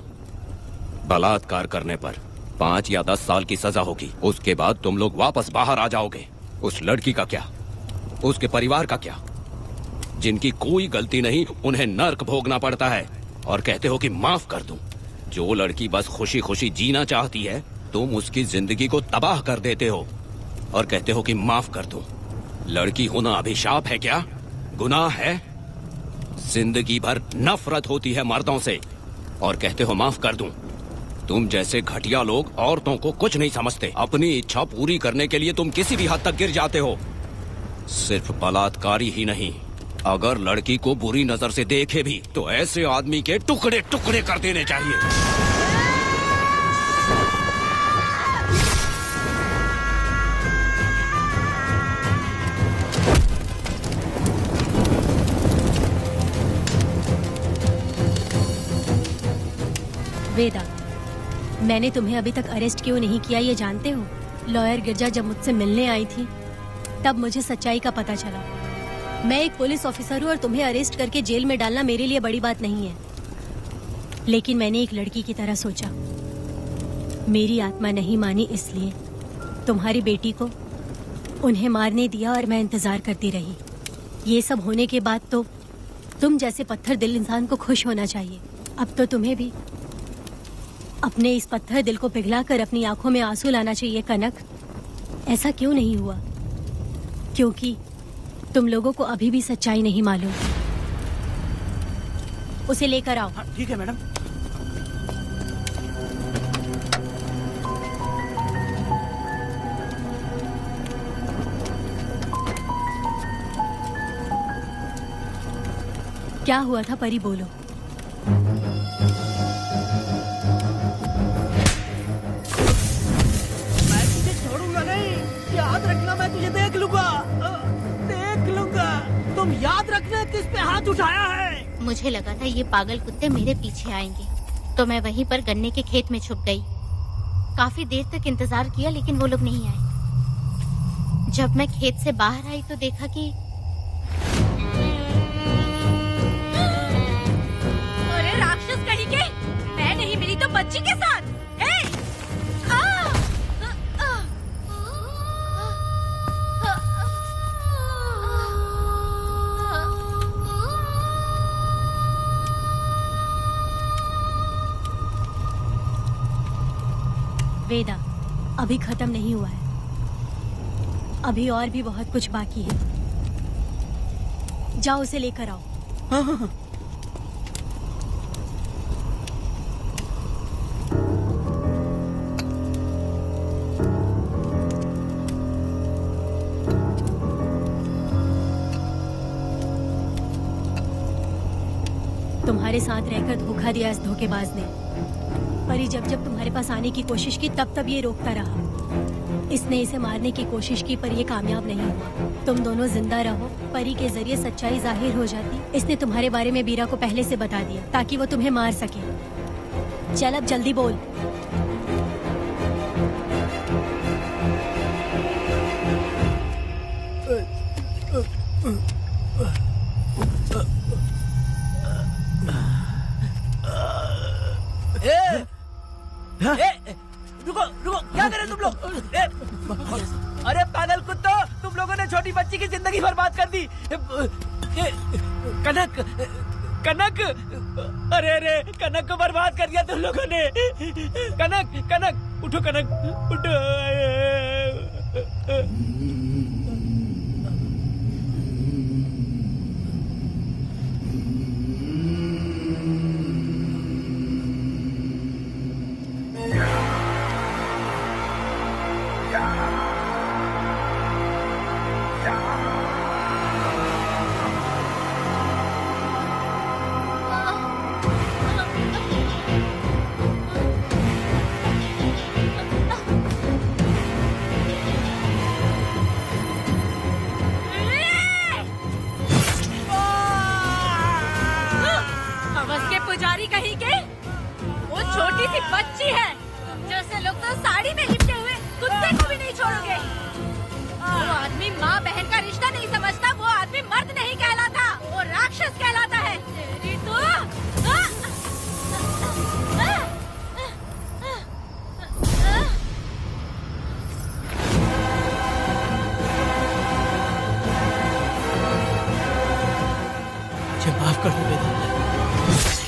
Speaker 10: बलात्कार करने पर 5 या 10 साल की सजा होगी। उसके बाद तुम लोग वापस बाहर आ जाओगे। उस लड़की का क्या, उसके परिवार का क्या? जिनकी कोई गलती नहीं उन्हें नर्क भोगना पड़ता है। और कहते हो कि माफ कर दूं। जो लड़की बस खुशी खुशी जीना चाहती है तुम उसकी जिंदगी को तबाह कर देते हो और कहते हो कि माफ कर दूं। लड़की होना अभिशाप है क्या, गुनाह है? जिंदगी भर नफरत होती है मर्दों से और कहते हो माफ कर दूं। तुम जैसे घटिया लोग औरतों को कुछ नहीं समझते। अपनी इच्छा पूरी करने के लिए तुम किसी भी हद तक गिर जाते हो। सिर्फ बलात्कारी ही नहीं, अगर लड़की को बुरी नजर से देखे भी तो ऐसे आदमी के टुकड़े टुकड़े कर देने चाहिए।
Speaker 9: वेदा, मैंने तुम्हें अभी तक अरेस्ट क्यों नहीं किया ये जानते हो? लॉयर गिरजा जब मुझसे मिलने आई थी तब मुझे सच्चाई का पता चला। मैं एक पुलिस ऑफिसर हूँ और तुम्हें अरेस्ट करके जेल में डालना मेरे लिए बड़ी बात नहीं है, लेकिन मैंने एक लड़की की तरह सोचा। मेरी आत्मा नहीं मानी, इसलिए तुम्हारी बेटी को उन्हें मारने दिया और मैं इंतजार करती रही। ये सब होने के बाद तो तुम जैसे पत्थर दिल इंसान को खुश होना चाहिए। अब तो तुम्हें भी अपने इस पत्थर दिल को पिघलाकर अपनी आंखों में आंसू लाना चाहिए। कनक, ऐसा क्यों नहीं हुआ? क्योंकि तुम लोगों को अभी भी सच्चाई नहीं मालूम। उसे लेकर आओ।
Speaker 11: ठीक है मैडम।
Speaker 9: क्या हुआ था परी, बोलो।
Speaker 7: मैं तुझे छोड़ूंगा नहीं, याद रखना। मैं तुझे देख लूंगा, देख लूंगा। तुम याद रखना किस पे हाथ उठाया है।
Speaker 12: मुझे लगा था ये पागल कुत्ते मेरे पीछे आएंगे, तो मैं वहीं पर गन्ने के खेत में छुप गई। काफी देर तक इंतजार किया लेकिन वो लोग नहीं आए। जब मैं खेत से बाहर आई तो देखा कि
Speaker 8: अरे राक्षस कहीं के, मैं नहीं मिली तो बच्ची के साथ।
Speaker 9: वेदा, अभी खत्म नहीं हुआ है। अभी और भी बहुत कुछ बाकी है। जाओ उसे लेकर आओ।
Speaker 11: हाँ हाँ हाँ।
Speaker 9: तुम्हारे साथ रहकर धोखा दिया इस धोखेबाज ने। परी जब जब तुम्हारे पास आने की कोशिश की तब तब ये रोकता रहा। इसने इसे मारने की कोशिश की पर ये कामयाब नहीं हुआ। तुम दोनों जिंदा रहो, परी के जरिए सच्चाई जाहिर हो जाती। इसने तुम्हारे बारे में बीरा को पहले से बता दिया ताकि वो तुम्हें मार सके। चल अब जल्दी बोल।
Speaker 13: रुको रुको, क्या करे तुम लोग? अरे पागल कुत्तो, तुम लोगों ने छोटी बच्ची की जिंदगी बर्बाद कर दी। कनक, कनक, अरे अरे कनक को बर्बाद कर दिया तुम लोगों ने। कनक, कनक उठो, कनक उठो।
Speaker 8: पुजारी कहीं के, वो छोटी सी बच्ची है। जैसे लोग तो साड़ी में लिपटे हुए कुत्ते को भी नहीं छोड़ोगे। वो आदमी माँ बहन का रिश्ता नहीं समझता। वो आदमी मर्द नहीं कहलाता, वो राक्षस कहलाता है। तेरी तो
Speaker 2: मुझे माफ कर दो वेदा।